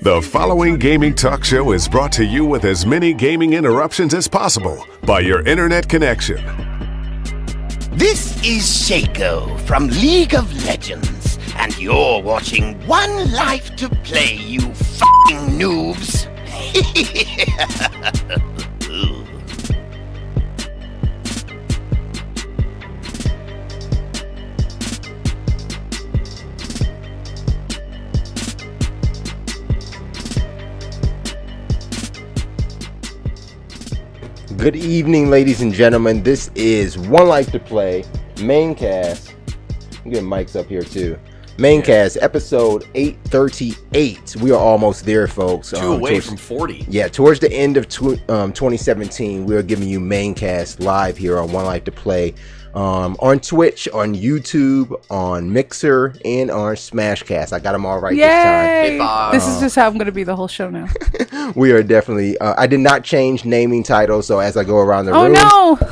The following gaming talk show is brought to you with as many gaming interruptions as possible by your internet connection. This is Shaco from League of Legends, and you're watching One Life to Play, you f***ing noobs. Good evening, ladies and gentlemen. This is One Life to Play, Maincast. I'm getting mics up here too. Maincast, episode 838. We are almost there, folks. Two away from 40. Yeah, towards the end of 2017, we are giving you Maincast live here on One Life to Play. On Twitch, on YouTube, on Mixer, and on Smashcast. I got them all right this time. This is just how I'm going to be the whole show now. We are definitely... I did not change naming titles, so as I go around the room,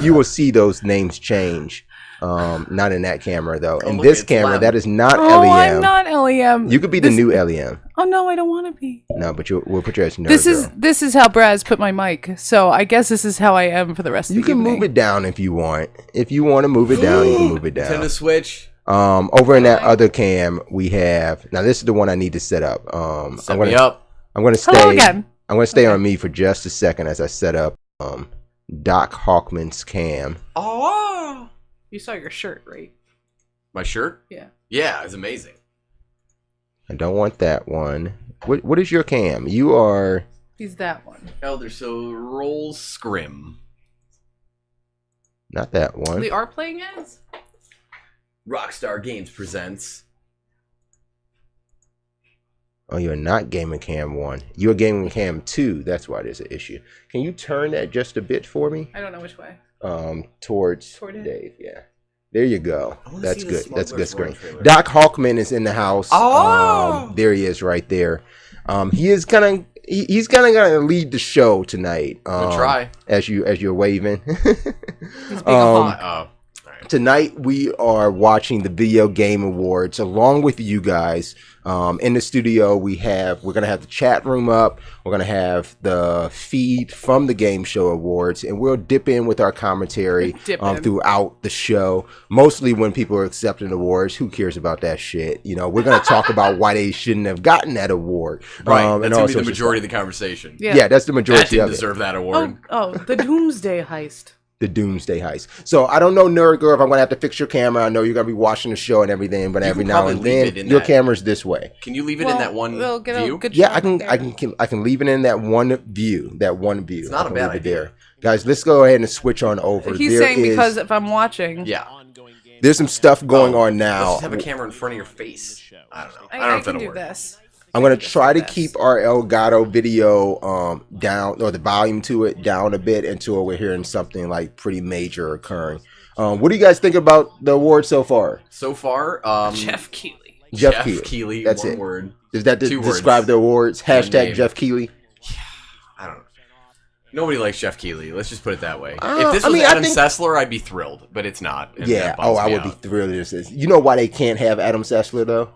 you will see those names change. Not in that camera, though. In this camera, that is not LEM. Oh, I'm not LEM. You could be the new LEM. Oh, no, I don't want to be. No, but we'll put you as nerd This is how Braz put my mic, so I guess this is how I am for the rest of the evening. You can move it down if you want. If you want to move it down, you can move it down. Nintendo Switch. Over in that other cam, we have... Now, this is the one I need to set up. Set me up. I'm going to stay... Hello again. I'm going to stay on me for just a second as I set up Doc Hawkman's cam. Oh, you saw your shirt, right? My shirt? Yeah. Yeah, it's amazing. I don't want that one. What is your cam? You are... He's that one. Elder Rolls Scrim. Not that one. We are playing as? Rockstar Games presents... Oh, you're not Gaming Cam 1. You're Gaming Cam 2. That's why there's an issue. Can you turn that just a bit for me? I don't know which way. Towards Toward Dave, yeah. There you go. That's good. That's a good screen. Trailer. Doc Hawkman is in the house. Oh! There he is right there. He's gonna lead the show tonight. We'll try. As you're waving. He's being a hawk. Tonight we are watching the Video Game Awards along with you guys. In the studio we're gonna have the chat room up. We're gonna have the feed from the Game Show Awards, and we'll dip in with our commentary throughout the show. Mostly when people are accepting awards. Who cares about that shit? You know, we're gonna talk about why they shouldn't have gotten that award. Right, that's gonna be the majority of the conversation. Yeah, that's the majority that didn't of it. deserve that award. Oh, the Doomsday Heist. The Doomsday Heist. So I don't know, Nerd Girl, if I'm gonna have to fix your camera. I know you're gonna be watching the show and everything, but every now and then your camera's this way. Can you leave it in that one view? Yeah, I can leave it in that one view. It's not a bad idea. There. Guys, let's go ahead and switch on over. He's saying because if I'm watching. Yeah. There's some stuff going on now. Let's just have a camera in front of your face. I don't know. I don't know if that'll work. This. I'm going to try to keep our Elgato video down, or the volume to it down a bit until we're hearing something like pretty major occurring. What do you guys think about the award so far? So far, Jeff Keighley. Jeff Keighley. That's one it. Word. Does that Two describe words. the awards? Hashtag Jeff Keighley. Yeah, I don't know. Nobody likes Jeff Keighley. Let's just put it that way. If this was Adam Sessler, I'd be thrilled, but it's not. Yeah. Oh, I would be thrilled. You know why they can't have Adam Sessler though?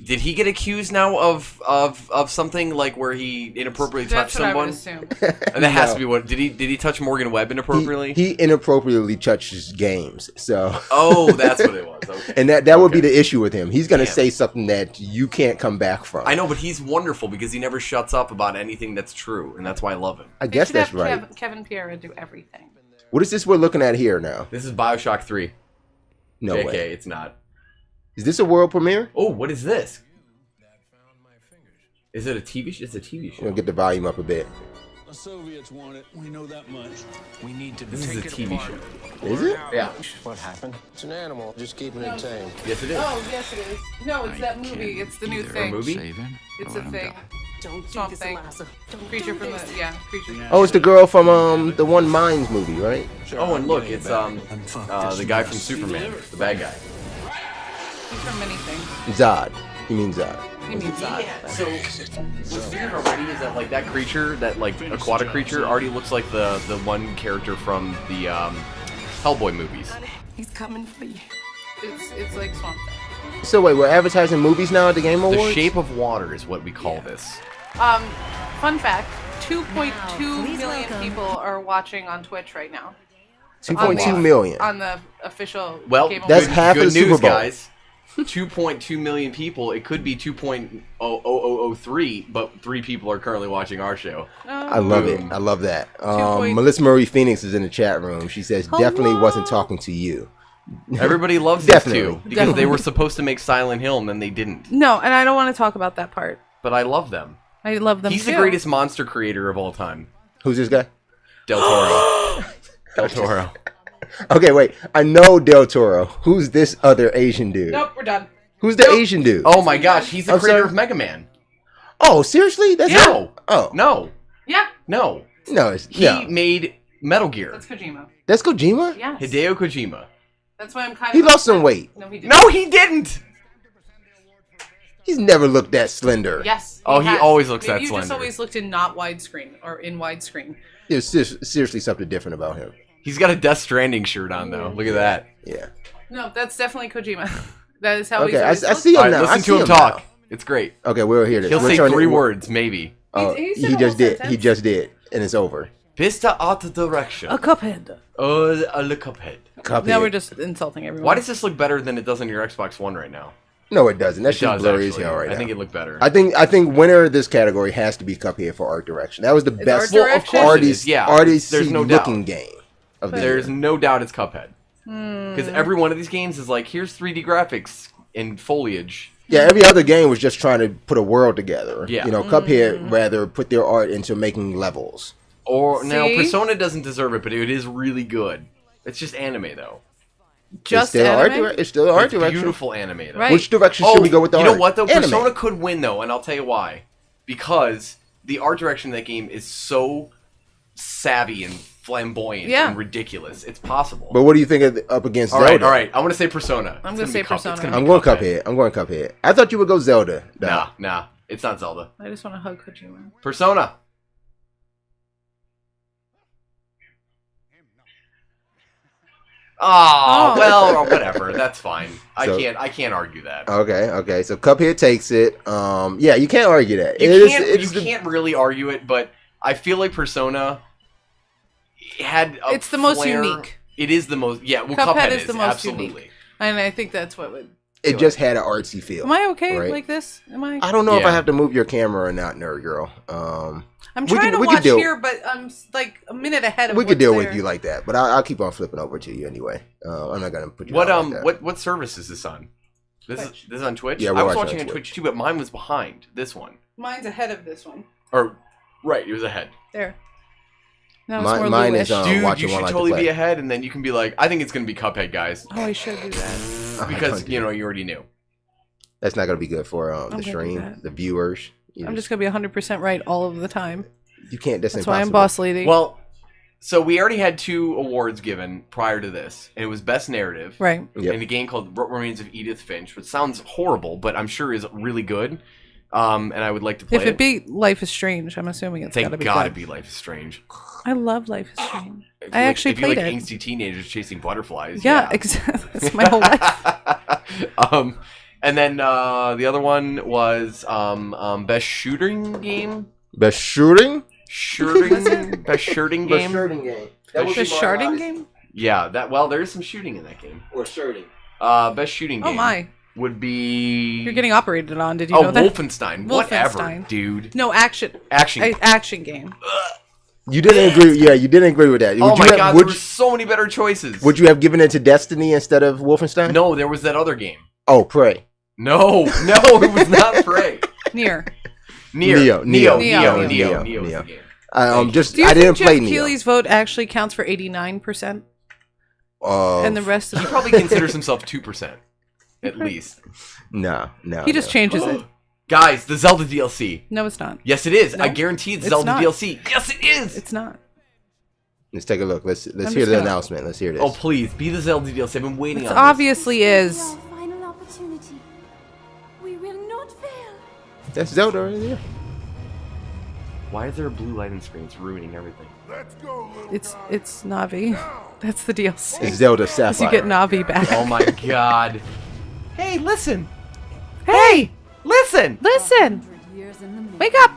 Did he get accused now of something like where he inappropriately touched someone? That has to be what. Did he touch Morgan Webb inappropriately? He inappropriately touches games. So. Oh, that's what it was. Okay. And that would be the issue with him. He's gonna say something that you can't come back from. I know, but he's wonderful because he never shuts up about anything that's true, and that's why I love him. I guess that's right. Kevin Pereira do everything. What is this we're looking at here now? This is BioShock 3. No JK, way. It's not. Is this a world premiere? Oh, what is this? Is it a TV show? It's a TV show. We'll get the volume up a bit. The Soviets want it. We know that much. We need to This is a TV show. Is it? Yeah. What happened? It's an animal. Just keeping it tame. Yes, it is. Oh, yes, it is. No, it's that movie. It's the new thing. Movie? It's a thing. Swamp Thing. Creature from the creature. Oh, it's the girl from the one Mines movie, right? Oh, and look, it's the guy from Superman, the bad guy. He's from many things. Zod. You mean Zod? He means Zod. Yeah, so what's weird already is that like that creature, that like aquatic creature, already looks like the one character from the Hellboy movies. He's coming for you. It's like Swamp Thing. So wait, we're advertising movies now at the Game Awards? The Shape of Water is what we call this. Fun fact: 2.2 million people are watching on Twitch right now. 2.2 million. On the official Well, Game that's Awards. half of the good Super news, Bowl. guys. 2.2 million people. It could be 2.0003, but 3 people are currently watching our show. I love it. I love that. point- Melissa Marie Phoenix is in the chat room. She says, definitely wasn't talking to you. Everybody loves these Definitely. two because they were supposed to make Silent Hill and then they didn't. No, and I don't want to talk about that part. But I love them. I love them He's too. the greatest monster creator of all time. Who's this guy? Del Toro. Del Toro. Okay, wait. I know Del Toro. Who's this other Asian dude? Nope, we're done. Who's the Asian dude? Oh my gosh, he's the I'm creator sorry? of Mega Man. Oh, seriously? That's No. him? Oh. No. Yeah, No. No, it's He no. made Metal Gear. that's Kojima. That's Kojima? Yes. Hideo Kojima. That's why I'm kind of. He lost some upset. weight. No, he didn't. No, he didn't. He's never looked that slender. Yes. Oh, he has. always looks Maybe that you just slender. always looked in not widescreen or in widescreen. There's seriously something different about him. He's got a Death Stranding shirt on though. Look at that. Yeah. No, that's definitely Kojima. That is how Okay, he's I always see him All right, now. I listen see to him now. talk. It's great. Okay, we'll hear this. He'll say Return 3 it- words, maybe. Oh, He said he a just whole did. He sentence. just did, and it's over. Pista Outta direction. Cuphead. Oh, a look Cuphead. Cuphead. Now we're just insulting everyone. Why does this look better than it does on your Xbox One right now? No, it doesn't. That's It just does, blurry actually. as hell right now. I think it looked better. I think winner of this category has to be Cuphead for art direction. That was the best art direction? Well, of course it is, yeah. There's no doubt. looking game of the There's year. no doubt it's Cuphead. Because every one of these games is like, here's 3D graphics in foliage. Yeah, every other game was just trying to put a world together. Yeah. You know, Cuphead rather put their art into making levels. Or now See? Persona doesn't deserve it, but it is really good. It's just anime though. Just it's still anime? It's still art It's direction. beautiful anime though. Right. Which direction should we go with the you art? know what though? Anime. Persona could win though, and I'll tell you why. Because the art direction of that game is so savvy and flamboyant Yeah. and ridiculous. It's possible. But what do you think of up against all Zelda? right. I'm gonna say Persona. I'm It's gonna say be Cup- it's Persona. gonna I'm be going Cuphead. I'm going Cuphead. I thought you would go Zelda. though. Nah. It's not Zelda. I just want to hug Kojima. Persona. Oh. Well, whatever. That's fine. So- I can't argue that. Okay. So Cuphead takes it. Yeah, you can't argue that. You can't really argue it, but I feel like Persona had a It's the most flair. unique. It is the most. Yeah, well, Cuphead Cuphead is the most absolutely. unique. And I think that's what would. It just had an artsy feel. Am I okay right? like this? Am I? I don't know if Yeah. I have to move your camera or not, Nerd Girl. I'm we trying could- we to could watch deal- here, but I'm like a minute ahead of we could what's deal there. with you like that, but I'll keep on flipping over to you anyway. I'm not gonna put you. What out like that. what service is this on? This is on Twitch. Yeah, we're I was watching watching on on Twitch too, but mine was behind this one. Mine's ahead of this one. Or right, it was ahead. There. Now it's Mine- more mine Lou-ish. is, Dude, watching you one should like to totally play. be ahead, and then you can be like, I think it's gonna be Cuphead, guys, Oh, I should do that. because don't do you know you already knew. That's not gonna be good for the gonna do stream, that. the viewers. I'm just gonna be 100% right all of the time. You can't. That's That's why I'm impossible. boss lady. Well, so we already had 2 awards given prior to this, and it was Best Narrative, Right. Yep. in a game called What Remains of Edith Finch, which sounds horrible, but I'm sure is really good. And I would like to play If it be Life is Strange, I'm assuming it's Thank gotta be God good. it'd be Life is Strange. I love Life is Strange. If I you actually if you played like it. angsty teenagers chasing butterflies. Yeah, exactly. That's my whole life. And then the other one was Best Shooting Game. Best shooting. Best shooting game. game. The sharding game? Yeah, there is some shooting in that game. Or shooting. Best shooting game. Oh my. Would be. You're getting operated on. Did you know that? Wolfenstein. Whatever, Wolfenstein. dude. No, action. Action. Action game. You didn't agree. Yeah, you didn't agree with that. Oh Would my you have, God, Would, there were so many better choices. would you have given it to Destiny instead of Wolfenstein? No, there was that other game. Oh, Prey. No, it was not Prey. Near. Neo. Neo Neo. is Neo. the game. Just Do you I think didn't Jeff play Neo. Keighley's vote actually counts for 89%? And the rest of He probably considers himself 2%, at least. no. He just changes it. Guys, the Zelda DLC. No, it's not. Yes, it is. No, I guarantee it's it's Zelda not. DLC. Yes, it is. It's not. Let's take a look. Let's hear just the gonna- announcement. Let's hear this. Oh, please, be the Zelda DLC. I've been waiting It on obviously is. Our final opportunity. We will not fail. That's Zelda right there. this. Why is there a blue light on screen? It's ruining everything. It's Navi. That's the DLC. It's Zelda So Sapphire. you get Navi back. Oh my God. Hey, listen. Hey! Listen. Listen! Years in the making. Wake up!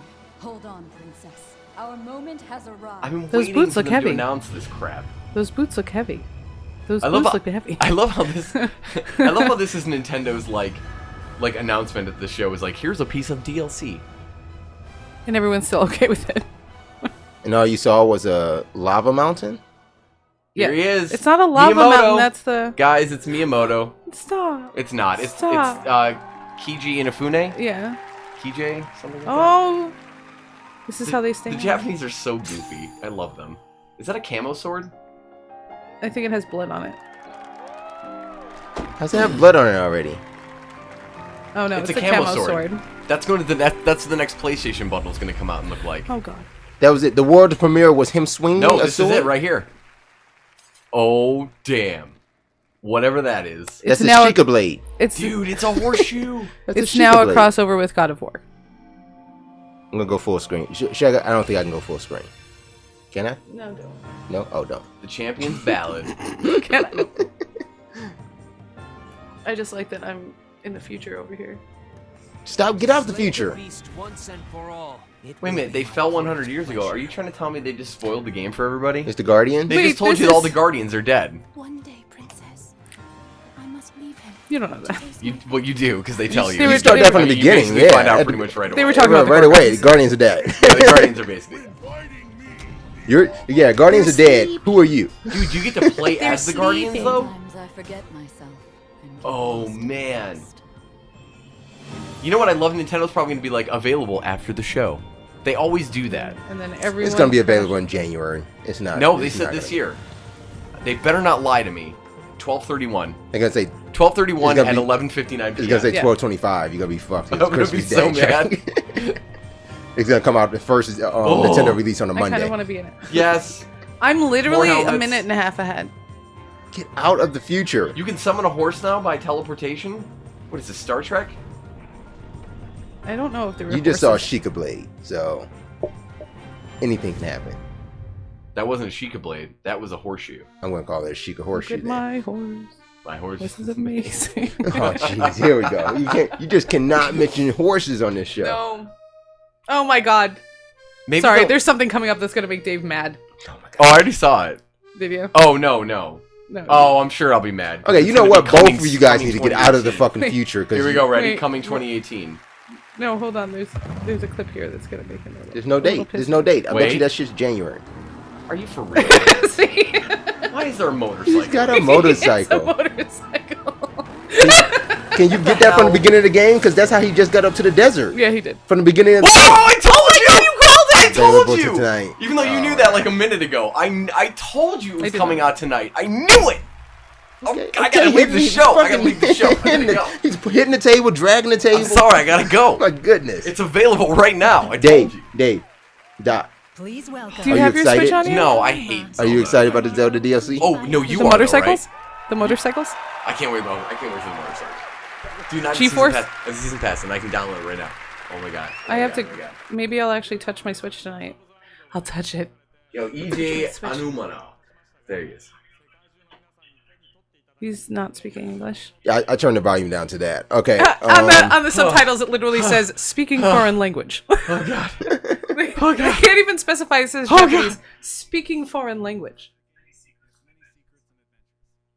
Hold on, princess. Our moment has arrived. I've been Those waiting boots for look them heavy. to announce this crap. Those boots look heavy. Those I love boots how, look heavy. I love how this. I love how this is Nintendo's like announcement at the show is like, here's a piece of DLC. And everyone's still okay with it. And all you saw was a lava mountain? Yeah. Here he is. It's not a lava Miyamoto. mountain. That's the. Guys, it's Miyamoto. Stop. It's not. It's Stop. Kiji Inafune. Yeah. Kije, something like that. Oh. This is how they stay. The Japanese are so goofy. I love them. Is that a camo sword? I think it has blood on it. How's it have blood on it already? Oh no, It's it's a a camo camo sword. sword. That's going to that's the next PlayStation bundle is going to come out and look like. Oh god. That was it. The world premiere was him swinging No, a this sword? is it right here. Oh damn. Whatever that is. That's a now Sheikah blade. It's Dude, it's a horseshoe. That's it's a now Sheikah a blade. crossover with God of War. I'm gonna go full screen. I don't think I can go full screen. Can I? No, don't. No? Oh, don't. The Champion's Ballad. Can I? I just like that I'm in the future over here. Stop. Get out of the future. Wait a minute, they fell 100 years ago. Are you trying to tell me they just spoiled the game for everybody? It's the Guardian? They Wait, just told this you that all is- the Guardians are dead. One day, princess, I must leave him. You don't know that. Well, you do, because they tell you. They were- You start that from the You beginning, basically yeah. find out pretty much right away. They were talking about the right away. Guardians. The Guardians are dead. Yeah, the Guardians are basically... Guardians are dead. Who are you? Dude, you get to play as the Guardians, though? Sometimes I forget myself. And get Oh, lost. man. You know what I love? Nintendo's probably going to be, like, available after the show. They always do that. And then everyone. It's gonna be available in January. It's not. No, they it's said not this gonna- year. They better not lie to me. 12/31. They're gonna say 12/31 It's gonna at be- 11:59 it's gonna say Yeah. 12/25. You're gonna be fucked. I'm gonna be so mad. It's gonna come out the first Nintendo release on a I kind Monday. of want to be in it. Yes. I'm literally More a helmets. minute and a half ahead. Get out of the future. You can summon a horse now by teleportation? What is this, Star Trek? I don't know if there were. You just saw a horses. Sheikah blade, so anything can happen. That wasn't a Sheikah blade. That was a horseshoe. I'm gonna call it a Sheikah Look horseshoe. at then. my horse. My horse. This is amazing. Oh jeez, here we go. You just cannot mention horses on this show. No. Oh my god. Maybe Sorry, they'll- there's something coming up that's gonna make Dave mad. Oh, I already saw it. Did you? Oh, no. No. Oh, I'm sure I'll be mad. Okay, It's you know gonna what? be Both coming- of you guys coming need to get out of the 2018. fucking future. Cause Here we go, ready? Wait, Coming wait. 2018. No, hold on. There's a clip here that's gonna make him. There's no date. There's no date. I bet Wait. you that shit's January. Are you for real? See? Why is there a motorcycle? He's got a It's a motorcycle. motorcycle. Can you get that from the beginning of the game? Because that's how he just got up to the desert. Yeah, he did. From the beginning of the Oh, I told you! You called it! I Available told to you! tonight. Even though you knew that like a minute ago. I told you it I was did coming not. out tonight. I knew it! Okay, I gotta leave the he's show. I gotta fucking leave the show. I hitting gotta go. He's hitting the table, dragging the table. I'm sorry, I gotta go. Oh my goodness. It's available right now. I told Dave, you. Dave, Doc, Please welcome. Do you Are you have your excited? Switch on you? No, I hate are you Zelda. excited about the Zelda DLC? Oh, no, you The are, motorcycles? though, right? The motorcycles? I can't wait for the motorcycle. Dude, not G-Force? a season pass, and I can download it right now. Oh my god. I have to. Oh my God. Maybe I'll actually touch my Switch tonight. I'll touch it. Yo, EJ Anumano. There he is. He's not speaking English. Yeah, I turned the volume down to that. Okay. On the subtitles, it literally says "speaking foreign language." Oh god. I can't even specify. It says Japanese. Speaking foreign language.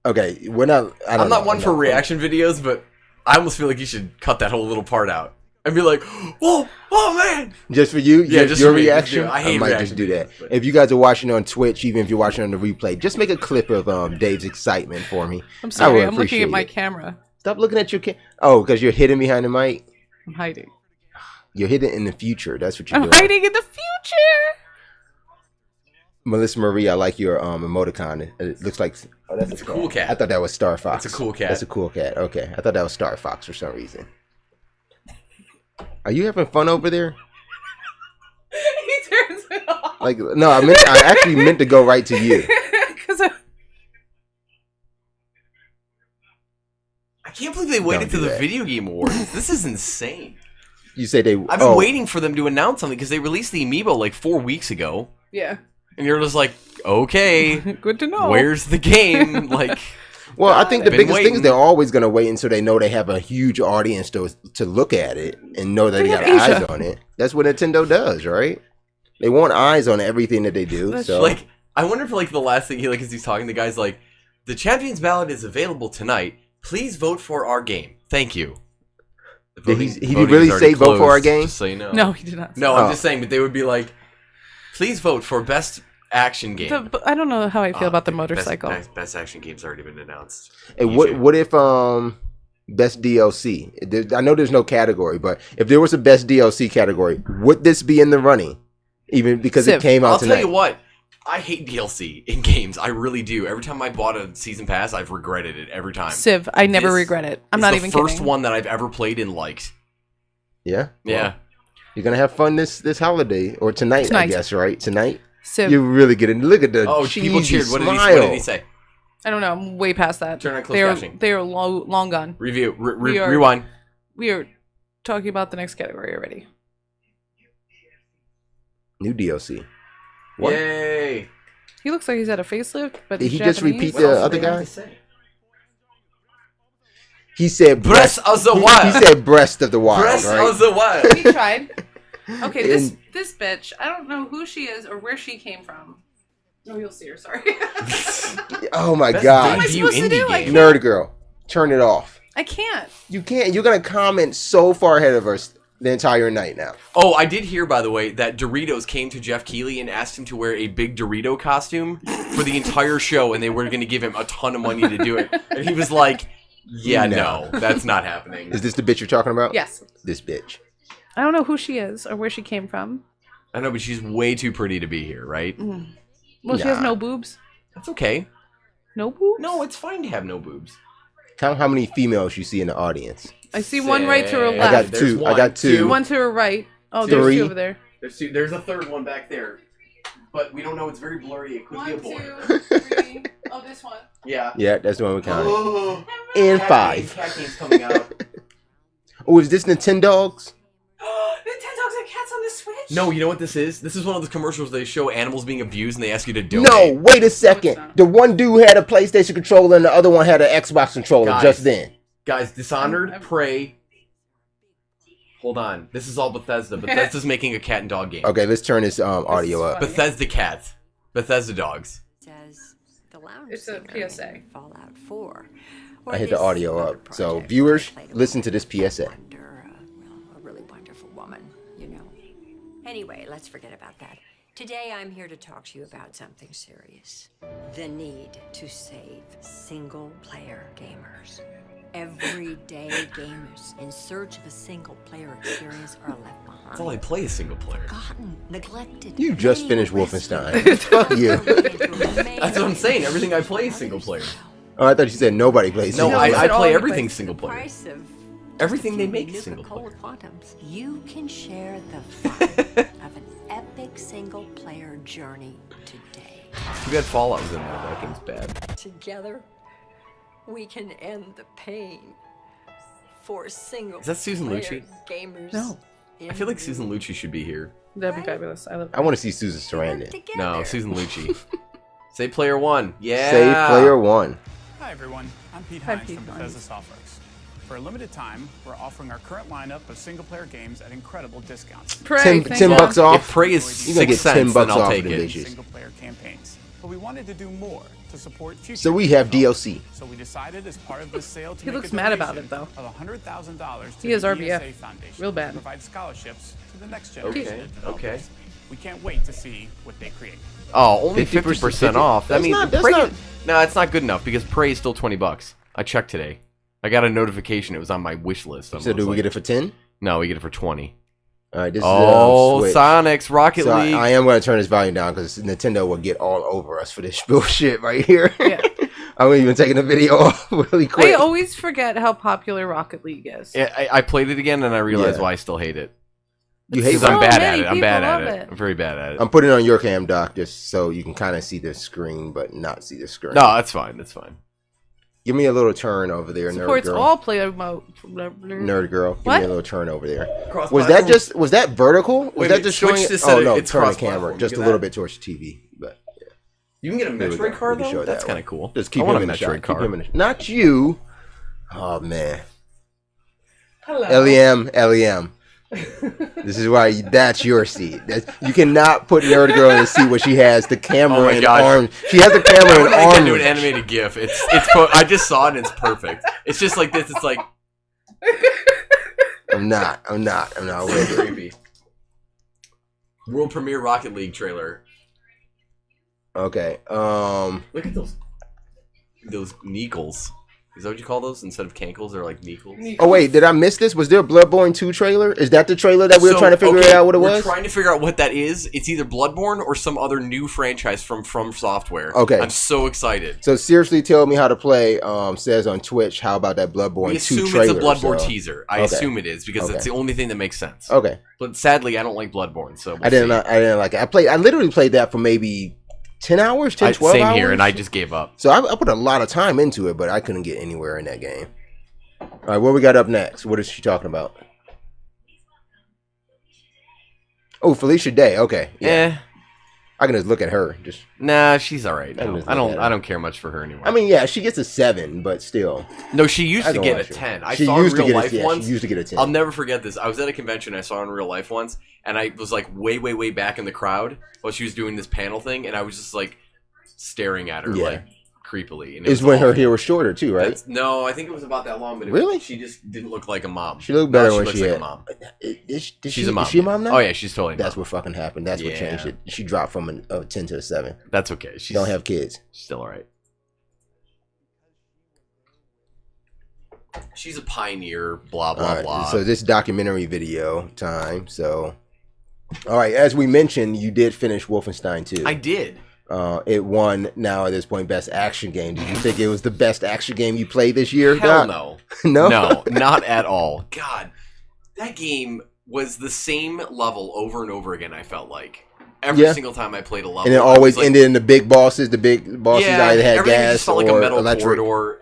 Okay, we're not. I'm not one for reaction videos, but I almost feel like you should cut that whole little part out and be like, "Whoa, oh man!" Just for you, Yeah, just your for me. reaction. I hate might reaction just do that. videos, but- If you guys are watching on Twitch, even if you're watching on the replay, just make a clip of Dave's excitement for me. I'm I sorry. would I'm looking appreciate at my it. camera. Stop looking at your Oh, because you're hidden behind the mic. I'm hiding. You're hidden in the future. That's what you're I'm doing. hiding in the future. Melissa Marie, I like your emoticon. It looks like that's a cool cat. I thought that was Star Fox. It's a cool cat. That's a cool cat. Okay, I thought that was Star Fox for some reason. Are you having fun over there? He turns it off. Like, no, I actually meant to go right to you. Because I can't believe they waited do to the that. video game awards. This is insane. You say they. I've been waiting for them to announce something because they released the amiibo like 4 weeks ago, yeah, and you're just like, okay, good to know. where's the game? Like, Well, I think the Been biggest thing is waiting. they're always going to wait until they know they have a huge audience to look at it and know that they got have eyes Asia. on it. That's what Nintendo does, right? They want eyes on everything that they do. That's So Like, I wonder if like the last thing as he's talking, the guy's like, "The Champions Ballot is available tonight. Please vote for our game. Thank you." The Did he voting really is already say vote for our closed, game? just so you know. No, he did not. No, Oh. I'm just saying, but they would be like, "Please vote for best action game." I don't know how I feel about the motorcycle. Best action game's already been announced. Hey, what if best DLC? I know there's no category, but if there was a best DLC category, would this be in the running? Even because Civ. it came out I'll tonight. tell you what. I hate DLC in games. I really do. Every time I bought a season pass, I've regretted it every time. Civ, I never This regret it. I'm is not the even first kidding. one that I've ever played and liked. Yeah. Yeah. Well, you're gonna have fun this holiday or tonight, I Tonight. guess, right? Tonight. Civ. You really get it. Look at the Oh, people cheesy cheered. What smile. did he say? I don't know. I'm way past that. Turn on closed captioning. They are long gone. Review. We are- Rewind. We are talking about the next category already. New DLC. What? Yay. He looks like he's had a facelift, but Did he's he just Japanese. repeat What the else do other they have guy? to say? He said Breath of the He Wild. said breast of the wild, Breath right? of the Wild. He tried. Okay, And- this bitch. I don't know who she is or where she came from. Oh, you'll see her. Sorry. Oh my Best god. What am I supposed to indie do? I game. Nerd girl. Turn it off. I can't. You can't. You're gonna comment so far ahead of us the entire night now. Oh, I did hear, by the way, that Doritos came to Jeff Keighley and asked him to wear a big Dorito costume for the entire show, and they were going to give him a ton of money to do it. And he was like, yeah, no, that's not happening. Is this the bitch you're talking about? Yes. This bitch. I don't know who she is or where she came from. I know, but she's way too pretty to be here, right? Well, she has Nah. no boobs. That's okay. No boobs? No, it's fine to have no boobs. Count how many females you see in the audience. I see one right to her Say- I got left. There's two. one, I got two. One to her right. Oh, Three. there's two over there. There's a third one back there, but we don't know. It's very blurry. It could be a One, boy. 2, 3. Oh, this one. Yeah. Yeah, that's the one we counted. Oh, And Cat 5. Game's coming out. Oh, is this Nintendogs? Nintendogs and cats on the Switch? No, you know what this is? This is one of those commercials they show animals being abused and they ask you to donate. No, wait a second. not. The one dude had a PlayStation controller and the other one had an Xbox controller Guys. just then. Guys, Dishonored, Prey. Hold on. This is all Bethesda. Bethesda's making a cat and dog game. Okay, let's turn this audio up. Bethesda cats. Bethesda dogs. Says the lounge It's a singer PSA. in Fallout 4. I hit the audio up. So, viewers, listen to this PSA. A really wonderful woman, you know. Anyway, let's forget about that. Today I'm here to talk to you about something serious. The need to save single-player gamers. Everyday gamers in search of a single-player experience are left behind. That's all I play is single player. Forgotten, neglected. You just many finished rescued. Wolfenstein. Fuck you. That's what I'm saying. Everything I play is single player. Oh, I thought you said nobody plays. No, single I player. said all play the everything places. single player. Price of Everything they just a make few is single Nuka-Cola player. Quantums. You can share the fun of an epic single-player journey today. Too bad Fallout was in there. That game's bad. Together, we can end the pain for single. Is that Susan Lucci? Gamers. No. I feel like Susan Lucci should be here. That'd be fabulous. I love I want to see Susan Sarandon. No, Susan Lucci. Say player one. Yeah. Save player 1. Hi everyone, I'm Pete Hi, Hines Pete from Hines. Bethesda Softworks. For a limited time, we're offering our current lineup of single-player games at incredible discounts. Pray, 10 thank 10 God. bucks off. If Prey is You gonna 6 get 10 cents, bucks then I'll off take of it. the bitches. Single-player campaigns. But we wanted to do more to support future. So we have development. DLC. So we decided as part of this sale to He make looks a mad about donation it, though. Of $100,000 to He is the RBF. ESA Foundation. Real bad. To provide scholarships to the next generation. Okay, of developers. okay. We can't wait to see what they create. Oh, only 50%, 50% off. That That's means not- that's Prey. not- No, it's not good enough because Prey is still $20. I checked today. I got a notification. It was on my wish list. So do we get it for 10? No, we get it for 20. All right, this Oh, is Sonic's Rocket So League. I am going to turn this volume down because Nintendo will get all over us for this bullshit right here. Yeah. I'm even taking the video off really I quick. always forget how popular Rocket League is. I played it again and I realized Yeah. why I still hate it. You hate Because So I'm bad at many it. I'm bad people at love it. it. I'm very bad at it. I'm putting it on your cam, Doc, just so you can kind of see the screen, but not see the screen. No, that's fine. That's fine. Give me a little turn over there, nerd Supports girl. all player mode. Nerd girl, give What? me a little turn over there. Cross Was platform. that vertical? Was Wait a that minute, just switch showing? to set Oh it- no, it's turn the cross camera platform. just Look a at little that. bit towards the TV. But You can get a Metroid car though. That's kind of cool. Just keep I want him a in the Metroid shot. car. Keep him in the Not you. Oh man. Hello. Lem. This is why that's your seat. You cannot put Nerd Girl in the seat where she has the camera and arms. She has the camera and arms. Do an animated GIF. I just saw it and it's perfect. It's just like this. It's like I'm not. so creepy. World premiere Rocket League trailer. Okay. Look at those Neekles. Is that what you call those? Instead of cankles, they're like Neekles. Oh wait, did I miss this? Was there a Bloodborne 2 trailer? Is that the trailer that we were trying to figure out what it was? We're trying to figure out what that is. It's either Bloodborne or some other new franchise from Software. Okay. I'm so excited. So seriously, tell me how to play. Says on Twitch, how about that Bloodborne 2 trailer? It's a Bloodborne teaser. I assume it is because it's the only thing that makes sense. Okay. But sadly, I don't like Bloodborne, so I didn't like it. I literally played that for maybe 10 hours, 12 hours. Same here, and I just gave up. So I put a lot of time into it, but I couldn't get anywhere in that game. All right, what we got up next? What is she talking about? Oh, Felicia Day. Okay. Yeah. I can just look at her. Nah, she's all right. No, I don't care much for her anymore. I mean, yeah, she gets a 7, but still. No, she used to get a 10. I saw her in real life once. She used to get a 10. I'll never forget this. I was at a convention. I saw her in real life once, and I was like way, way, way back in the crowd while she was doing this panel thing, and I was just like staring at her like creepily. And it's when her hair was shorter too, right? No, I think it was about that long, but really, she just didn't look like a mom. She looked better when she she looks had. like a mom. She's a mom. Is she a mom now? Oh yeah, she's totally. That's what fucking happened. That's what changed it. She dropped from a 10 to a 7. That's okay. She don't have kids. Still all right. She's a pioneer. Blah blah blah. So this documentary video time. So, all right. As we mentioned, you did finish Wolfenstein 2. I did. It won now at this point best action game. Did you think it was the best action game you played this year? Hell no. No, not at all. God, that game was the same level over and over again. I felt like every single time I played a level, and it always ended in the big bosses. The big bosses either had gas just felt or like a metal electric. corridor,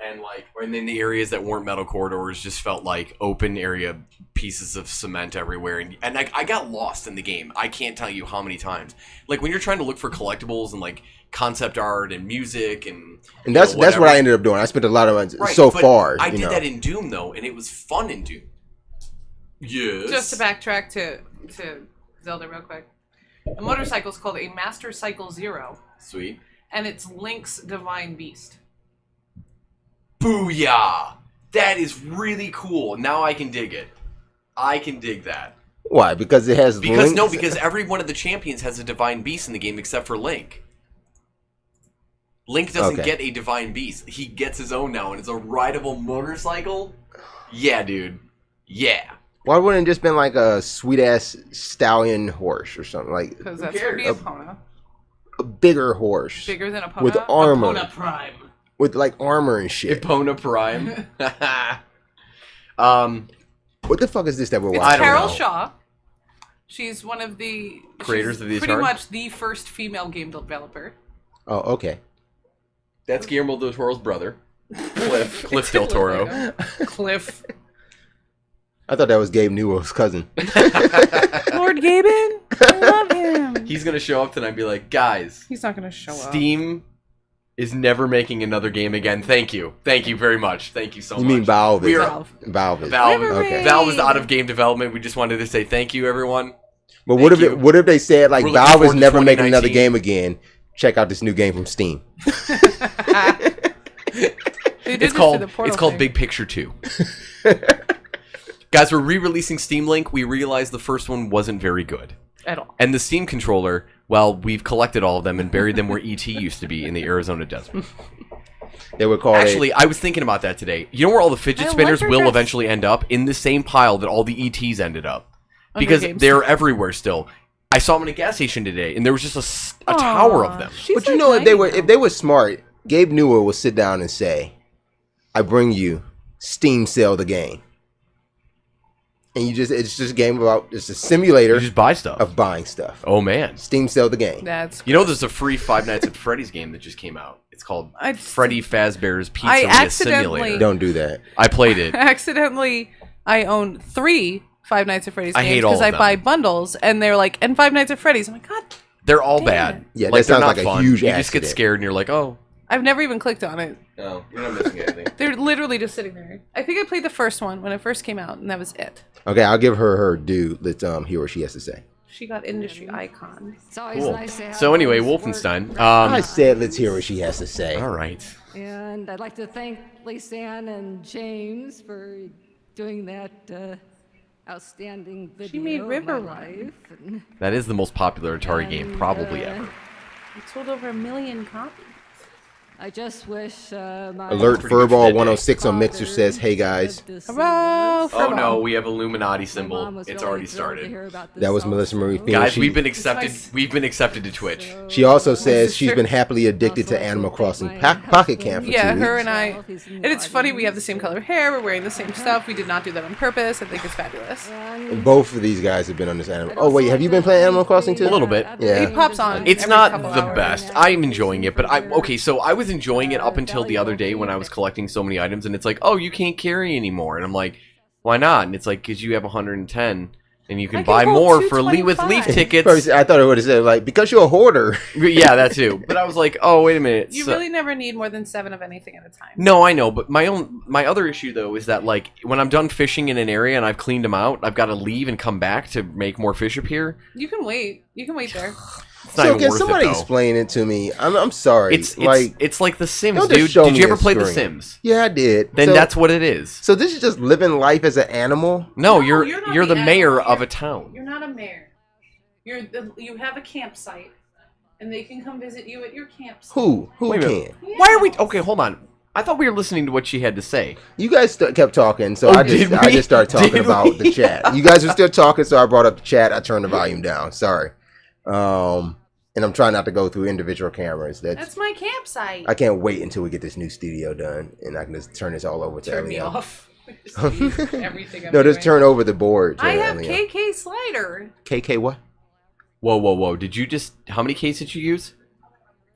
and then the areas that weren't metal corridors just felt like open area pieces of cement everywhere, and I got lost in the game. I can't tell you how many times. Like when you're trying to look for collectibles and like concept art and music and that's what I ended up doing. I spent a lot of money so far. I did that in Doom though, and it was fun in Doom. Yes. Just to backtrack to Zelda real quick. The motorcycle is called a Master Cycle Zero. Sweet. And it's Link's Divine Beast. Booyah! That is really cool. Now I can dig it. I can dig that. Why? Because it has because every one of the champions has a divine beast in the game except for Link. Link doesn't get a divine beast. He gets his own now, and it's a rideable motorcycle. Yeah, dude. Yeah. Why wouldn't it just been like a sweet ass stallion horse or something like? Because that's gonna be Epona. A bigger horse. Bigger than Epona. With armor. Epona Prime. With like armor and shit. Epona Prime. What the fuck is this that we're watching? It's Carol Shaw. She's one of the creators of the pretty much the first female game developer. Oh, okay. That's Guillermo del Toro's brother. Cliff del Toro. Cliff. I thought that was Gabe Newell's cousin. Lord Gaben? I love him. He's going to show up tonight and be like, guys. He's not going to show up. Steam is never making another game again. Thank you. Thank you very much. Thank you so much. You mean Valve? Valve. Okay. Valve is out of game development. We just wanted to say thank you, everyone. But what if they said like Valve is never making another game again? Check out this new game from Steam. It's called Big Picture 2. Guys, we're re-releasing Steam Link. We realized the first one wasn't very good. At all. And the Steam controller, well, we've collected all of them and buried them where ET used to be in the Arizona desert. They would call Actually, I was thinking about that today. You know where all the fidget spinners will eventually end up? In the same pile that all the ETs ended up. Because they're everywhere still. I saw them in a gas station today, and there was just a tower of them. But you know, if they were smart, Gabe Newell would sit down and say, "I bring you Steam Sell the game." And it's just a game it's a simulator. You just buy stuff. Of buying stuff. Oh, man. Steam Sell the game. You know there's a free Five Nights at Freddy's game that just came out. It's called Freddy Fazbear's Pizzeria Simulator. Don't do that. I played it. I own 3 Five Nights at Freddy's I games hate all because of I them. buy bundles, and they're like, and Five Nights at Freddy's. I'm like, God They're all Damn bad. it. Yeah, like, that sounds they're like not a fun. huge You just get accident. scared and you're like, oh. I've never even clicked on it. No, you're not missing anything. They're literally just sitting there. I think I played the first one when it first came out, and that was it. Okay, I'll give her due. Let's hear what she has to say. She got industry icon. It's always Cool. nice to have So anyway, all this Wolfenstein. work. I said let's hear what she has to say. All right. And I'd like to thank Lisanne and James for doing that outstanding video. She made of River my Run. life. And, That is the most popular Atari game probably ever. It sold over 1 million copies. I just wish my Alert Pretty good for Furball that day. 106 on Mixer says, "Hey guys." Hurrah! Oh no, we have Illuminati symbol. It's already started. That was Melissa Marie Phoenix. Guys, She- we've been accepted. We've been accepted to Twitch. She also says she's been happily addicted to Animal Crossing Pocket Camp for 2 Yeah, weeks. her and I. And it's funny, we have the same color hair, we're wearing the same stuff. We did not do that on purpose. I think it's fabulous. Both of these guys have been on this Animal. Oh wait, have you been playing Animal Crossing too? A little bit. Yeah. It pops on. It's every not couple the hours. best. I'm enjoying it, but so I was enjoying it up until the other day when I was collecting so many items, and it's like, oh, you can't carry anymore, and I'm like, why not? And it's like, because you have 110, and you can can buy hold more for with 225. leaf tickets. First, I thought it would have said like because you're a hoarder. Yeah, that too. But I was like, oh, wait a minute. You So- really never need more than 7 of anything at a time. No, I know, but my other issue though is that like when I'm done fishing in an area and I've cleaned them out, I've got to leave and come back to make more fish appear. You can wait. You can wait there. It's not So even can worth somebody it, though. explain it to me? I'm sorry. It's like The Sims, don't just dude. show Did me you ever a play The screen. Sims? Yeah, I did. Then So- that's what it is. So this is just living life as an animal. No, you're you're not the the mayor animal, of a town. You're not a mayor. You have a campsite, and they can come visit you at your campsite. Who Wait a can? minute. Why are we? Okay, hold on. I thought we were listening to what she had to say. You guys kept talking, so Oh, I just did I we? just started talking Did about we? the chat. You guys were still talking, so I brought up the chat. I turned the volume down. Sorry. And I'm trying not to go through individual cameras. That's my campsite. I can't wait until we get this new studio done, and I can just turn this all over to Turn me Elian. off. Just everything I'm No, just doing. turn over the board. To I have Elian. KK Slider. KK what? Whoa! Did you just? How many Ks did you use?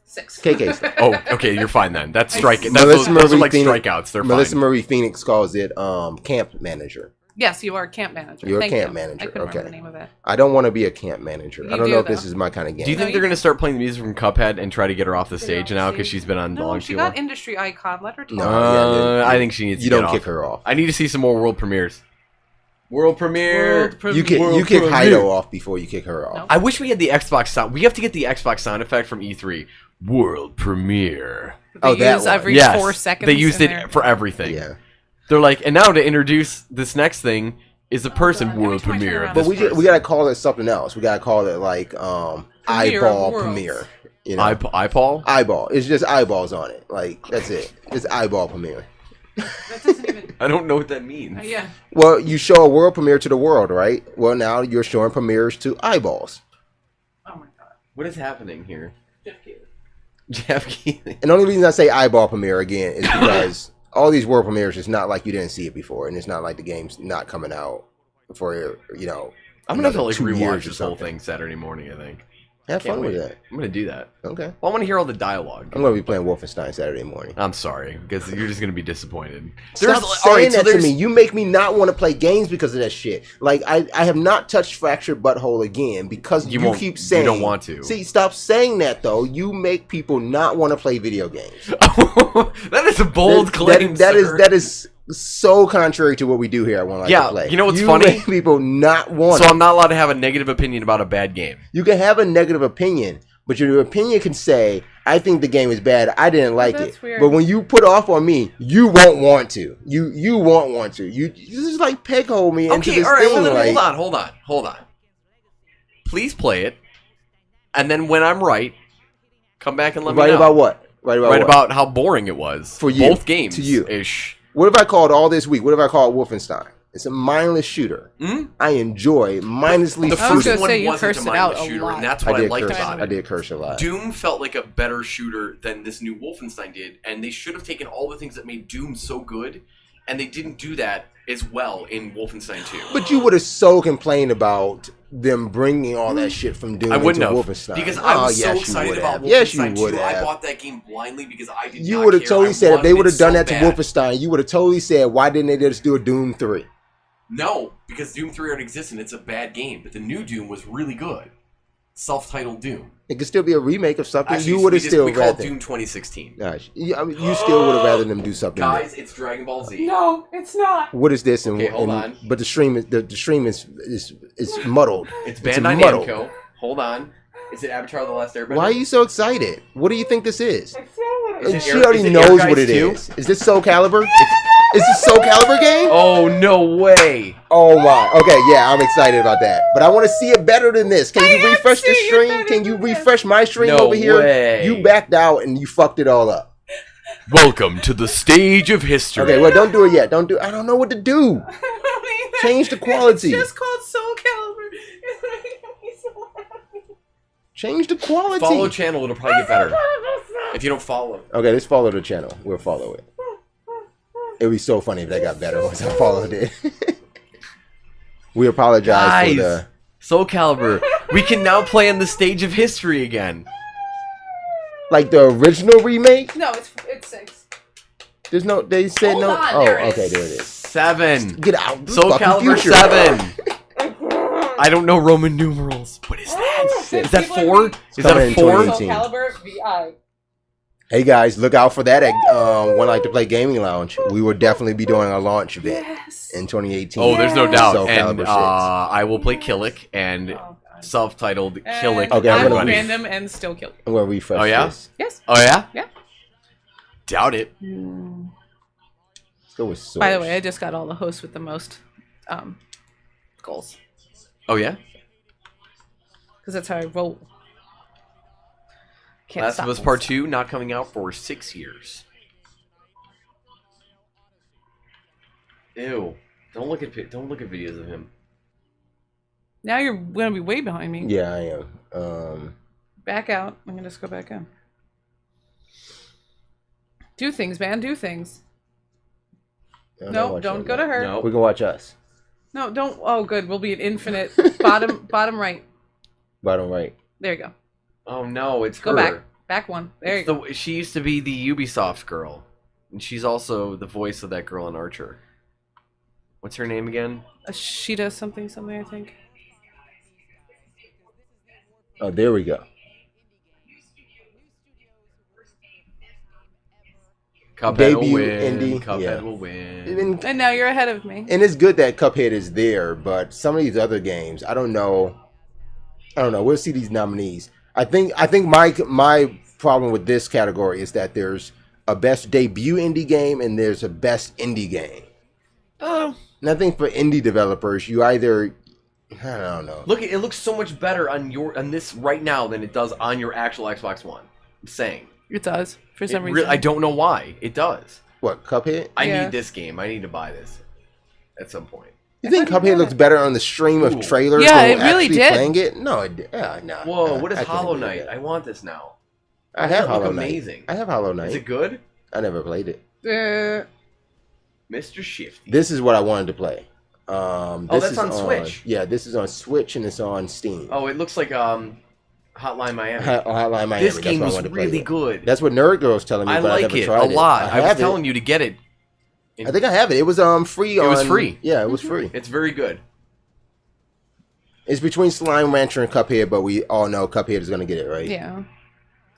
6. KK. Oh, okay, you're fine then. That's strike. Those Melissa are Marie like Phoenix- strikeouts. They're Melissa fine. Marie Phoenix calls it camp manager. Yes, you are a camp manager. You're a Thank camp you. manager, I couldn't remember okay. the name of it. I don't want to be a camp manager. You I don't do, know if though. this is my kind of game. Do you think they're gonna start playing the music from Cuphead and try to get her off the stage now because she's been on No, long she too got long? industry icon. Let her talk. No, I think she needs. You to don't get kick off. her off. I need to see some more world premieres. World premiere. You kick Heido off before you kick her off. I wish we had the Xbox sound. We have to get the Xbox sound effect from E3. World premiere. They that use one. every Yes, 4 seconds. they used in it there. for everything. Yeah. They're like, and now to introduce this next thing is a person Every world time I turn premiere. around, of But this we gotta call it something else. We gotta call it like of eyeball worlds. premiere. You know, eyeball. eyeball. It's just eyeballs on it. Like that's it. It's eyeball premiere. That doesn't even. I don't know what that means. Yeah. Well, you show a world premiere to the world, right? Well, now you're showing premieres to eyeballs. Oh my god. What is happening here? Jeff Keighley. Jeff Keighley. And the only reason I say eyeball premiere again is because all these world premieres, it's not like you didn't see it before, and it's not like the game's not coming out for I'm gonna have to another like 2 years rewatch or this whole something. thing Saturday morning. I think. Have Can't fun with wait. that. I'm gonna do that. Okay. Well, I want to hear all the dialogue. I'm gonna be playing Wolfenstein Saturday morning. I'm sorry because you're just gonna be disappointed. Stop saying that to me. You make me not want to play games because of that shit. Like I have not touched Fractured Butthole again because you won't- keep saying you don't want to. See, stop saying that though. You make people not want to play video games. That is a bold claim. That sir. is so contrary to what we do here at One Life to Play. You know what's you funny? Make people not want. So it. I'm not allowed to have a negative opinion about a bad game. You can have a negative opinion, but your opinion can say, "I think the game is bad. I didn't like That's it." weird. But when you put off on me, you won't want to. You won't want to. You just like peg hole me into Okay, this all right. thing. Well, then like, hold on. Please play it, and then when I'm right, come back and let me right know. about what? Right about Right what? about how boring it was For you, Both games to you. ish. What have I called all this week? What have I called Wolfenstein? It's a mindless shooter. Hmm? I enjoy mindlessly The I was first gonna one say, you wasn't cursed a it out mindless a shooter, lot. and that's what I, liked curse. about I it. did curse a lot. Doom felt like a better shooter than this new Wolfenstein did, and they should have taken all the things that made Doom so good, and they didn't do that as well in Wolfenstein 2. But you would have so complained about them bringing all that shit from Doom I wouldn't into have, Wolfenstein. because I was yes, so you excited would about have. Wolfenstein Yes, you 2. would I have. bought that game blindly because I did You not would have care. totally I said if they wanted would have it done so that to bad. Wolfenstein, you would have totally said, why didn't they just do a Doom 3? No, because Doom 3 already exists and it's a bad game, but the new Doom was really good. self-titled Doom. It could still be a remake of something. Actually, You would have still we call it rather. Doom 2016. Gosh, I mean, you still would have rather them do something. Guys, it's Dragon Ball Z. No, it's not. What is this? Okay, hold on. But the stream is muddled. It's Bandai muddled. Namco. Hold on. Is it Avatar: The Last Airbender? Why are you so excited? What do you think this is? She Is already it knows Air Guys what it 2? is. Is this Soul Calibur? Is this Soul Calibur game? Oh, no way. Oh my. Okay, yeah, I'm excited about that. But I want to see it better than this. Can you refresh the stream? Can you refresh my stream No over here? way. You backed out and you fucked it all up. Welcome to the stage of history. Okay, well, don't do it yet. Don't do. I don't know what to do. Change the quality. It's just called Soul Calibur. Change the quality. Follow channel, it'll probably get better. If you don't follow. Okay, let's follow the channel. We'll follow it. It'd be so funny if that got better once I followed it. We apologize for the... Soul Calibur. We can now play on the stage of history again. Like the original remake? No, it's 6. There's no... They said Hold no... on, Oh, there it okay, is. there it is. 7. Get out. Soul Fucking Calibur future. 7. I don't know Roman numerals. What is that? Is that 4? Is that a 4? Soul Calibur VI. Hey guys, look out for that at One Like to Play Gaming Lounge. We will definitely be doing a launch event in 2018. Oh, there's no doubt. Soul And Calibur 6. I will play Killick and self-titled Killick. Okay, I'm I'm gonna random and still kill. I'm gonna refresh Oh, yeah? this. Yes. Oh, yeah? Yeah. Doubt it. Let's go with Source. By the way, I just got all the hosts with the most goals. Oh, yeah? Because that's how I roll. Can't Last stop of Us me. Part 2 not coming out for 6 years. Ew. Don't look at videos of him. Now you're gonna be way behind me. Yeah, I am. Back out. I'm gonna just go back in. Do things, man. Do things. No, don't go to her. No. We can watch us. No, don't. Oh, good. We'll be at infinite bottom right. Bottom right. There you go. Oh no, it's Go her. back one. There you go. She used to be the Ubisoft girl, and she's also the voice of that girl in Archer. What's her name again? Ashita something I think. Oh, there we go. Cuphead Debut will win. indie, Cuphead yeah. will win. And now you're ahead of me. And it's good that Cuphead is there, but some of these other games, I don't know. We'll see these nominees. I think my problem with this category is that there's a best debut indie game and there's a best indie game. Oh. And I think for indie developers, you either, I don't know. Look, it looks so much better on this right now than it does on your actual Xbox One. I'm saying. It does for some reason. I don't know why. It does. What, Cuphead? I Yeah. need this game. I need to buy this at some point. You think Cuphead looks better on the stream of trailers? Yeah, than it really actually did. Playing it? No, no. Whoa, what is I can't Hollow believe Knight? that. I want this now. I have Doesn't look Hollow Knight. amazing. I have Hollow Knight. Is it good? I never played it. Mr. Shifty. This is what I wanted to play. This that's is on Switch. Yeah, this is on Switch and it's on Steam. Oh, it looks like Hotline Miami. Hotline Miami. This That's game what I was wanted to play really with. good. That's what Nerd Girl's telling me, I but I like never it tried a lot. I was have it. telling you to get it. I think I have it. It was free. It was free. Yeah, it was free. It's very good. It's between Slime Rancher and Cuphead, but we all know Cuphead is going to get it, right? Yeah.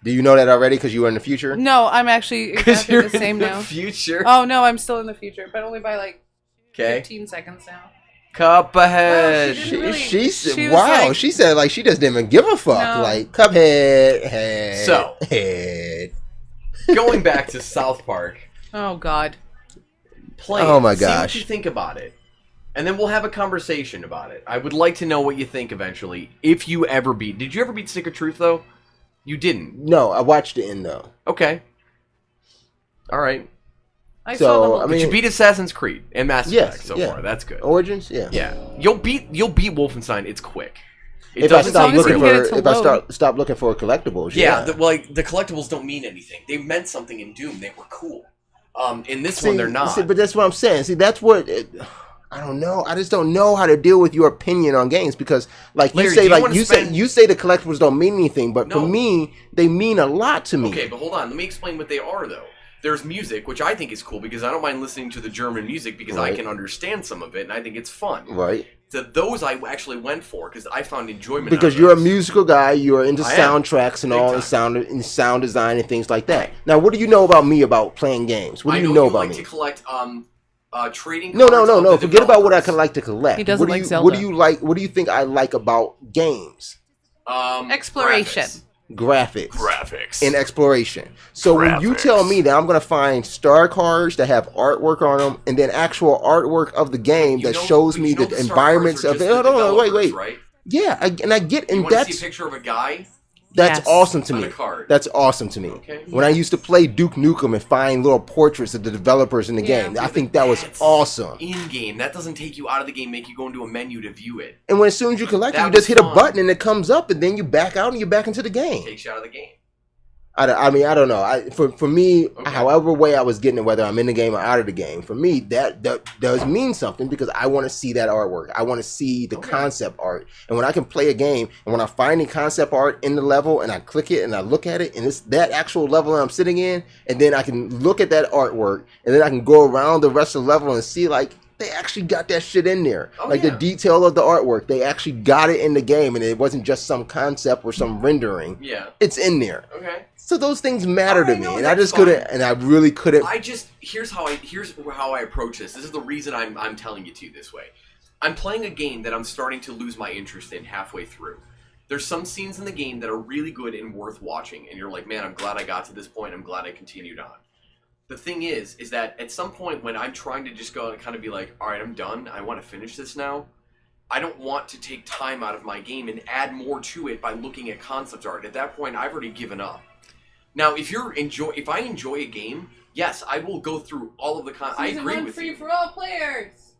Do you know that already because you were in the future? No, I'm actually exactly you're the same in the now. future. Oh no, I'm still in the future, but only by like Okay. 15 seconds now. Cuphead. She said, she was wow. like- She said like she just didn't even give a fuck. No. Like Cuphead. Head, So. head. Going back to South Park. Oh god. Play Oh it. my See what gosh. you think about it. And then we'll have a conversation about it. I would like to know what you think eventually. If you ever beat... Did you ever beat Stick of Truth, though? You didn't. No, I watched the end though. Okay. Alright. I So, saw the whole I But mean- you beat Assassin's Creed and Mass Yes, Effect so yeah. far. That's good. Origins, yeah. Yeah. You'll beat Wolfenstein. It's quick. It If I doesn't stop long as you looking can get it for, to if I load. stop looking for collectibles, Yeah, yeah. the collectibles don't mean anything. They meant something in Doom. They were cool. In this one, they're not. See, but that's what I'm saying. See, that's what I don't know. I just don't know how to deal with your opinion on games because, like Larry, you do say, you like wanna you spend- say, you say the collectibles don't mean anything, but No. for me, they mean a lot to me. Okay, but hold on. Let me explain what they are, though. There's music, which I think is cool because I don't mind listening to the German music because I can understand some of it and I think it's fun. Right. So those I actually went for because I found enjoyment. Because out of you're a those. musical guy, you're into soundtracks and all, and sound design and things like that. Now, what do you know about me about playing games? What do you know about me? I know you like to collect trading No. cards. Forget about what I can like to collect. He doesn't like Zelda. What do you like? What do you think I like about games? Exploration. Graphics and exploration. So when you tell me that I'm going to find star cards that have artwork on them, and then actual artwork of the game that shows me the environments of it. Hold on, wait. Right? Yeah, I get, and You want to that's see a picture of a guy? That's awesome to On me. a card. That's awesome to me. Okay. When I used to play Duke Nukem and find little portraits of the developers in the game, I think that was awesome. In game, that doesn't take you out of the game, make you go into a menu to view it. And when as soon as you collect it, That you just was hit a fun. button and it comes up, and then you back out and you're back into the game. Takes you out of the game. I mean, I don't know. For me, however way I was getting it, whether I'm in the game or out of the game, for me, that does mean something because I want to see that artwork. I want to see the concept art. And when I can play a game, and when I find the concept art in the level, and I click it, and I look at it, and it's that actual level that I'm sitting in, and then I can look at that artwork, and then I can go around the rest of the level and see, like, they actually got that shit in there. The detail of the artwork, they actually got it in the game, and it wasn't just some concept or some rendering. Yeah. It's in there. Okay. So those things matter to me, and I just couldn't, and I really couldn't. Here's how I approach this. This is the reason I'm telling you this way. I'm playing a game that I'm starting to lose my interest in halfway through. There's some scenes in the game that are really good and worth watching, and you're like, man, I'm glad I got to this point. I'm glad I continued on. The thing is that at some point when I'm trying to just go and kind of be like, all right, I'm done. I want to finish this now. I don't want to take time out of my game and add more to it by looking at concept art. At that point, I've already given up. Now, if I enjoy a game, yes, I will go through all of the I agree with you. Free for all players.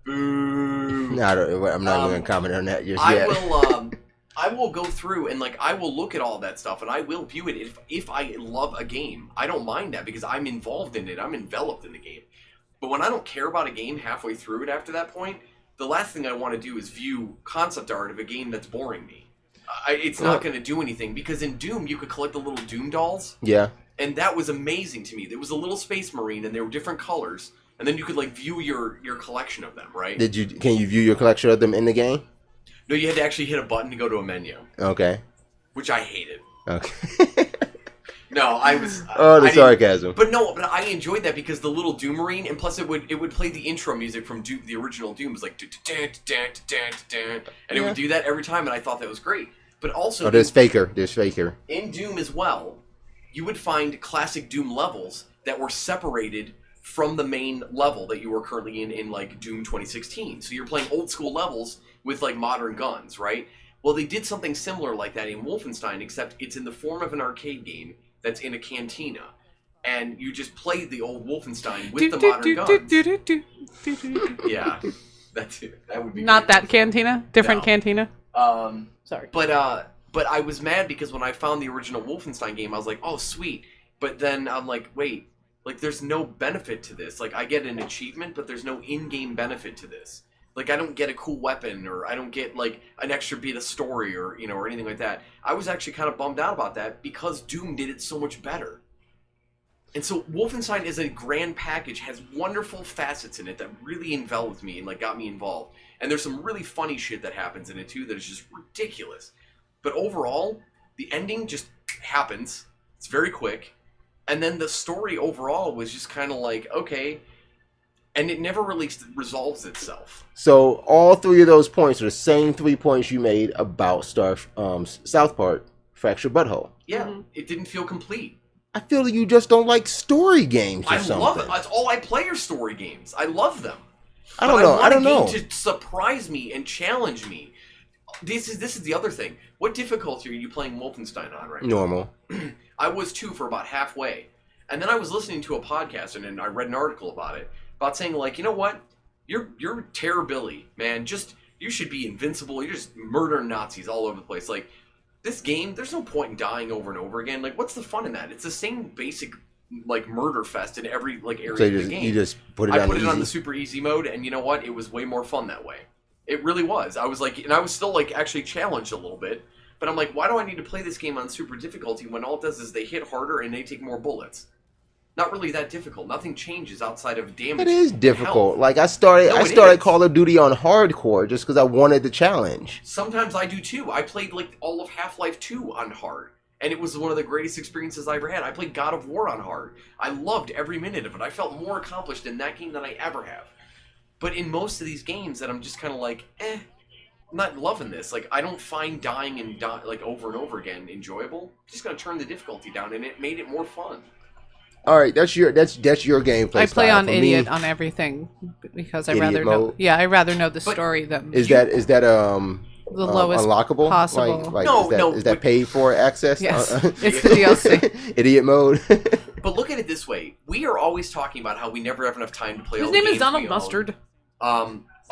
Boo. No, I'm not even going to comment on that just yet. I will go through and I will look at all that stuff and I will view it if I love a game. I don't mind that because I'm involved in it. I'm enveloped in the game. But when I don't care about a game halfway through it after that point, the last thing I want to do is view concept art of a game that's boring me. It's not going to do anything because in Doom you could collect the little Doom dolls. Yeah. And that was amazing to me. There was a little Space Marine and they were different colors, and then you could view your collection of them, right? Can you view your collection of them in the game? No, you had to actually hit a button to go to a menu. Okay. Which I hated. Okay. No, I was. The sarcasm. But I enjoyed that because the little Doom Marine, and plus it would play the intro music from Doom, the original Doom. It was like and it would do that every time, and I thought that was great. But also, there's Faker. In Doom as well, you would find classic Doom levels that were separated from the main level that you were currently in Doom 2016. So you're playing old school levels with modern guns, right? Well, they did something similar like that in Wolfenstein, except it's in the form of an arcade game that's in a cantina. And you just play the old Wolfenstein with the modern guns. Yeah, that's it. That would be not that cantina. Different cantina. Sorry. But I was mad because when I found the original Wolfenstein game, I was like, oh, sweet. But then I'm like, wait, there's no benefit to this. I get an achievement, but there's no in-game benefit to this. I don't get a cool weapon, or I don't get an extra beat of story, or or anything like that. I was actually kind of bummed out about that because Doom did it so much better. And so Wolfenstein is a grand package, has wonderful facets in it that really enveloped me and got me involved. And there's some really funny shit that happens in it too that is just ridiculous. But overall, the ending just happens. It's very quick. And then the story overall was just kind of okay. And it never really resolves itself. So all three of those points are the same 3 points you made about South Park, Fractured Butthole. Yeah, It didn't feel complete. I feel you just don't like story games or something. I love it. That's all I play are story games. I love them. I don't know. I want a game to surprise me and challenge me. This is the other thing. What difficulty are you playing Wolfenstein on right now? Normal. I was too for about halfway. And then I was listening to a podcast and I read an article about it. About saying you know what? You're Terror-Billy, man. You should be invincible. You're just murdering Nazis all over the place. This game, there's no point in dying over and over again. What's the fun in that? It's the same basic murder fest in every area of the game. You just put it I put it on the super easy mode, and you know what? It was way more fun that way. It really was. I was and I was still actually challenged a little bit. But I'm why do I need to play this game on super difficulty when all it does is they hit harder and they take more bullets? not really that difficult. Nothing changes outside of damage. It is difficult. Health. Like I started No, it started is. Call of Duty on hardcore just because I wanted the challenge. Sometimes I do too. I played like all of Half-Life 2 on hard, and it was one of the greatest experiences I ever had. I played God of War on hard. I loved every minute of it. I felt more accomplished in that game than I ever have. But in most of these games that I'm just kind of like, I'm not loving this. Like, I don't find dying and like over and over again enjoyable. I'm just gonna turn the difficulty down, and it made it more fun. All right, that's your gameplay. I play style. on For idiot me, on everything because I Idiot rather know. mode? Yeah, I rather know the story than is that the lowest unlockable? possible. Like No, is that paid for access? Yes, it's the DLC. Idiot mode. But look at it this way: we are always talking about how we never have enough time to play. His all the name is games Donald we own. Mustard.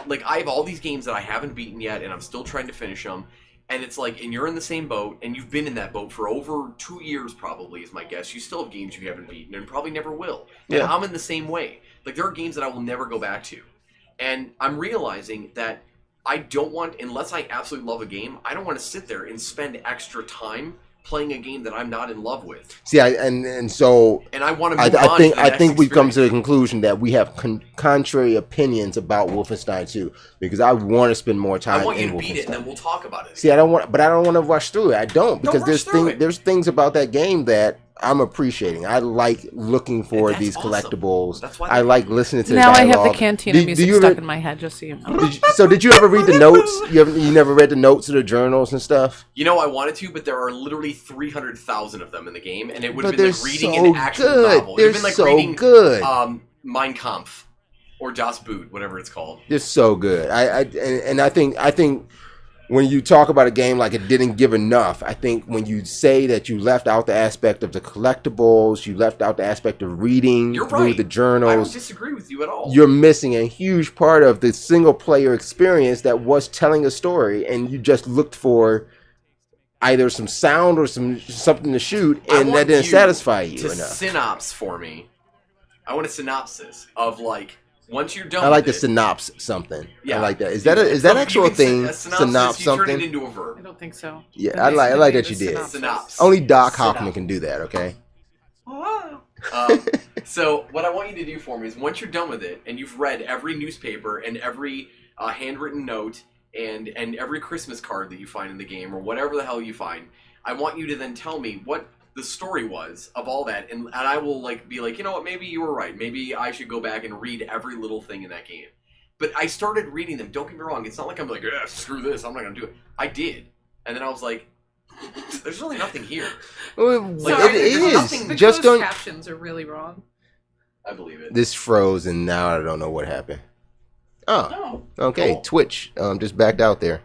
Like I have all these games that I haven't beaten yet, and I'm still trying to finish them. And it's like, and you're in the same boat, and you've been in that boat for over 2 years, probably, is my guess. You still have games you haven't beaten, and probably never will. And Yeah. I'm in the same way. Like, there are games that I will never go back to. And I'm realizing that I don't want, unless I absolutely love a game, I don't want to sit there and spend extra time playing a game that I'm not in love with. See, so And I want to move I on think to the next we've come experience. to the conclusion that we have contrary opinions about Wolfenstein 2 because I want to spend more time I want you in to beat it, and Wolfenstein. then we'll talk about it. See, I don't want to rush through it. I don't because rush through it. there's things about that game that I'm appreciating. I like looking for that's these awesome. collectibles. That's why I they're like listening to Now the I have the dialogue. Cantina Do music you stuck ever- in my head, just so you know. So did you ever read the notes? You never read the notes of the journals and stuff? You know, I wanted to, but there are literally 300,000 of them in the game, and it would have But been they're like reading so an actual good. novel. It They're would have been like so reading good. Mein Kampf or Das Boot, whatever it's called. They're so good. I think when you talk about a game like it didn't give enough, I think when you say that you left out the aspect of the collectibles, you left out the aspect of reading You're through right. the I don't journals, disagree with you at all. you're missing a huge part of the single player experience that was telling a story, and you just looked for either some sound or something to shoot, I and want that didn't you satisfy you to enough. synopsis for me. I want a synopsis of like once you're done. I like the with it, synopsis something. Yeah. I like that. Is that You actual can say thing? a synopsis, Synopsis you turn something. it into a verb. I don't think so. Yeah, It I needs like to that be you the did. Synopsis. Only Doc Synopsis. Hoffman can do that. Okay. So what I want you to do for me is once you're done with it and you've read every newspaper and every handwritten note and every Christmas card that you find in the game or whatever the hell you find, I want you to then tell me what the story was of all that, and I will like be like, you know what, maybe you were right. Maybe I should go back and read every little thing in that game. But I started reading them. Don't get me wrong. It's not like I'm like, yeah, screw this. I'm not going to do it. I did. And then I was like, there's really nothing here. Like, Sorry, it there's is. nothing- the Just closed don't. captions are really wrong. I believe it. This froze, and now I don't know what happened. Oh, okay. Cool. Twitch just backed out there.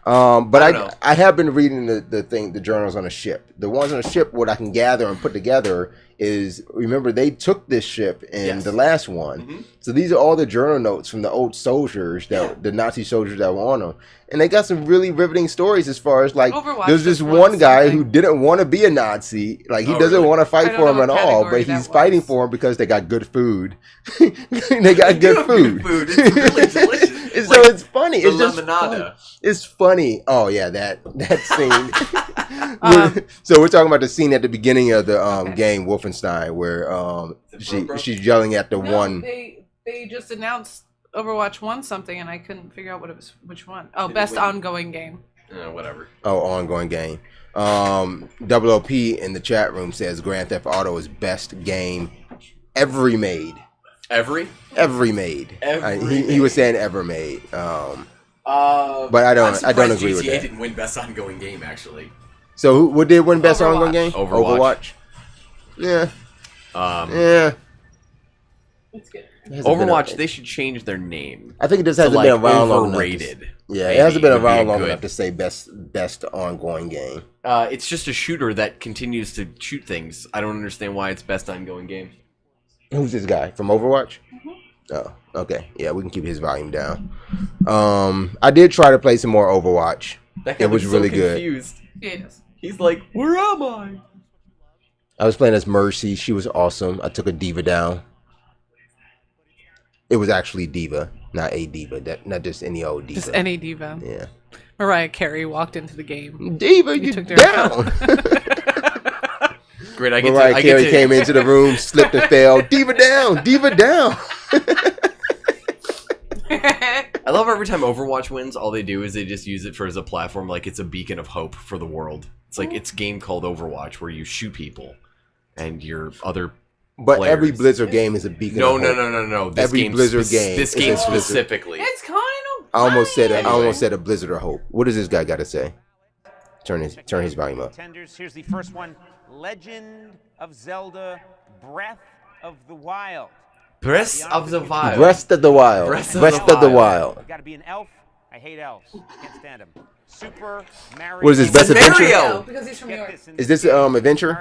But I don't know. I have been reading the journals on a ship. The ones on a ship, what I can gather and put together is, remember, they took this ship in Yes. the last one. Mhm. So these are all the journal notes from the old soldiers, the Nazi soldiers that were on them. And they got some really riveting stories as far as, like, Overwatch there's this does one guy something. who didn't want to be a Nazi. Like, he Oh, doesn't really? want to fight I don't for him know at what all, category but he's that fighting was. for him because they got good food. They got do good have food. good food. It's really delicious. And Like, so it's funny. the It's just lemonada. fun. It's funny. Oh yeah, that scene. So we're talking about the scene at the beginning of the game Wolfenstein, where she's yelling at the No, one. They just announced Overwatch won something, and I couldn't figure out what it was. Which one? Oh, Did it best win? ongoing game. Whatever. Oh, ongoing game. Double OP in the chat room says Grand Theft Auto is best game ever made. Every? Ever made. He was saying ever made. But I don't agree with GTA that. didn't win best ongoing game, actually. So what did win best ongoing game? Overwatch. Yeah. Um, Yeah. It's good. It hasn't been Overwatch, a- they should change their name. I think it just to, hasn't like, been around long enough. overrated. Yeah, maybe, it hasn't been would be around long good. enough to say best ongoing game. It's just a shooter that continues to shoot things. I don't understand why it's best ongoing game. Who's this guy from Overwatch? Mm-hmm. Oh, okay. Yeah, we can keep his volume down. I did try to play some more Overwatch. That guy It was looks really so good. confused. Yes. He's like, where am I? I was playing as Mercy. She was awesome. I took a diva down. It was actually diva, not a diva. Not just any old diva. Just any diva. Yeah. Mariah Carey walked into the game. Diva, you took her down. Great, I get Mariah to, Carey came into the room, slipped and fell. Diva down, diva down. I love every time Overwatch wins, all they do is they just use it as a platform, like it's a beacon of hope for the world. It's like it's a game called Overwatch where you shoot people and your other But players. every Blizzard game is a beacon of hope. No. This Every game Blizzard game. This game specifically. It's kind of. I almost said a Blizzard of hope. What does this guy got to say? Turn his volume up. Here's the first one. Legend of Zelda: Breath of the Wild. Breath of the Wild. Breath of the Wild. Breath of the Wild. You gotta be an elf. I hate elves. Can't stand them. Super Mario. What is this? Best Adventure? Mario, because he's from New York. Is this adventure?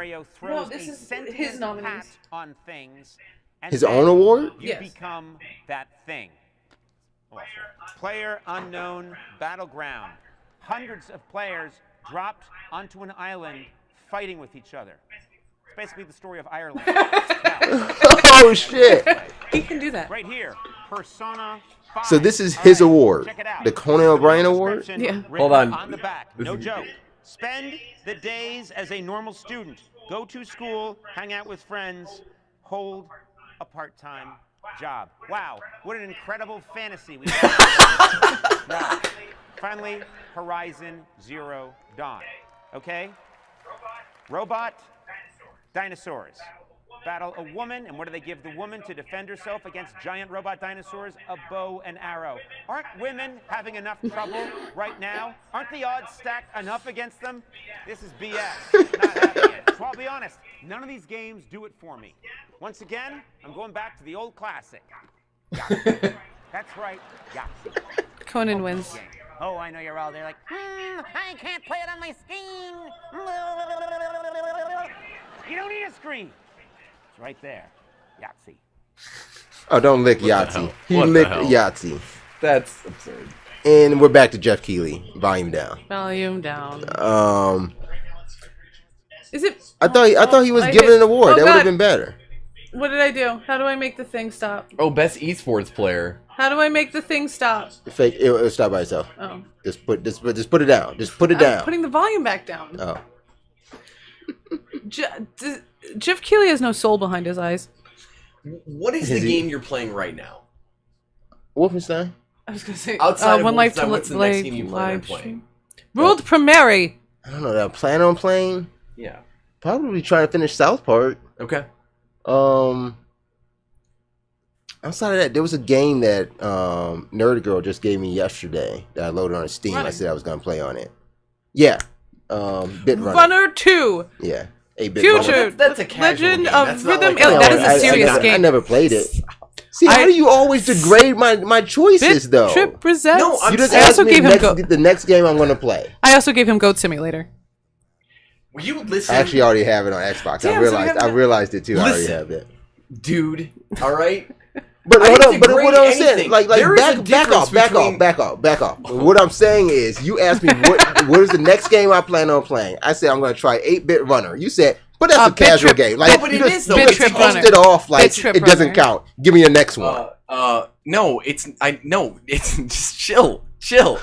No, this is his nominees. On things. And His own award? You become that thing. Awful. Player unknown battleground. Hundreds of players dropped onto an island fighting with each other. It's basically the story of Ireland. Oh shit! He can do that. Right here, Persona 5. So this is his award, the Conan O'Brien Award. Yeah. Hold on. On the back, no joke. Spend the days as a normal student. Go to school, hang out with friends, hold a part-time job. Wow, what an incredible fantasy we have. Now, finally, Horizon Zero Dawn. Okay? Robot, dinosaurs. Battle a woman, and what do they give the woman to defend herself against giant robot dinosaurs? A bow and arrow. Aren't women having enough trouble right now? Aren't the odds stacked enough against them? This is BS. Not having it. So I'll be honest, none of these games do it for me. Once again, I'm going back to the old classic. Yahtzee. That's right, Yahtzee. Conan wins. Oh, I know you're all there like, I can't play it on my screen. You don't need a screen. It's right there. Yahtzee. Oh, don't lick Yahtzee. He licked Yahtzee. That's absurd. And we're back to Jeff Keighley. Volume down. Volume down. Is it? I thought he was given an award. That would have been better. What did I do? How do I make the thing stop? Oh, best esports player. How do I make the thing stop? Fake. It'll stop by itself. Oh. Just put it down. Just put it down. I'm putting the volume back down. Oh. Jeff Keighley has no soul behind his eyes. What is the game you're playing right now? Wolfenstein. I was gonna say Outside of One Life to Wolfenstein, what's the next game you plan on live playing? stream. World premiere. I don't know. That I plan on playing. Yeah. Probably trying to finish South Park. Okay. Outside of that, there was a game that Nerd Girl just gave me yesterday that I loaded on Steam. I said I was gonna play on it. Yeah. Bit Runner 2. Yeah. 8-bit Future. Runner. That's a casual Legend game. of That's not Rhythm. like That is a serious game. I never played it. See, how do you always degrade my choices, though? Trip presents. No, You just I asked also me gave him the next game I'm going to play. I also gave him Goat Simulator. Will you listen? I actually already have it on Xbox. Damn, I realized it too. I already Listen. have it. Dude, all right? But I hold didn't on, but what I'm degrade saying, anything. like There is a back off. difference Back off. What I'm saying is, you asked me what is the next game I plan on playing. I said I'm going to try 8-bit Runner. You said, but that's a casual game. Like, No, but you it just, is, though. you Bit just Trip tossed Runner. it off like Bit Trip it doesn't Runner. count. Give me your next one. No, it's just chill.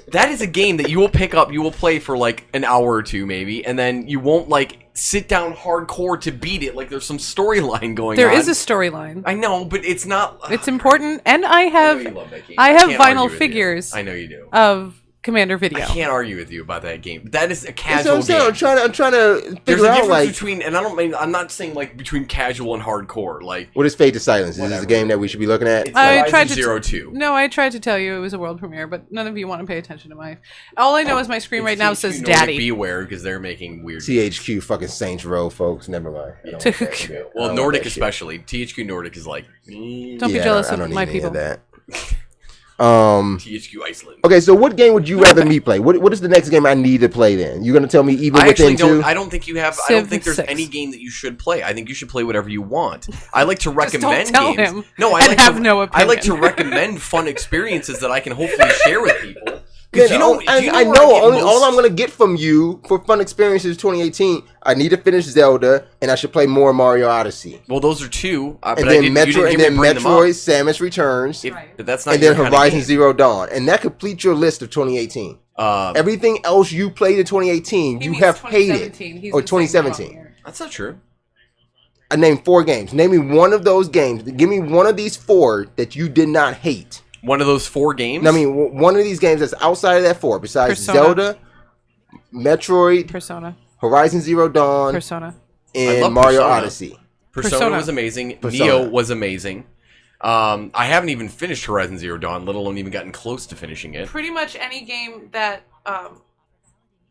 That is a game that you will pick up, you will play for like an hour or two maybe, and then you won't like sit down hardcore to beat it. Like there's some storyline going on. There is a storyline. I know, but it's not. It's important, and I I have know you love that game. I have can't argue vinyl with you. figures. I know you do. Of Commander Video. I can't argue with you about that game. That is a That's casual what I'm saying. game. I'm trying to There's figure a out difference like between, and I'm not saying like between casual and hardcore. Like what is Fate to Silence? Is this a game that we should be looking at? It's I Horizon tried to Zero 2. No, I tried to tell you it was a world premiere, but none of you want to pay attention to my. All I know is my screen right now THQ says Nordic "Daddy." Beware because they're making weird. THQ fucking Saints Row, folks. Never mind. I don't want that shit. I Well, don't want Nordic that shit. especially. THQ Nordic is like. Don't be Yeah, jealous I don't of need my any people. that. THQ Iceland. Okay, so what game would you rather me play? What is the next game I need to play then? You're gonna tell me even I actually within don't. two? I don't think you have. I don't Civ think there's 6. any game that you should play. I think you should play whatever you want. I like to recommend tell games. him No, I and like have to, no I like to opinion. recommend fun experiences that I can hopefully share with people. Man, You know, I do you know. where I get Only, all most- I'm gonna get from you for fun experiences 2018. I need to finish Zelda, and I should play more Mario Odyssey. Well, those are two. But And I then didn't, you Metro, didn't and hear then me bring them up. Metroid: Samus Returns, But that's not. and then your kind of Horizon game. Zero Dawn, and that completes your list of 2018. Everything else you played in 2018, He you means have 2017. hated, He's or been saying the wrong 2017. year. That's not true. I named 4 games. Name me one of those games. Give me one of these 4 that you did not hate. One of those 4 games? I mean, one of these games that's outside of that 4, besides Persona. Zelda, Metroid, Persona. Horizon Zero Dawn, Persona. and Mario Persona. Odyssey. Persona was amazing. Persona. Neo was amazing. I haven't even finished Horizon Zero Dawn, let alone even gotten close to finishing it. Pretty much any game that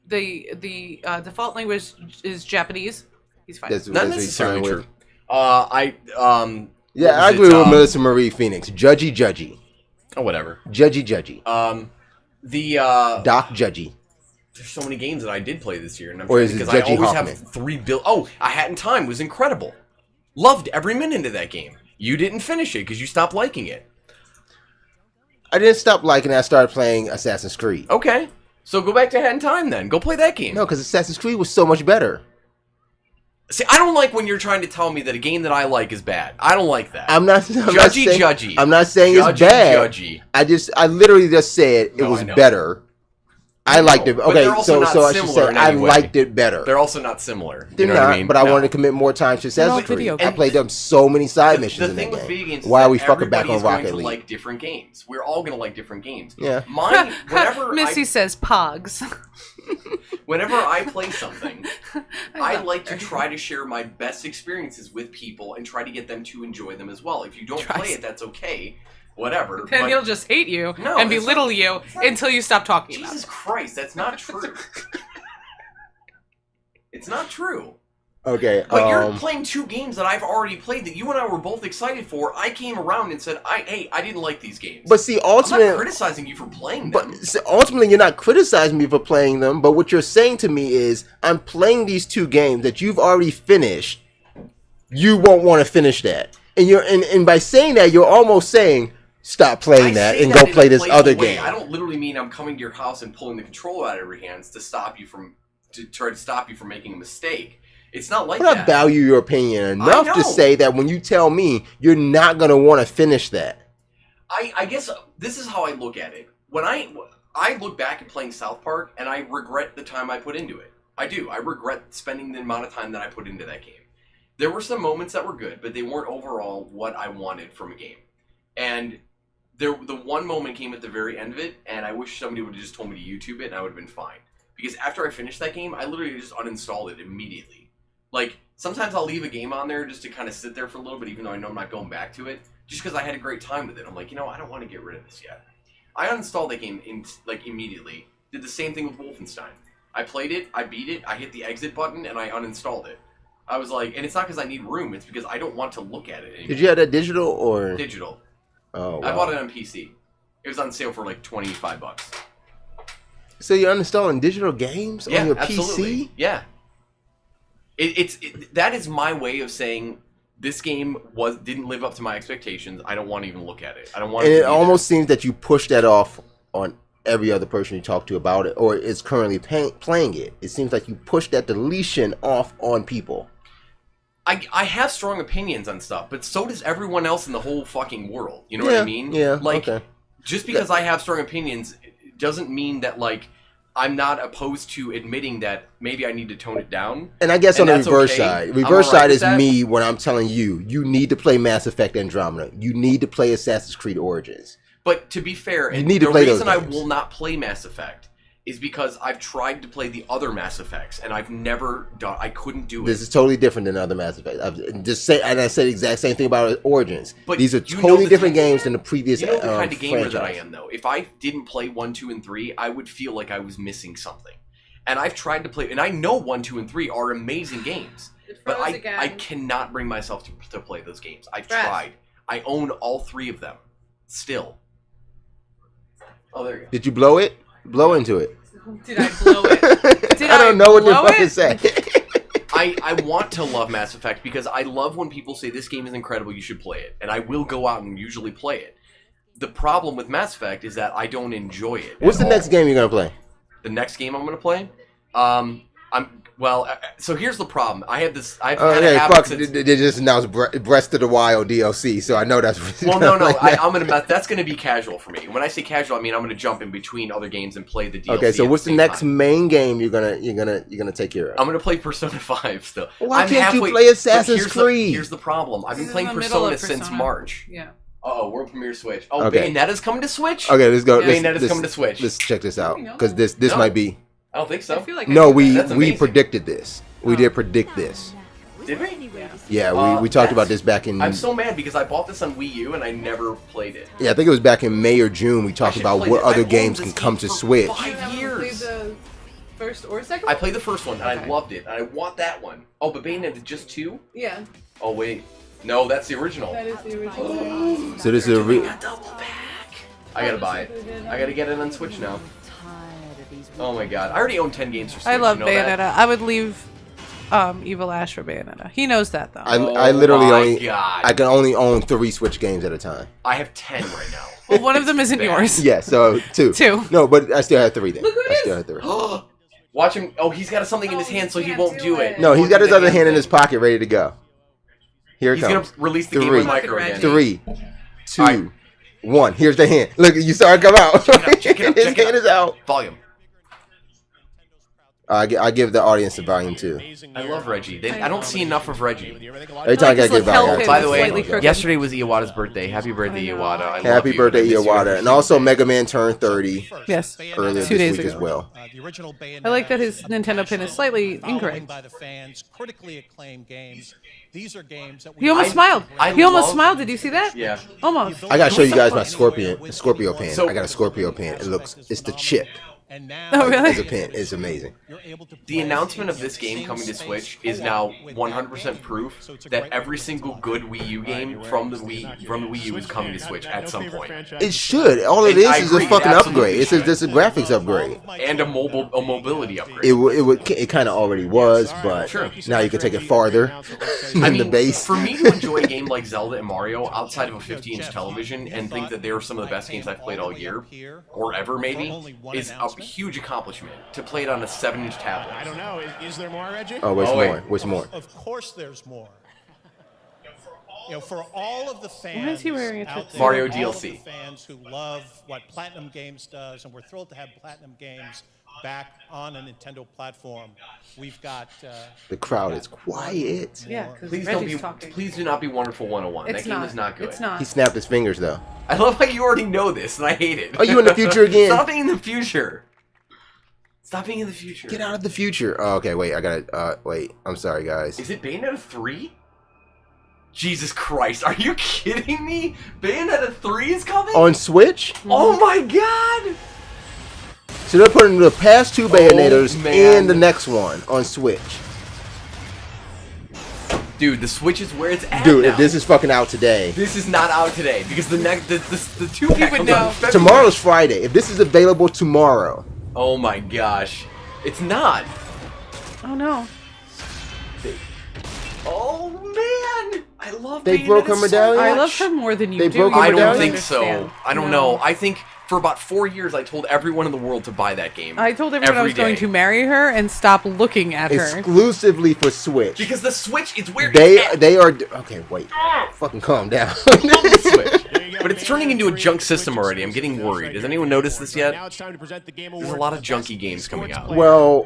the default language is Japanese, he's fine. Not necessarily true. Yeah, what I was agree it, with Melissa Marie Phoenix. Judgy. Oh, whatever. Judgy. Doc Judgy. There's so many games that I did play this year, and I'm Or trying is it because I Judgy always Hoffman? have 3 Oh, A Hat in Time was incredible. Loved every minute of that game. You didn't finish it because you stopped liking it. I didn't stop liking it. I started playing Assassin's Creed. Okay. So go back to Hat in Time then. Go play that game. No, because Assassin's Creed was so much better. See, I don't like when you're trying to tell me that a game that I like is bad. I don't like that. I'm not saying it's bad. I literally just said it was better. I liked it. Okay, so I should say I liked it better. They're also not similar. They're you know not, what I mean? but I wanted to commit more time to Assassin's Creed. I played them so many side missions in that with video game. games Why is are we that fucking back on everybody's Rocket going League? to like different games. We're all going to like different games. Yeah. Mine, whenever says Pogs. Whenever I play something, I like to try to share my best experiences with people and try to get them to enjoy them as well. If you don't play it, that's okay. Whatever. Then but he'll just hate you No, and it's belittle not- you until you stop talking about it. Jesus Christ, that's not true. It's not true. Okay, But you're playing 2 games that I've already played that you and I were both excited for. I came around and said, "Hey, I didn't like these games." But see, ultimately, I'm not criticizing you for playing them. But see, ultimately, you're not criticizing me for playing them. But what you're saying to me is, I'm playing these 2 games that you've already finished. You won't want to finish that, and by saying that, you're almost saying, stop playing that and go play this other game. I don't literally mean I'm coming to your house and pulling the controller out of your hands to try to stop you from making a mistake. It's not like But that. I value your opinion enough to say that when you tell me you're not going to want to finish that. I guess this is how I look at it. When I look back at playing South Park and I regret the time I put into it. I do. I regret spending the amount of time that I put into that game. There were some moments that were good, but they weren't overall what I wanted from a game. And the one moment came at the very end of it, and I wish somebody would have just told me to YouTube it, and I would have been fine. Because after I finished that game, I literally just uninstalled it immediately. Like, sometimes I'll leave a game on there just to kind of sit there for a little bit, even though I know I'm not going back to it, just because I had a great time with it. I'm like, I don't want to get rid of this yet. I uninstalled that game immediately. Did the same thing with Wolfenstein. I played it, I beat it, I hit the exit button, and I uninstalled it. I was like, and it's not because I need room, it's because I don't want to look at it anymore. Did you have that digital or? Digital. Oh, wow. I bought it on PC. It was on sale for like $25. So you're uninstalling digital games on your absolutely. PC? Yeah. That is my way of saying this game didn't live up to my expectations. I don't want to even look at it. I don't want. And it it almost seems that you push that off on every other person you talk to about it, or is currently playing it. It seems like you push that deletion off on people. I have strong opinions on stuff, but so does everyone else in the whole fucking world. You know what I mean? Yeah. Like, okay. just because I have strong opinions doesn't mean that like I'm not opposed to admitting that maybe I need to tone it down. And I guess on the reverse side, is that. me when I'm telling you need to play Mass Effect Andromeda. You need to play Assassin's Creed Origins. But to be fair, you need to play those reason I games. will not play Mass Effect is because I've tried to play the other Mass Effects and I've never done. I couldn't do it. This is totally different than other Mass Effect. And I said the exact same thing about Origins. But these are you know totally the different type- games than the previous You know the kind of gamer franchise. that I am, though. If I didn't play 1, 2, and 3, I would feel like I was missing something. And I've tried to play, and I know 1, 2, and 3 are amazing games, but I cannot bring myself to play those games. I've tried. I own all 3 of them, still. Oh, there you go. Did you blow it? Blow into it. Did I blow it? I don't know what to fucking say. I want to love Mass Effect because I love when people say this game is incredible, you should play it. And I will go out and usually play it. The problem with Mass Effect is that I don't enjoy it. What's the next game you're going to play? The next game I'm going to play? I'm Well, so here's the problem. I have this. I've Oh, had hey, a habit fuck! since. They just announced Breast of the Wild DLC, so I know that's. Well, no. like that. I'm gonna. That's gonna be casual for me. When I say casual, I mean I'm gonna jump in between other games and play the DLC. Okay, so at what's the same next time. main game you're gonna take care of? I'm gonna play Persona 5 still. Why I'm can't you halfway- play Assassin's but Creed? Here's the problem. I've been He's playing in the middle Persona of since Persona. March. Yeah. Oh, world premiere Switch. Oh, Okay. Bayonetta's coming to Switch. Okay, let's go. Bayonetta's coming to Switch. Let's check this out know because this No. might be. I don't think so. I feel like No, I knew that. That's we amazing. predicted this. We did predict this. Did we? Yeah, we talked about that's- this back in. I'm so mad because I bought this on Wii U and I never played it. Yeah, I think it was back in May or June. We talked should about play what it. I've other owned games this can come game to for Switch. 5 You haven't years. played the first or second? I played the first one and I Okay. loved it. And I want that one. Oh, but Bayonetta just 2? Yeah, Oh wait, no, that's the original. that is the original. So this is a double pack. I gotta buy it. I gotta get it on Switch now. Oh my god, I already own 10 games for Switch. I love you know Bayonetta. that? I would leave Evil Ash for Bayonetta. He knows that though. I literally my only God. I can only own 3 Switch games at a time. I have 10 right now. Well, one of them isn't bad. yours. Yeah, so 2. 2. No, but I still have 3 then. Look who it I is. still have 3. Watch him. Oh, he's got something in his hand, so he won't do it. No, he's got his other hand in his pocket, ready to go. Here it He's comes. gonna release the game 3, with micro again. 3, 2, All right. 1. Here's the hand. Look, you saw it come out. Check it out. His Check it hand is out. Volume. I give the audience the volume 2. I love Reggie. I don't see enough of Reggie. Every time I gotta give volume. By the way, slightly crooked. yesterday was Iwata's birthday. Happy birthday, Iwata. I love Happy you. birthday, I miss you Iwata. And also Mega Man turned 30 Yes. earlier 2 this days week ago. as well. I like that his Nintendo pin is slightly incorrect. By the fans, critically acclaimed games. These are games that He almost smiled. I He almost love- smiled. Did you see that? Yeah. Almost. I gotta show you guys my Scorpio pin. So- I got a Scorpio pin. It's the chip. And now Oh, really? As a pin. It's amazing. you're able to The announcement of this game coming to Switch is now 100% proof that every single good Wii U game from the Wii U is coming to Switch at some point. It should. All it And I is a agree, fucking it absolutely upgrade. It's should. just a graphics upgrade. And a mobility upgrade. It kind of already was, but Sure. now you can take it farther than the base. For me to enjoy a game like Zelda and Mario outside of a 50-inch television and think that they were some of the best games I've played all year, or ever maybe, is a huge accomplishment. To play it on a 7-inch tablet. I don't know. Is there more, Reggie? Oh, what's Oh, wait. more? What's more? Of course, there's more. You know, for all of the fans Why is he wearing a out tuxedo? there, Mario all of DLC. the fans who love what Platinum Games does, and we're thrilled to have Platinum Games back on a Nintendo platform. We've got The crowd is quiet. Yeah, because Please Reggie's talking. Please do not be Wonderful 101. It's That game not. is not good. It's not. He snapped his fingers though. I love how you already know this, and I hate it. Are you in the future again? Stop being in the future. Stop being in the future. Get out of the future. Oh, okay, wait. I gotta. Wait. I'm sorry, guys. Is it Bayonetta 3? Jesus Christ, are you kidding me? Bayonetta 3 is coming? On Switch? Oh my god! So they're putting the past 2 Bayonettas man. in the next one on Switch. Dude, the Switch is where it's at Dude, now. if this is fucking out today. This is not out today, because the next, the 2-pack would comes know. out in February. Tomorrow's Friday. If this is available tomorrow. Oh my gosh. It's not. Oh no. Oh man! I love They broke her Bayonetta so medallion? I much. love her more than you They do. broke You her I don't don't medallion? think so. understand. I don't No. know. I think for about 4 years I told everyone in the world to buy that game. I told everyone I every was going day. to marry her and stop looking at her. Exclusively for Switch. Because the Switch is where it's at. They are. Okay, wait. Fucking calm down. The Switch. But it's turning into a junk system already. I'm getting worried. Has anyone noticed this yet? There's a lot of junky games coming out. Well,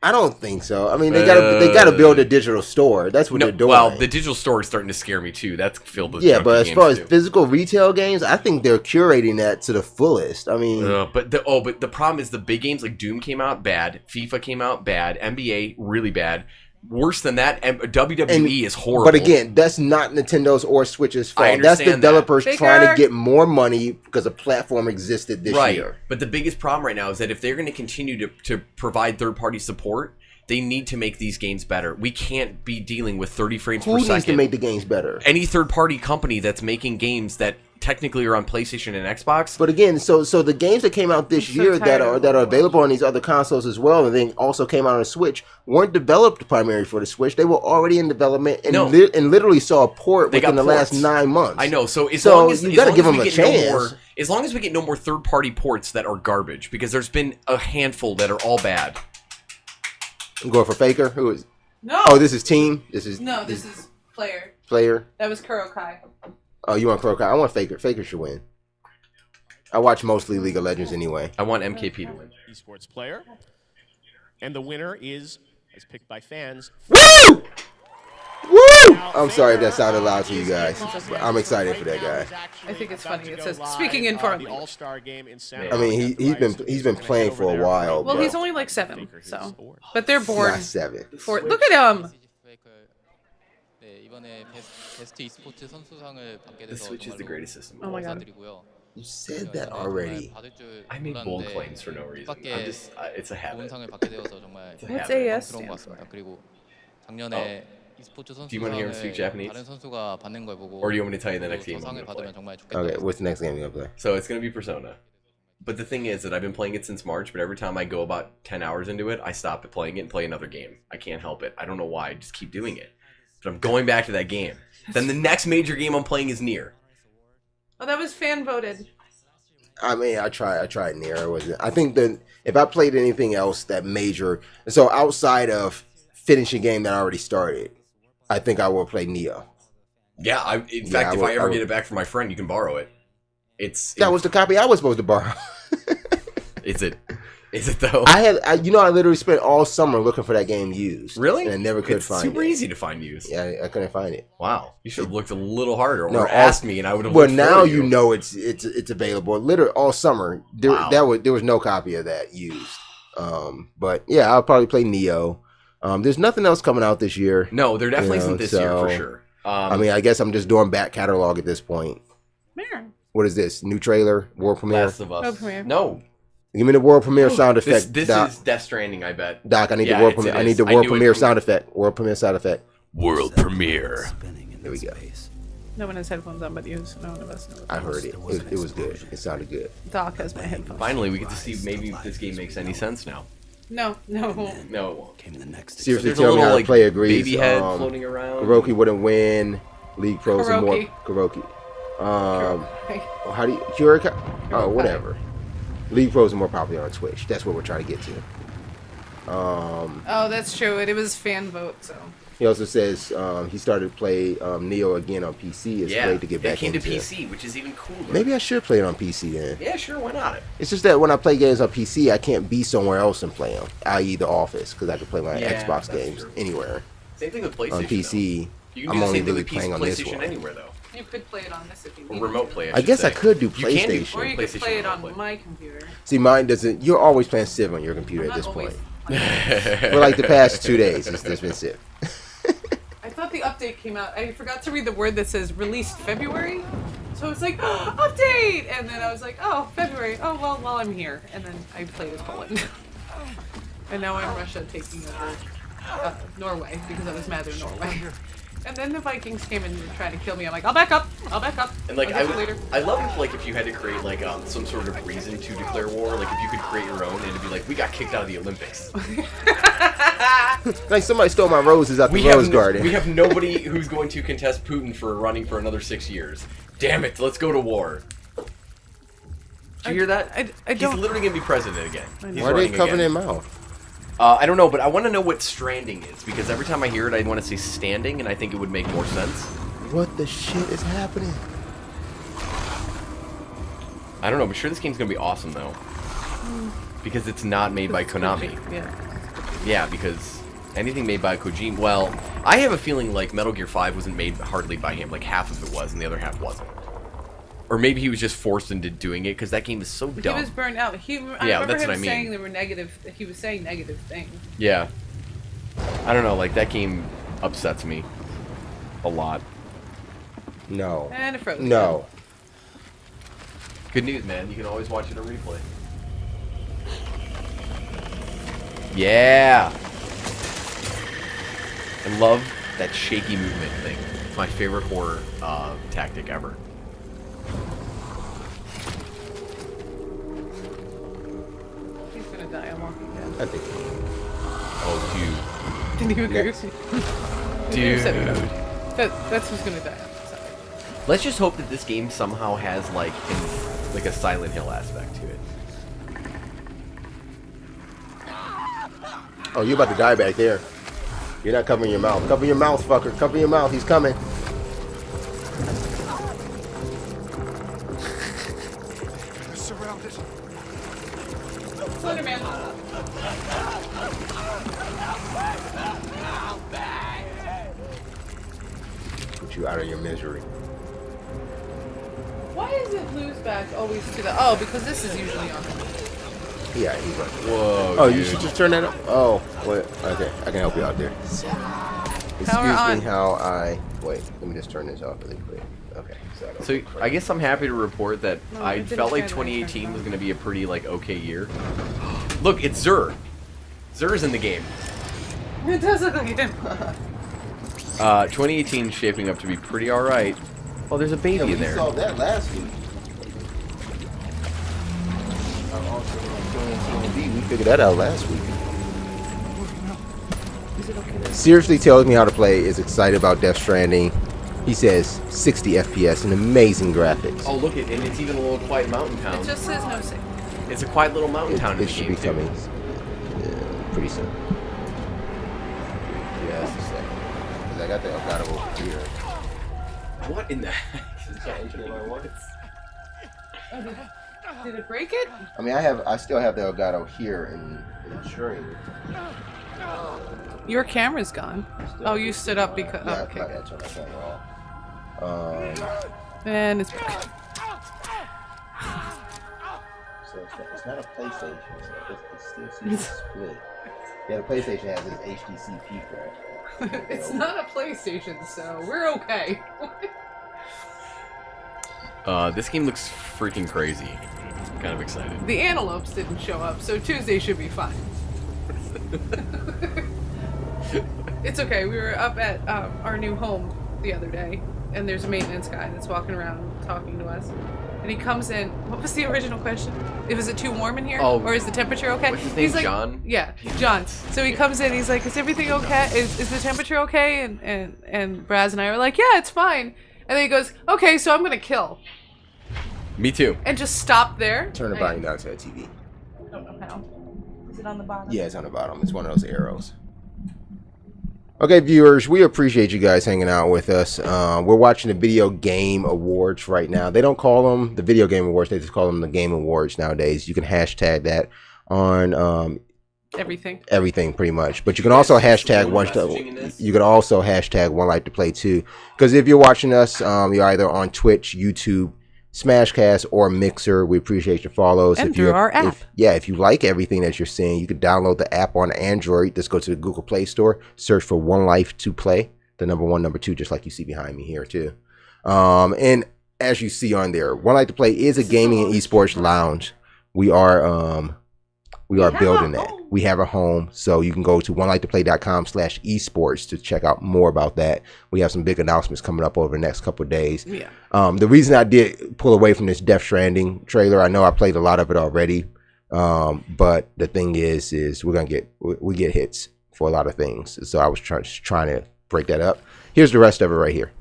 I don't think so. I mean, they gotta build a digital store. That's what they're doing. Well, the digital store is starting to scare me too. That's filled with yeah, junky but as games far as too. physical retail games, I think they're curating that to the fullest. I mean, But the problem is the big games like Doom came out bad, FIFA came out bad, NBA really bad. Worse than that, WWE is horrible. But again, that's not Nintendo's or Switch's fault. I That's understand developers that. trying Bigger. to get more money because a platform existed this right. year. But the biggest problem right now is that if they're going to continue to provide third-party support, they need to make these games better. We can't be dealing with 30 frames Who per needs second. to make the games better? Any third-party company that's making games that technically are on PlayStation and Xbox. But again, so the games that came out this year that are available on these other consoles as well, and then also came out on the Switch, weren't developed primarily for the Switch. They were already in development and, and literally saw a port They within got the last ports. 9 months. I know. So as long as you got to give them a we get chance. no more, as long as we get no more third-party ports that are garbage, because there's been a handful that are all bad. I'm going for Faker. Who is? No. Oh, this is team. This is player. Player. That was Kurokai. Oh, you want Kurokai? I want Faker. Faker should win. I watch mostly League of Legends anyway. I want MKP to win. Esports player. And the winner is, as picked by fans. Woo! Woo! I'm sorry if that sounded loud to you guys, but I'm excited for that guy. I think it's funny. It says speaking in foreign language. All-Star game in I mean, he's been playing for a while. Well, but he's only like 7, so. But they're born. not 7. Look at him. The Switch is the greatest system. Oh my god. You said that already. I made bold claims for no reason. I'm just, it's a habit. What's AS stand for? Do you want to hear him speak Japanese? Or do you want me to tell you the next game I'm going to play? Okay, what's the next game you're going to play? So it's going to be Persona. But the thing is that I've been playing it since March, but every time I go about 10 hours into it, I stop playing it and play another game. I can't help it. I don't know why. I just keep doing it. But I'm going back to that game. Then the next major game I'm playing is Nier. Oh, that was fan voted. I mean, I tried Nier. I think that if I played anything else that major, so outside of finishing a game that I already started, I think I will play Neo. Yeah, in fact, if I ever get it back from my friend, you can borrow it. That was the copy I was supposed to borrow. Is it? Is it though? I literally spent all summer looking for that game used. Really? And I never could find it. It's super easy to find used. Yeah, I couldn't find it. Wow. You should have looked a little harder or asked me and I would have Well, looked now for you know it's available. Literally all summer. There was no copy of that used. But yeah, I'll probably play Neo. There's nothing else coming out this year. No, there definitely isn't this year for sure. I mean, I guess I'm just doing back catalog at this point. What is this? New trailer? World premiere? Last of Us. World premiere. No. Give me the world premiere sound effect. This Doc. is Death Stranding, I bet. Doc, I need the world premiere. I need the world premiere sound effect. World premiere sound effect. World premiere. There we go. No one has headphones on but you, so no one of us knows. I heard it. It was good. It sounded good. Doc has my headphones. Finally, we get to see maybe if this game makes any sense now. No. No, it won't. Seriously, There's tell me how like, to play agrees. baby head floating around. Kuroki wouldn't win. League pros and more. Kuroki. How do you Kuroki? Oh, whatever. League pros are more popular on Twitch. That's what we're trying to get to. Oh, that's true. It was fan vote, so. He also says he started to play Neo again on PC. It's great to get back into. It came to PC, which is even cooler. Maybe I should play it on PC then. Yeah, sure. Why not? It's just that when I play games on PC, I can't be somewhere else and play them, i.e. the office, because I can play my Xbox games anywhere. Same thing with PlayStation. On PC, though. You can I'm do the only same thing really with playing on this PlayStation one. anywhere, though. You could play it on this if you Or need remote to. play, I guess I could do You can PlayStation. Or you could PlayStation play it remote on my computer. See, mine doesn't. You're always playing Civ on your computer I'm at this not point. always. For like the past 2 days, it's been Civ. I thought the update came out. I forgot to read the word that says released February. So it's like, oh, update! And then I was like, oh, February. Oh, well, while I'm here. And then I played as Poland. And now I'm Russia taking over Norway because I was mad at Norway. And then the Vikings came and were trying to kill me. I'm like, I'll back up. And like I'll get you later. I love if you had to create like some sort of reason to declare war. Like if you could create your own, and it'd be like, we got kicked out of the Olympics. Like somebody stole my roses out the rose garden. We have nobody who's going to contest Putin for running for another 6 years. Damn it! Let's go to war. Did you hear that? I He's don't. literally gonna be president again. He's Why are they running covering again. their mouth? I don't know, but I want to know what stranding is, because every time I hear it, I want to say standing, and I think it would make more sense. What the shit is happening? I don't know, but sure this game's going to be awesome, though. Because it's not made by Konami. Yeah. Yeah, because anything made by Kojima... Well, I have a feeling like Metal Gear 5 wasn't made hardly by him. Like, half of it was, and the other half wasn't. Or maybe he was just forced into doing it, because that game is so dumb. He was burnt out. I remember that's him what I mean. saying there were negative. He was saying negative things. Yeah. I don't know, like, that game upsets me a lot. No. And it froze. No. Good news, man. You can always watch it on replay. Yeah! I love that shaky movement thing. It's my favorite horror tactic ever. He's gonna die on Walking Dead. I think. Oh, Didn't you agree with me? dude. Dude. That's who's gonna die on this side. Let's just hope that this game somehow has like a Silent Hill aspect to it. Oh, you about to die back there. You're not covering your mouth. Cover your mouth, fucker. Cover your mouth. He's coming. Surrounded. Slenderman. Put you out of your misery. Why is it lose back always to the... Oh, because this is usually on. Yeah, he's right. Whoa, Oh, dude. you should just turn that up. Oh, wait. Okay, I can help you out there. Excuse me how I... Wait, let me just turn this off really quick. Okay. So I guess I'm happy to report that No, I it didn't felt like turn on. 2018 was going to be a pretty like okay year. Look, it's Zur. Zur's in the game. It does look like it. 2018 is shaping up to be pretty alright. Oh, there's a baby in there. We saw that last week. We figured that out last week. Seriously tells me how to play, is excited about Death Stranding. He says 60 FPS and amazing graphics. Oh, look, and it's even a little quiet mountain town. It just says no save. It's a quiet little mountain town in It the should game, be too. coming pretty soon. Yeah, that's the second. 'Cause I got the Elgato over here. What in the heck is happening? Did it break it? I mean, I still have the Elgato here and ensuring. Your camera's gone. Oh, you stood up because... Yeah, Oh, okay. I gotta turn my camera off. And it's... So it's not a PlayStation. So it still seems split. Yeah, the PlayStation has its HDCP crap. It's not a PlayStation, so we're okay. This game looks freaking crazy. I'm kind of excited. The antelopes didn't show up, so Tuesday should be fine. It's okay. We were up at our new home the other day, and there's a maintenance guy that's walking around talking to us. And he comes in. What was the original question? Was it too warm in here? Oh, or is the temperature okay? what's his name, He's like, John? Yeah, John. So he comes in. He's like, "Is everything okay? Is the temperature okay?" And Braz and I were like, "Yeah, it's fine." And then he goes, "Okay, so I'm gonna kill." Me too. And just stop there. Turn the volume down to the TV. I don't know how. Is it on the bottom? Yeah, it's on the bottom. It's one of those arrows. Okay, viewers, we appreciate you guys hanging out with us. We're watching the Video Game Awards right now. They don't call them the Video Game Awards. They just call them the Game Awards nowadays. You can hashtag that on everything pretty much. But you can also hashtag One Life to Play too. Because if you're watching us, you're either on Twitch, YouTube, Smashcast, or Mixer. We appreciate your follows. And through our app. If you like everything that you're seeing, you can download the app on Android. Just go to the Google Play Store, search for One Life to Play, the number 1, number 2, just like you see behind me here too. And as you see on there, One Life to Play is a gaming and esports lounge. We are building that. We have a home, so you can go to onelifetoplay.com/esports to check out more about that. We have some big announcements coming up over the next couple of days. Yeah. The reason I did pull away from this Death Stranding trailer, I know I played a lot of it already, but the thing is we get hits for a lot of things. So I was trying to break that up. Here's the rest of it right here.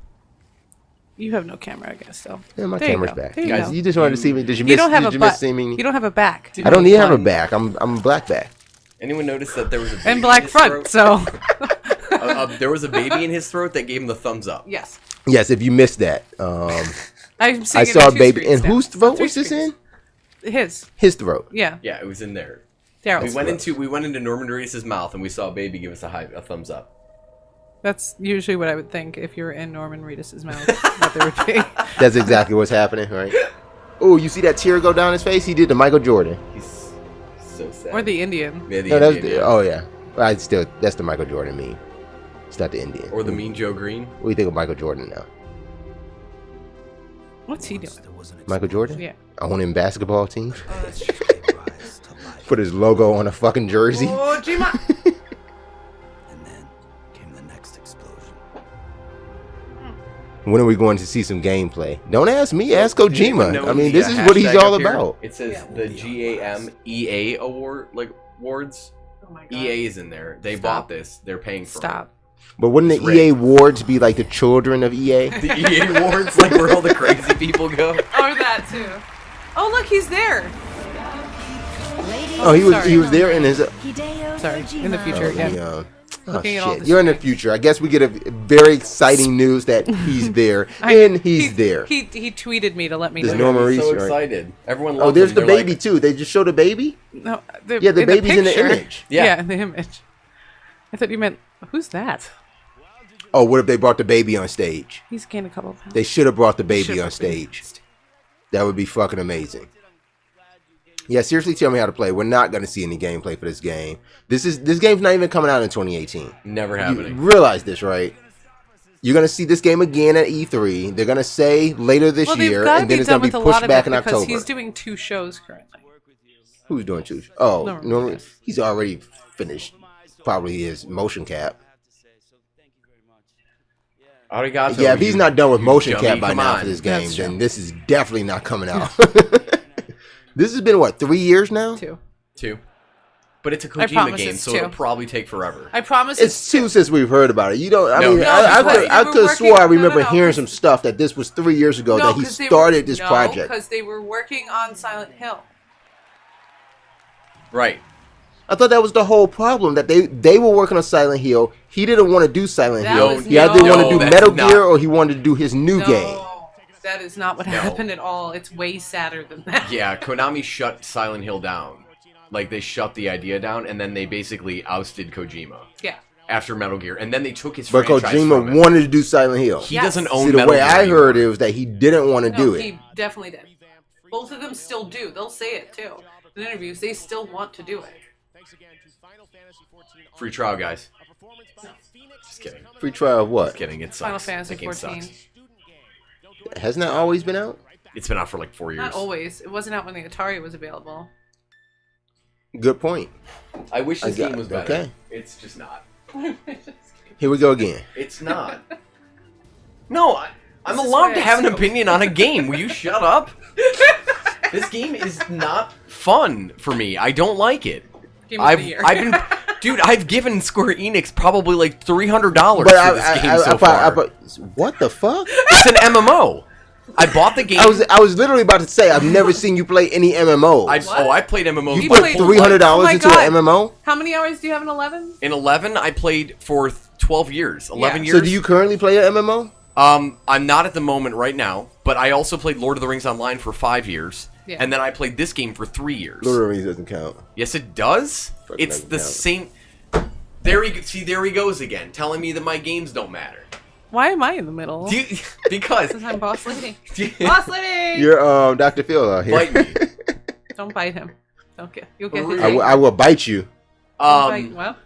You have no camera, I guess. So yeah, my there camera's you go. back. There you Guys, go. you just wanted to see me. Did you You miss? don't have Did a you back. miss seeing me? You don't have a back. I don't need to have a back. I'm a black back. Anyone notice that there was a baby And black in his front. throat? So there was a baby in his throat that gave him the thumbs up. yes. Yes, if you missed that, I saw a baby. And whose throat was this in? His. His throat. Yeah. Yeah, it was in there. Daryl's We went into Norman Reedus' mouth and we saw a baby give us a thumbs up. That's usually what I would think if you were in Norman Reedus' mouth. What there would be. That's exactly what's happening, right? Oh, you see that tear go down his face? He did the Michael Jordan. He's so sad. Or the Indian. Yeah, the No, Indian. oh yeah. That's the Michael Jordan meme. It's not the Indian. Or the Mean Joe Green. What do you think of Michael Jordan now? What's he doing? Michael Jordan? Yeah. Owning basketball team. Put his logo on a fucking jersey. Oh, Jima. When are we going to see some gameplay? Don't ask me, ask Kojima. No, I mean, the this is what he's hashtag all up here, about. It says the GAMEA awards. Oh my God. EA is in there. They bought this. They're paying for Stop. But wouldn't the It's EA awards be like the children of EA? it. The EA awards, like where all the crazy people go. Or that too. Oh, look, he's there. Oh, he was there in his. Sorry, in the future. Yeah. Oh, Looking at all shit. the You're in the future. I guess we get a very exciting news that he's there, and he's there. He tweeted me to let me know. There's Norma Reese, so right? excited. Everyone loves Oh, there's him. the They're baby like, too. They just showed the baby. No, the baby's in the picture. image. Yeah, in the image. I thought you meant who's that? Oh, what if they brought the baby on stage? He's gained a couple of pounds. They should have brought the baby on stage. That would be fucking amazing. Yeah, seriously, tell me how to play. We're not going to see any gameplay for this game. This game's not even coming out in 2018. Never happening. You realize this, right? You're going to see this game again at E3. They're going to say later this year, and then it's going to be pushed back in October. He's doing 2 shows currently. Who's doing 2? Oh, No, he's already finished probably his motion cap. Arigato, Yeah, if he's not done with motion dummy. cap by Come now on. for this game, That's then true. this is definitely not coming out. This has been, what, 3 years now? 2. But it's a I Kojima promise game, it's so 2. it'll probably take forever. I promise It's 2 since we've heard about it. You don't. I No, mean, no, I could have swore I remember no, hearing some stuff that this was 3 years ago that he 'cause they started this project. because they were working on Silent Hill. Right. I thought that was the whole problem, that they were working on Silent Hill. He didn't want to do Silent That Hill. was- He either no, wanted to do that's Metal not- Gear or he wanted to do his new game. That is not what happened at all. It's way sadder than that. Yeah, Konami shut Silent Hill down. Like, they shut the idea down, and then they basically ousted Kojima. Yeah. After Metal Gear, and then they took his But franchise from Kojima him. wanted to do Silent Hill. He doesn't own See, the Metal way Gear I anymore. heard it was that he didn't want to do it. He definitely did. Both of them still do. They'll say it too in interviews. They still want to do it. Free trial, guys. Just kidding. Free trial of what? Just kidding. It sucks. Final Fantasy That game 14. sucks. Hasn't that always been out? It's been out for like 4 years. Not always. It wasn't out when the Atari was available. Good point. I wish this game was better. Okay. It's just not. Here we go again. It's not. No, I'm This is allowed why to I have an scope. opinion on a game. Will you shut up? This game is not fun for me. I don't like it. Game of the year. I've been, dude. I've given Square Enix probably like $300 for But this game so far. What the fuck? It's an MMO. I bought the game. I was literally about to say I've never seen you play any MMOs. I played MMOs. You my put whole $300 life. into an MMO? How many hours do you have in 11? In 11, I played for 12 years. 11 years. So do you currently play an MMO? I'm not at the moment right now, but I also played Lord of the Rings Online for 5 years, Yeah. and then I played this game for 3 years. Lord of the Rings doesn't count. Yes, it does. Fucking It's doesn't the count. same. There he goes again, telling me that my games don't matter. Why am I in the middle? Because Because I'm boss lady. Boss lady! You're Dr. Phil out here. Bite me. Don't bite him. Don't get. You'll get his. I will bite you. Well,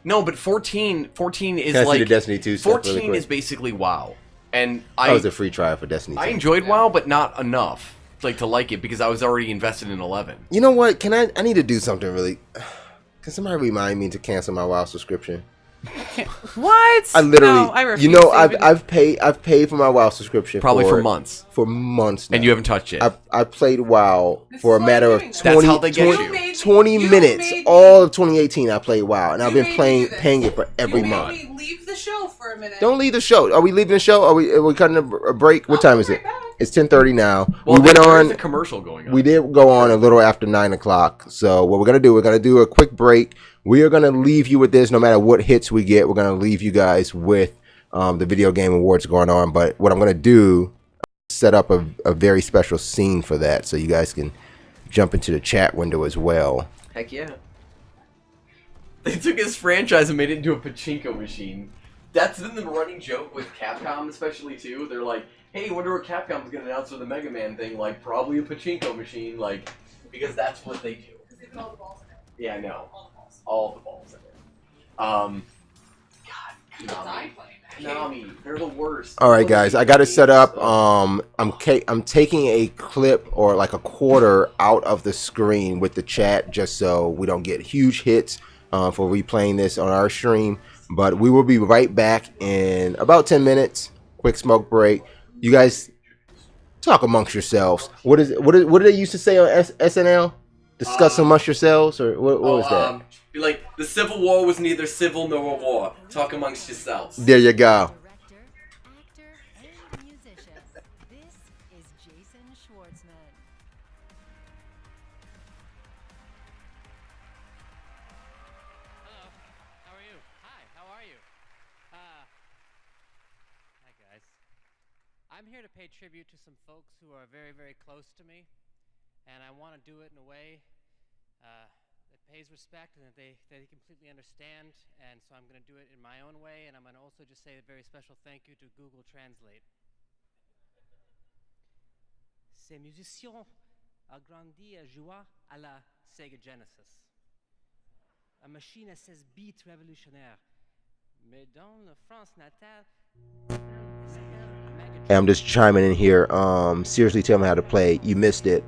No, but 14 is Can I see like the Destiny 2 stuff 14 really quick? is basically WoW, and That was a free trial for Destiny 2. I enjoyed WoW, but not enough like to like it because I was already invested in 11. You know what? I need to do something really. Can somebody remind me to cancel my WoW subscription? what? I literally, No, I refuse you know, to even- I've paid for my WoW subscription Probably for months. For months now. And you haven't touched it. I played WoW for a matter of 20, That's how they get 20, you. 20 minutes. All of 2018, I played WoW, and I've been paying it for every month. Leave the show for a minute. Don't leave the show. Are we leaving the show? Are we cutting a break? What time is it? It's 10:30 now. Well, we went there's on a commercial going on. We did go on a little after 9 o'clock. So what we're gonna do a quick break. We are gonna leave you with this. No matter what hits we get, we're gonna leave you guys with the video game awards going on. But what I'm gonna do, set up a very special scene for that, so you guys can jump into the chat window as well. Heck yeah. They took his franchise and made it into a pachinko machine. That's been the running joke with Capcom, especially too. They're like, "Hey, wonder what Capcom's gonna announce for the Mega Man thing? Like, probably a pachinko machine, like, because that's what they do." Yeah, I know. All the balls in it. God, Konami, they're the worst. All right, guys, I got it set up. I'm taking a clip or like a quarter out of the screen with the chat, just so we don't get huge hits for replaying this on our stream. But we will be right back in about 10 minutes. Quick smoke break. You guys talk amongst yourselves. What do they used to say on SNL? Discuss amongst yourselves, or what was that? Be like, the Civil War was neither civil nor a war. Talk amongst yourselves. There you go. I'm here to pay tribute to some folks who are very, very close to me, and I want to do it in a way that pays respect and that they completely understand, and so I'm going to do it in my own way, and I'm going to also just say a very special thank you to Google Translate. Ces musiciens ont grandi à jouer à la Sega Genesis, une machine à 16 bits révolutionnaire, mais dans la France natale, Hey, I'm just chiming in here. Seriously, tell me how to play. You missed it.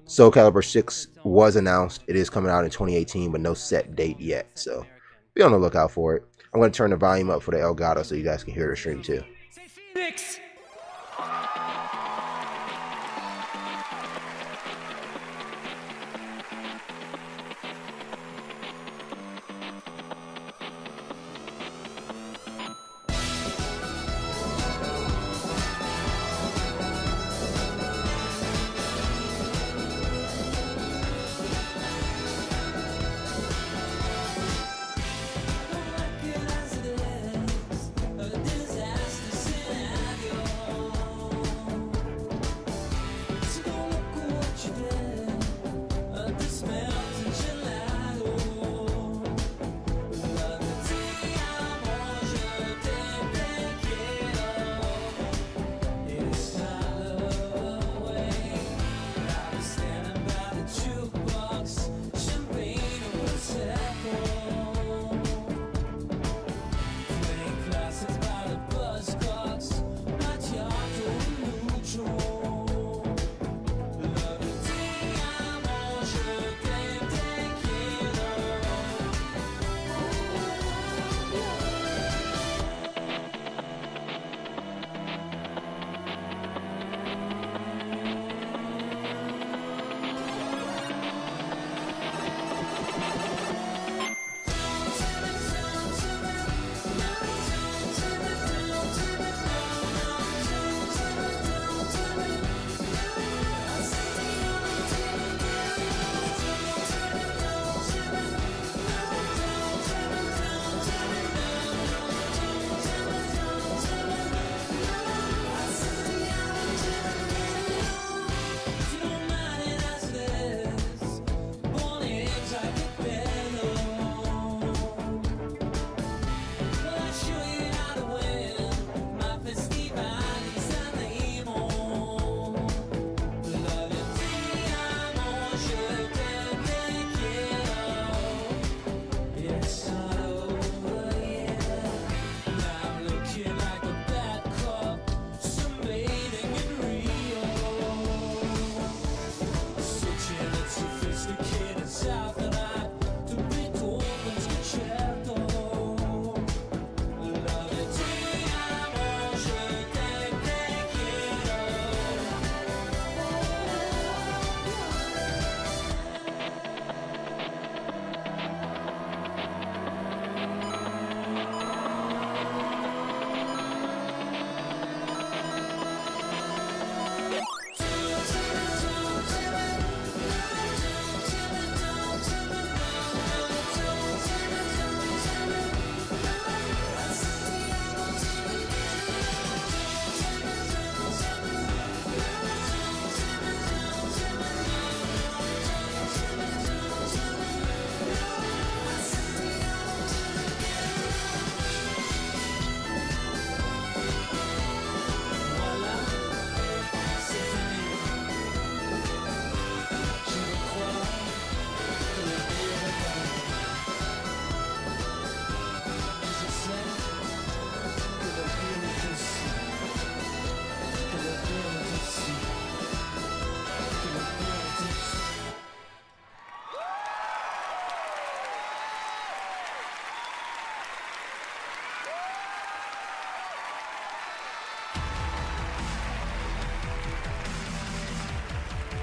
Soul Calibur 6 was announced. It is coming out in 2018, but no set date yet. So be on the lookout for it. I'm going to turn the volume up for the Elgato so you guys can hear the stream too. Phoenix!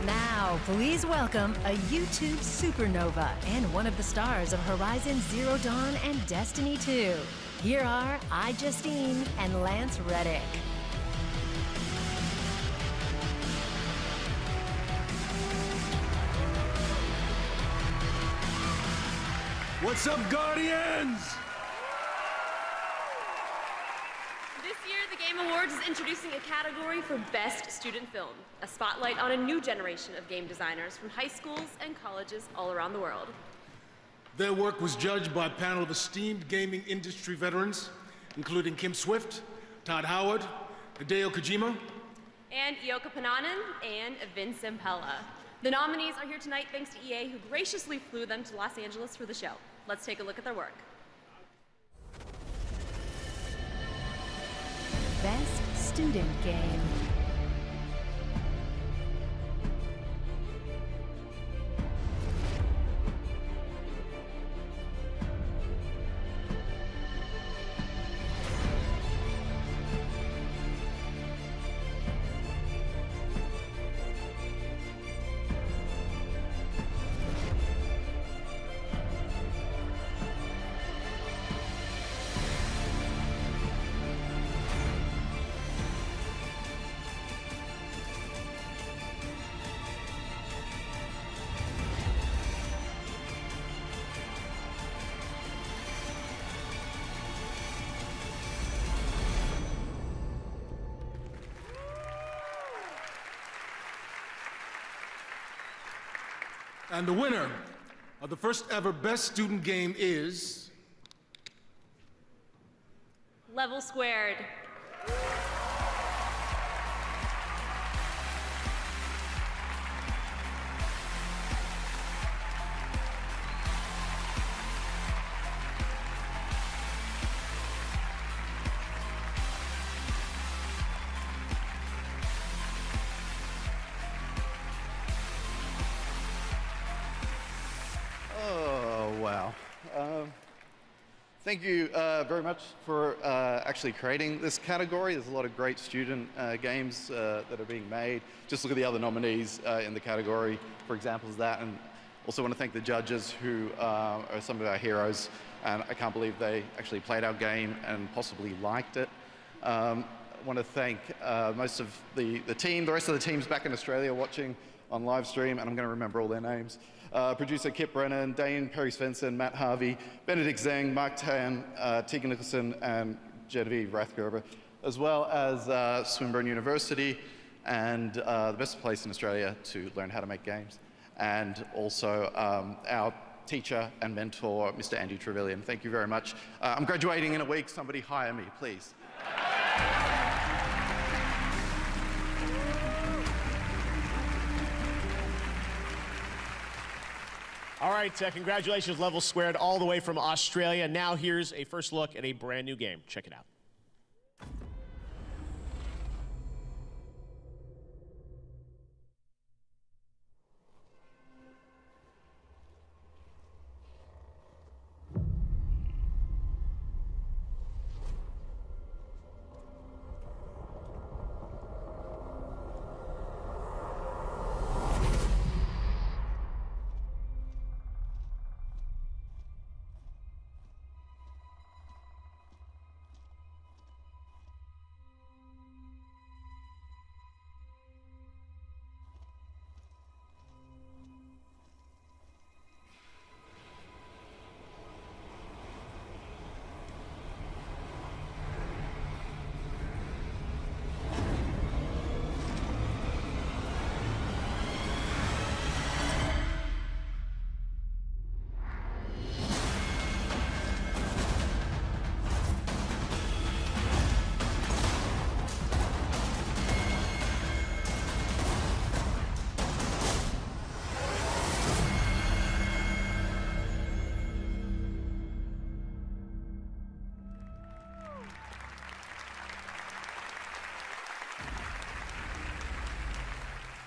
Now, please welcome a YouTube supernova and one of the stars of Horizon Zero Dawn and Destiny 2. Here are Justine and Lance Reddick. What's up, Guardians? This year, the Game Awards Awards is introducing a category for Best Student Film, a spotlight on a new generation of game designers from high schools and colleges all around the world. Their work was judged by a panel of esteemed gaming industry veterans, including Kim Swift, Todd Howard, Hideo Kojima, And Yoko Pananen and Vince Impella. The nominees are here tonight thanks to EA, who graciously flew them to Los Angeles for the show. Let's take a look at their work. Best Student Game. And the winner of the first ever Best Student Game is... Level Squared. Oh, wow. Thank you very much for actually creating this category. There's a lot of great student games that are being made. Just look at the other nominees in the category for examples of that. And also want to thank the judges who are some of our heroes. And I can't believe they actually played our game and possibly liked it. I want to thank most of the team, the rest of the teams back in Australia watching on live stream, and I'm going to remember all their names. Producer Kip Brennan, Dane Perry Svensson, Matt Harvey, Benedict Zhang, Mark Tan, Tegan Nicholson, and Genevieve Rathgerber, as well as Swinburne University and the best place in Australia to learn how to make games. And also our teacher and mentor, Mr. Andy Trevelyan. Thank you very much. I'm graduating in a week. Somebody hire me, please. All right, congratulations, Level Squared, all the way from Australia. Now here's a first look at a brand new game. Check it out.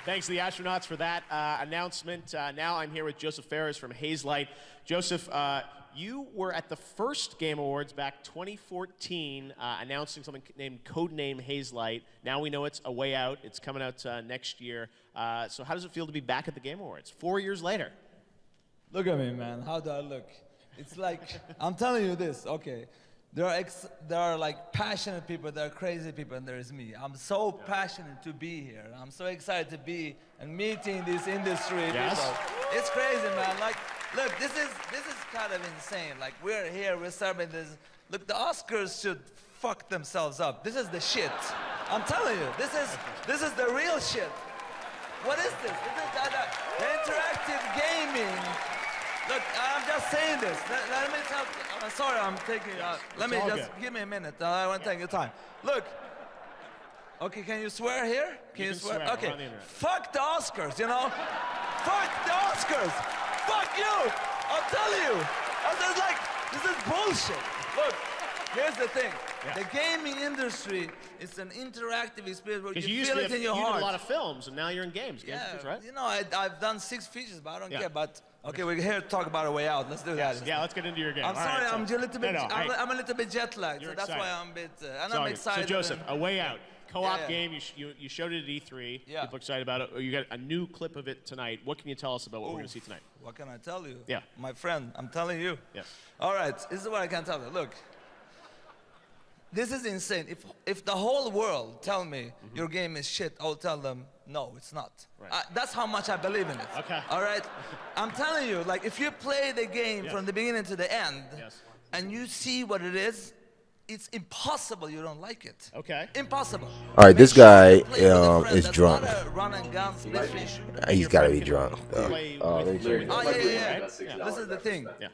Thanks to the astronauts for that announcement. Now I'm here with Joseph Ferris from Hazelight. Joseph, you were at the first Game Awards back 2014 announcing something named Codename Hazelight. Now we know it's a way out. It's coming out next year. So how does it feel to be back at the Game Awards 4 years later? Look at me, man. How do I look? It's like, I'm telling you this, okay. There are like passionate people, there are crazy people, and there is me. I'm so passionate to be here. I'm so excited to be and meeting these industry people. It's crazy, man. Like, look, this is kind of insane. Like, we're here, we're celebrating this. Look, the Oscars should fuck themselves up. This is the shit. I'm telling you, this is the real shit. What is this? This is the interactive gaming. Look, I'm just saying this. Let me tell. Sorry, I'm taking. Let me just give me a minute. I want to take your time. Look. Okay, can you swear here? Can you swear? Okay. Fuck the Oscars, you know? Fuck the Oscars! Fuck you! I'll tell you! This is bullshit. Look, here's the thing. The gaming industry is an interactive experience where you feel it in your heart. You did a lot of films, and now you're in games. Right? You know, I've done 6 features, but I don't care. But okay, we're here to talk about A Way Out. Let's do that. Yeah, let's get into your game. I'm sorry, I'm a little bit. I'm a little bit jet lagged, so that's why I'm a bit. And I'm excited. So Joseph, A Way Out. Co-op game, you showed it at E3. Yeah. People excited about it. You got a new clip of it tonight. What can you tell us about what we're going to see tonight? What can I tell you? Yeah. My friend, I'm telling you. Yes. All right, this is what I can tell you. Look, this is insane. If the whole world tell me your game is shit, I'll tell them, no, it's not. Right. That's how much I believe in it. Okay. All right? I'm telling you, like, if you play the game from the beginning to the end, and you see what it is, it's impossible you don't like it. Okay. Impossible. All right, this guy is drunk. He's got to be drunk. This is the thing. Yeah.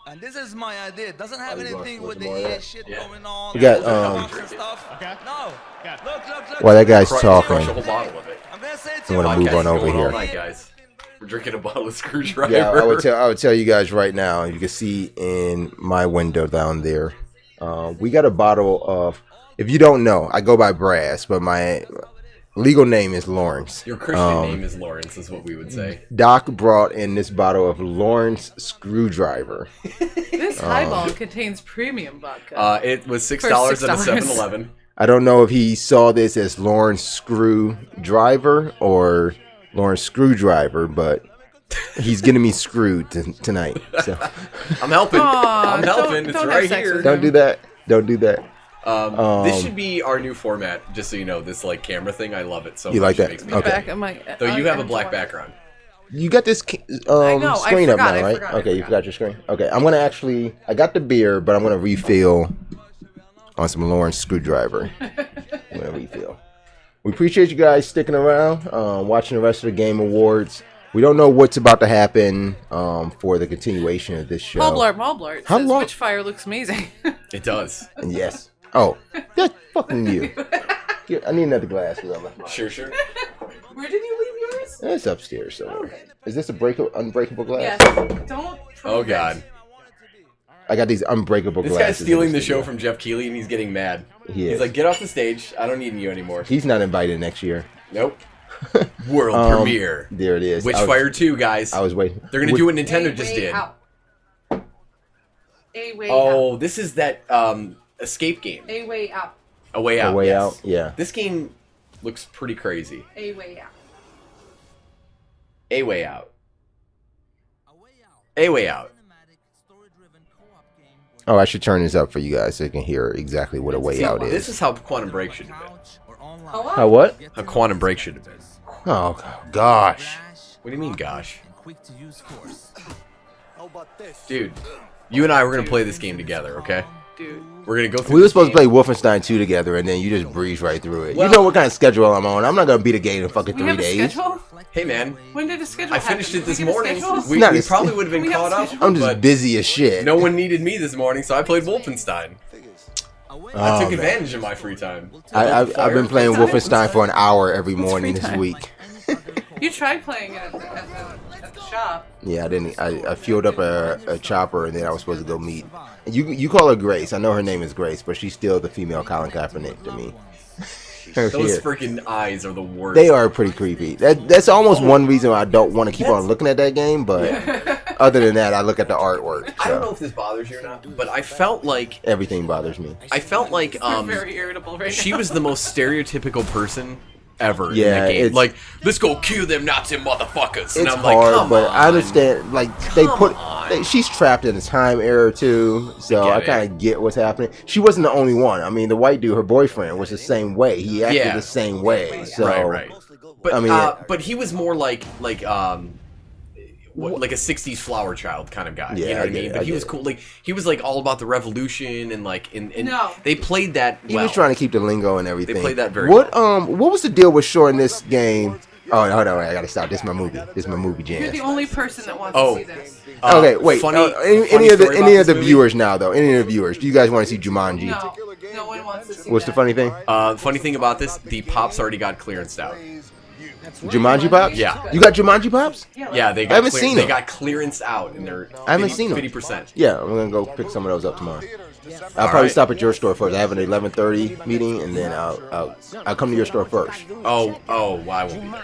And this is my idea. It doesn't have anything with the EA shit going on. We got and stuff. Okay. No. Look. While that guy's talking, Crush a whole bottle of it. I'm gonna say it to you. I'm gonna move on over here. All night, guys. We're drinking a bottle of Screwdriver. Yeah, I would tell you guys right now. You can see in my window down there. We got a bottle of. If you don't know, I go by Brass, but my legal name is Lawrence. Your Christian name is Lawrence, is what we would say. Doc brought in this bottle of Lawrence Screwdriver. This highball contains premium vodka. It was $6 at a 7-Eleven. I don't know if he saw this as Lawrence Screwdriver or Lawrence Screwdriver, but he's getting me screwed tonight. So. I'm helping. I'm helping. It's right here. Don't do that. Don't do that. This should be our new format, just so you know. This like camera thing, I love it so much. You like that? It makes me Okay. Though you have a black background. You got this screen up now, right? Okay, you forgot your screen. Okay, I'm gonna I got the beer, but I'm gonna refill on some Lawrence Screwdriver. I'm gonna refill. We appreciate you guys sticking around, watching the rest of the Game Awards. We don't know what's about to happen for the continuation of this show. Paul Blart says Witchfire looks amazing. It does. And yes. Oh, that's fucking you. Here, I need another glass. Sure. Where did you leave yours? It's upstairs somewhere. Okay. Is this unbreakable glass? Yes. Don't. Oh God. I got these unbreakable glasses. This guy's stealing the show from Jeff Keighley, and he's getting mad. He's like, get off the stage. I don't need you anymore. He's not invited next year. Nope. World premiere. There it is. Witchfire 2, guys. I was waiting. They're going to do what Nintendo just did. Oh, this is that escape game. A Way Out. A Way Out. A Way Out, yeah. This game looks pretty crazy. A Way Out. A Way Out. A Way Out. Oh, I should turn this up for you guys so you can hear exactly what A Way Out is. This is how Quantum Break should have been. How what? How Quantum Break should have been. Oh, gosh. What do you mean, gosh? Dude, you and I were going to play this game together, okay? Dude. We're going to go through We were supposed to play Wolfenstein 2 together, and then you just breeze right through it. Well, you know what kind of schedule I'm on. I'm not going to beat a game in fucking 3 days. Hey, man. When did the schedule I finished it this morning. We Not we a- probably would have been caught up. I'm just but busy as shit. No one needed me this morning, so I played Wolfenstein. I took man. advantage of my free time. I've been playing Wolfenstein for an hour every morning this week. You tried playing it at the shop. Yeah, I didn't. I fueled up a chopper, and then I was supposed to go meet. You call her Grace. I know her name is Grace, but she's still the female Colin Kaepernick to me. Those freaking eyes are the worst. They are pretty creepy. That's almost one reason why I don't want to keep on looking at that game. But other than that, I look at the artwork. So. I don't know if this bothers you or not, but I felt like everything bothers me. I felt like You're very irritable right she now. was the most stereotypical person ever Yeah, in the game. it's- Like, let's go kill them Nazi motherfuckers. And It's I'm hard, like, come but on. I understand. Like she's trapped in a time era too, so I get it. kind of get what's happening. She wasn't the only one. I mean, the white dude, her boyfriend, was the same way. He acted Yeah. the same way. So Right. But I mean, but he was more like like a 60s flower child kind of guy. Yeah, you know what I get mean? it, But I he was get it. cool. Like he was like all about the revolution and like and No. they played that He well. was trying to keep the lingo and everything. played that very What was the deal with Shaw in this game? Oh, hold on, I gotta stop. This is my movie. This is my movie jam. You're the only person that wants Oh. to see this. Okay, wait. funny any of story about the this movie? viewers now though? Any of the viewers? Do you guys want to see Jumanji? No, no one wants to see What's the funny thing? The funny thing about this, the pops already got clearanced out. Jumanji pops? Yeah. You got Jumanji pops? Yeah, they got I haven't seen They them. got clearance out and they're I haven't seen them. 50%. Yeah, I'm gonna go pick some of those up tomorrow. I'll probably stop at your store first. I have an 11:30 meeting, and then I'll come to your store first. Oh, I won't be there.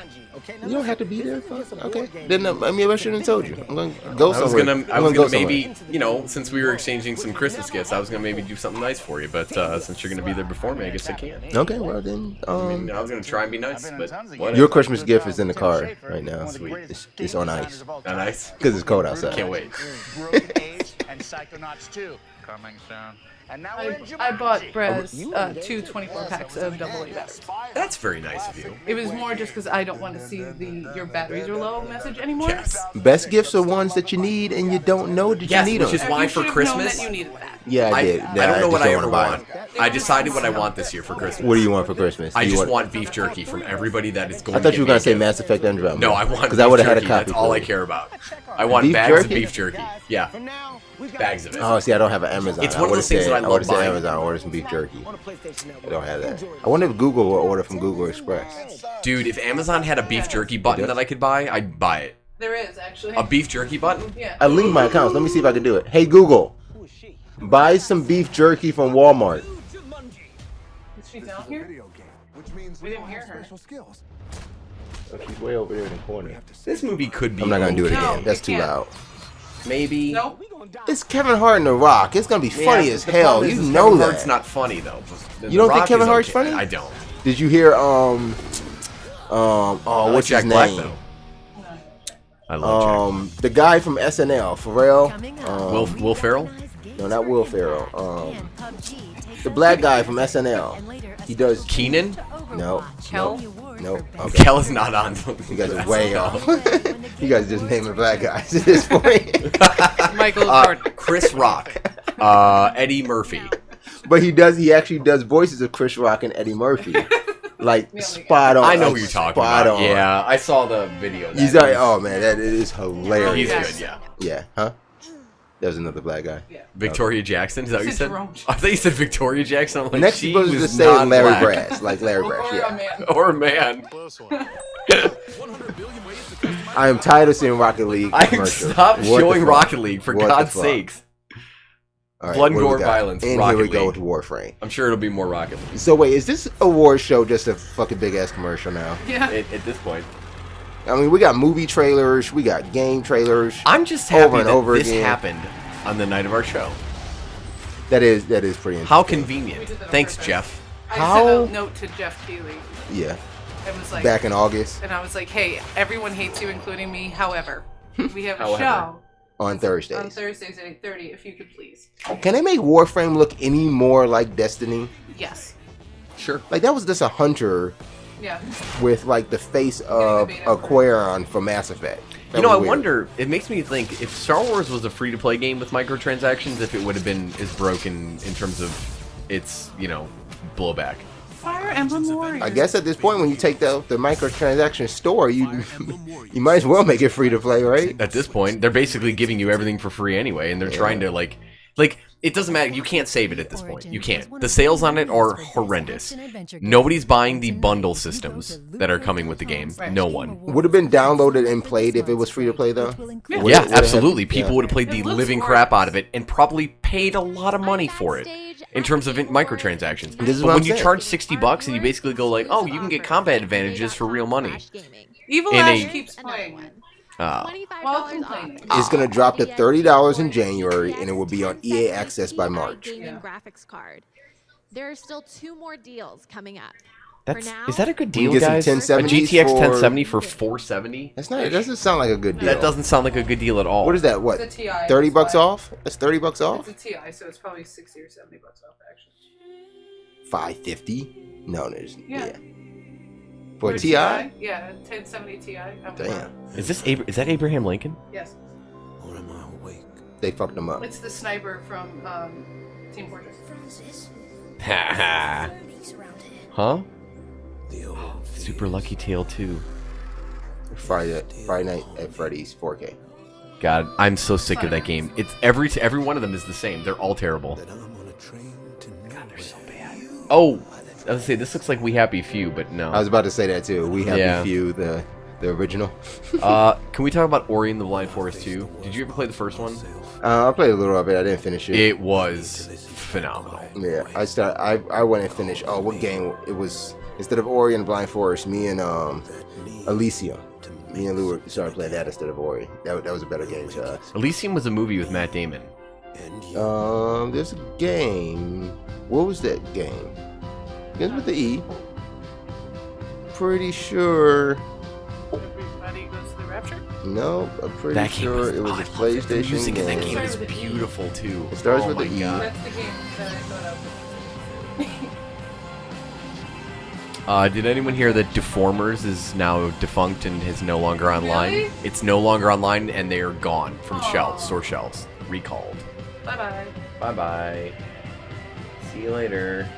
You don't have to be there. Okay. Then I shouldn't have told you. I'm gonna go I was somewhere. gonna I'm go maybe, somewhere. you know, since we were exchanging some Christmas gifts, I was gonna maybe do something nice for you. But since you're gonna be there before me, I guess I can't. Okay, well then. I mean, I was gonna try and be nice, but whatever. Your Christmas gift is in the car right now. Sweet. It's on ice. On ice? Because it's cold outside. Can't wait. And Psychonauts 2 coming soon. And now I bought Brez 2 24 packs of AA batteries. That's very nice of you. It was more just because I don't want to see the your batteries are low message anymore. Yes. Best gifts are ones that you need and you don't know that Yes, you need which them. is why for Christmas. That you needed that. Yeah, I did. I don't know what just I don't ever wanna buy want. I decided what I want this year for Christmas. What do you want for Christmas? I Do you just want beef jerky from everybody that is going. I thought to you were get gonna me say gifts. Mass Effect Andromeda. No, I want because I would have had a jerky. copy. That's all for I you. care about. I want Beef bags of jerky? beef jerky. Yeah, bags of it. Oh, see, I don't have an Amazon. It's one of would've those things said- that I love would've said buying. Amazon, order some beef jerky. I don't have that. I wonder if Google will order from Google Express. Dude, if Amazon had a beef jerky button that I could buy, I'd buy it. There is actually A beef jerky button? Yeah. I linked my accounts. Let me see if I can do it. Hey Google, buy some beef jerky from Walmart. Is she down here? We didn't hear her. Oh, she's way over there in the corner. This movie could be. I'm not gonna do it okay. again. That's too loud. Maybe. Nope. It's Kevin Hart and The Rock. It's gonna be funny as the hell. problem You is know Kevin that. Hart's not funny though. The You don't think Rock Kevin is Hart's okay. funny? I don't. Did you hear I like what's Jack his Black, name? though. I love The guy from SNL, Pharrell. Will Ferrell? No, not Will Ferrell. The black guy from SNL. He does Keenan? No. Kel? No. Kel is not on. You guys are way off. You guys just naming black guys at this point. Michael Jordan. Chris Rock. Eddie Murphy. But he actually does voices of Chris Rock and Eddie Murphy. Like spot on. I know who you're talking spot about. on. Yeah, I saw the video. He's like, oh man, that is hilarious. He's good, yeah. Yeah, huh? There's another black guy. Yeah. Victoria Jackson, is that what you Said said? Jerome. I thought you said Victoria Jackson. I'm like, Next she supposed was to say not Larry black. Brass, like Larry Brass, Or a yeah. man. Or a man. I am tired of seeing Rocket League. I commercials. stop What the showing fuck? Rocket League for What the God's fuck? sakes. All right, Blood and what do we gore got? violence. And Rocket here we go League. with Warframe. I'm sure it'll be more Rocket League. So wait, is this award show just a fucking big ass commercial now? Yeah. At this point, I mean, we got movie trailers, we got game trailers. I'm just happy over and that over this again. happened on the night of our show. That is pretty interesting. How convenient. Thanks, Jeff. How- I sent a note to Jeff Keighley. Yeah. It was like Back in August and I was like, hey, everyone hates you, including me. However, we have a However. show on Thursdays. on Thursdays at 8:30. If you could please. Can they make Warframe look any more like Destiny? Yes. Sure. Like that was just a hunter Yeah. with like the face of Aquarion from Mass Effect. That You know, was I weird. wonder, it makes me think, if Star Wars was a free-to-play game with microtransactions, if it would have been as broken in terms of its, blowback. Fire Emblem Warriors. I guess at this point, when you take the microtransaction store, you might as well make it free to play, right? At this point, they're basically giving you everything for free anyway, and they're trying to, like, it doesn't matter. You can't save it at this point. You can't. The sales on it are horrendous. Nobody's buying the bundle systems that are coming with the game. No one. Would have been downloaded and played if it was free to play, though. Yeah, absolutely. People would have played the living crap out of it and probably paid a lot of money for it in terms of microtransactions. This is But what when I'm you saying. charge $60 and you basically go like, oh, you can get combat advantages for real money. Evil in Ash a- keeps playing. $25 complaining. It's going to drop to $30 in January, and it will be on EA Access by March. gaming graphics card. There are still 2 more deals coming up. Is that a good deal, You get some guys? A 1070s GTX for- 1070 for $470? That's not. It doesn't sound like a good deal. That doesn't sound like a good deal at all. What is that? What? It's a TI, $30 that's why. off? That's $30 off. It's a TI, so it's probably $60 or $70 off actually. $550? No, there's Yeah. For TI? Yeah, 1070 Ti. Damn. Is that Abraham Lincoln? Yes. They fucked him up. It's the sniper from Team Fortress. Ha ha. Huh? Super Lucky Tale 2. Friday Night at Freddy's 4K. God, I'm so sick of that game. It's every one of them is the same. They're all terrible. God, they're so bad. Oh, I was gonna say this looks like We Happy Few, but no. I was about to say that too. We Happy Few, the original. Can we talk about Ori and the Blind Forest 2? Did you ever play the first one? I played a little of it. I didn't finish it. It was phenomenal. Yeah, I went and finished. Oh, what game it was? Instead of Ori and the Blind Forest, me and Elysium. Me and Lou started playing that instead of Ori. That was a better game to us. Elysium was a movie with Matt Damon. There's a game. What was that game? Begins with the E. Pretty sure. Everybody goes to the Rapture? No, I'm pretty sure it was a PlayStation the music game. in that game is beautiful too. It starts Oh with my the E. God. That's the game that I thought of. Did anyone hear that Deformers is now defunct and is no longer online? Really? It's no longer online and they are gone from shelves, store shelves. Recalled. Bye-bye. Bye-bye. See you later.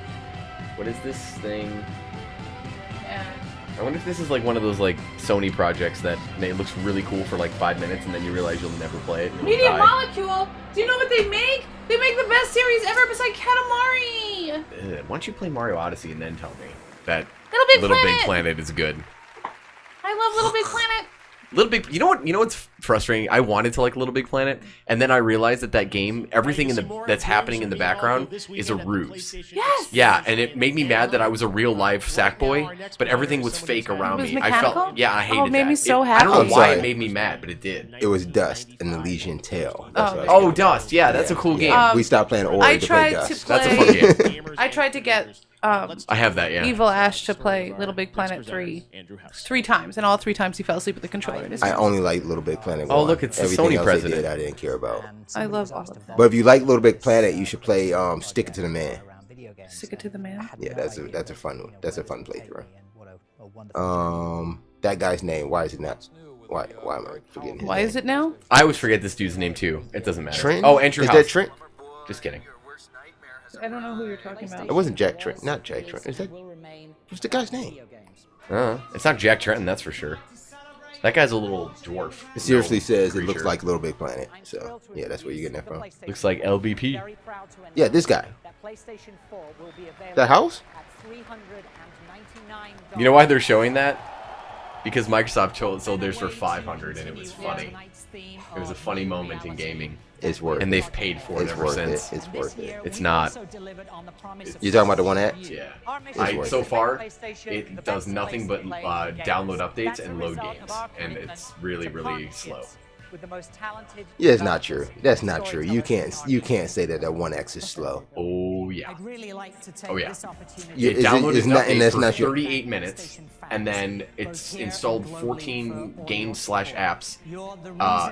What is this thing? Yeah. I wonder if this is like one of those like Sony projects that it looks really cool for like 5 minutes and then you realize you'll never play it. And it'll Media die. Molecule. Do you know what they make? They make the best series ever beside Katamari. Ugh, why don't you play Mario Odyssey and then tell me that Little Big Planet. Planet is good. I love Little Big Planet. Little Big, you know what's frustrating? I wanted to like Little Big Planet, and then I realized that game, everything that's happening in the background is a ruse. Yes. Yeah, and it made me mad that I was a real life Sackboy, but everything was fake around It was me. I mechanical? felt, yeah, I hated Oh, it made that. me so I don't know happy. why I'm it sorry. made me mad, but it did. It was Dust and Elysian Tale. That's what I was Oh, getting at. Dust. Yeah, that's a cool game. We stopped playing Ori I to play tried to Dust. play. That's a fun game. I tried to get I have that, yeah. Evil Ash to play Little Big Planet 3 times, and all 3 times he fell asleep with the controller in his I hand. only like Little Big Planet 1. Oh, look, it's the Everything Sony else president. They did, I didn't care about. I love all of them. But if you like Little Big Planet, you should play Stick It to the Man. Stick it to the man. Yeah, that's a fun playthrough. That guy's name. Why is it not? Why am I forgetting his Why name? is it now? I always forget this dude's name too. It doesn't matter. Trent? Oh, Andrew Is House. that Trent? Just kidding. I don't know who you're talking about. It wasn't Jack Trent. Not Jack Trent. Is that? What's the guy's name? It's not Jack Trenton, that's for sure. That guy's a little dwarf. It seriously No says it creature. looks like Little Big Planet. So yeah, that's where you're getting that from. Looks like LBP. Yeah, this guy. The house? You know why they're showing that? Because Microsoft sold theirs for $500 and it was funny. It was a funny moment in gaming. It's worth and it. they've paid for it It's ever worth since. it. It's worth it. It's not. You're talking about the One X? Yeah. It's worth So it. far, it does nothing but download updates and load games, and it's really, really slow. Yeah, it's not true. That's not true. You can't say that the One X is slow. Oh yeah. Oh yeah. Yeah, It is it- downloaded it's an not- and update that's for not your- 38 minutes, and then it's installed 14 games/apps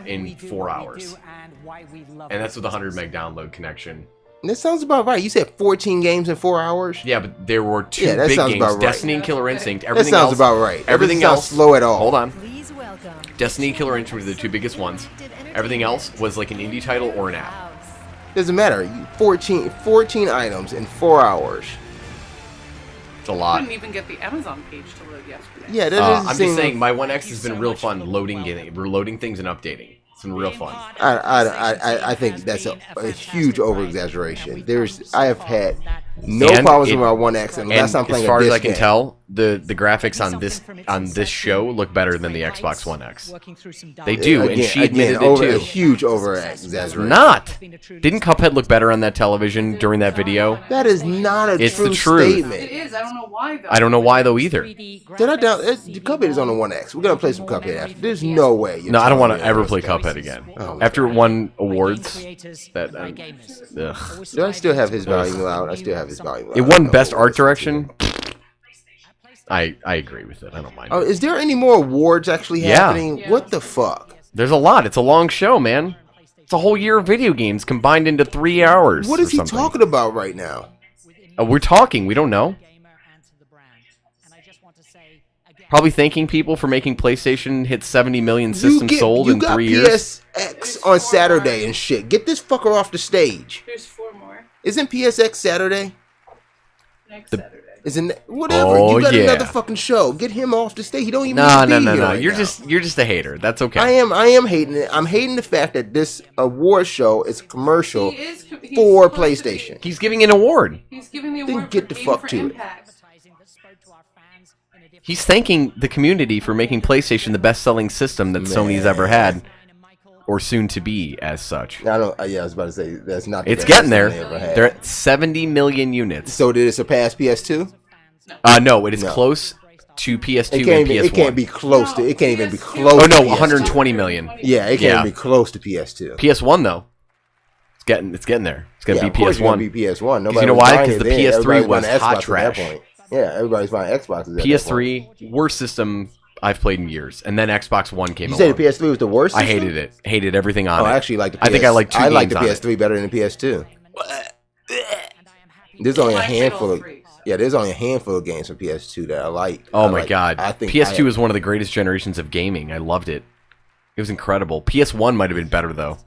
in 4 hours, and that's with a 100 meg download connection. That sounds about right. You said 14 games in 4 hours? Yeah, but there were 2 Yeah, that big sounds games, about right. Destiny and Killer Instinct. That Everything sounds else, about right. That Everything doesn't sound else, slow at all. Hold on. Please welcome. Destiny and Killer Instinct were the 2 biggest ones. Everything else was like an indie title or an app. Doesn't matter. 14 items in 4 hours. It's a I lot. couldn't even get the Amazon page to load yesterday. Yeah, that doesn't I'm seem- just saying, my One X has been real fun loading things and updating. It's been real fun. I think that's a huge over exaggeration. I have had no And problems it- with my One X unless I'm playing as far a as disc I can game. tell, the graphics on this show look better than the Xbox One X. They do, and she admitted over, it a too. huge over exaggeration. Not. Didn't Cuphead look better on that television during that video? That is not a It's true the truth. statement. It is. I don't know why though. I don't know why though either. Did I down? Cuphead is on the One X. We're gonna play some Cuphead after. There's no way. No, I don't want to to ever play Cuphead again. After it won awards, that ugh. Do I still have his volume loud? I still have his volume loud. It won Best Art Direction. I agree with it. I don't mind. Oh, is there any more awards actually happening? What the fuck? There's a lot. It's a long show, man. It's a whole year of video games combined into 3 hours. What is or he something. talking about right now? We're talking. We don't know. Probably thanking people for making PlayStation hit 70 million systems sold in 3 years. PSX on Saturday and shit. Get this fucker off the stage. There's 4 more. Isn't PSX Saturday? Next Saturday. Isn't whatever? Oh, You got yeah. another fucking show. Get him off the stage. He don't even No. need to be here right You're now. just a hater. That's okay. I am hating it. I'm hating the fact that this award show is a commercial He's for PlayStation. He's giving an award. He's giving the Then award get for the Game fuck for to it. Impact. He's thanking the community for making PlayStation the best-selling system that Sony's ever had, or soon to be as such. I don't. Yeah, I was about to say that's not. The It's best getting there. system they ever had. They're at 70 million units. So did it surpass PS2? No, it is No. close to PS2 It can't, and even, PS1. it can't be close to. It can't even be close. Oh to no, PS2. 120 million. Yeah, it can't even be close to PS2. PS1 though, it's getting there. It's gonna be of course it's gonna PS1. be PS1. 'Cause Nobody you know was why? buying Because it the then. PS3 Everybody's was buying hot Xbox at trash. that point. Yeah, everybody's buying Xboxes. At that point. PS3 worst system I've played in years, and then Xbox One came You along. said the PS3 was the worst I system? hated it. Hated everything on Oh, it. I actually like the PS. I think I like two I like games the on it. PS3 better than the PS2. There's only a handful of there's only a handful of games from PS2 that I like. Oh my god. I think PS2 is one of the greatest generations of gaming. I loved it. It was incredible. PS1 might have been better though.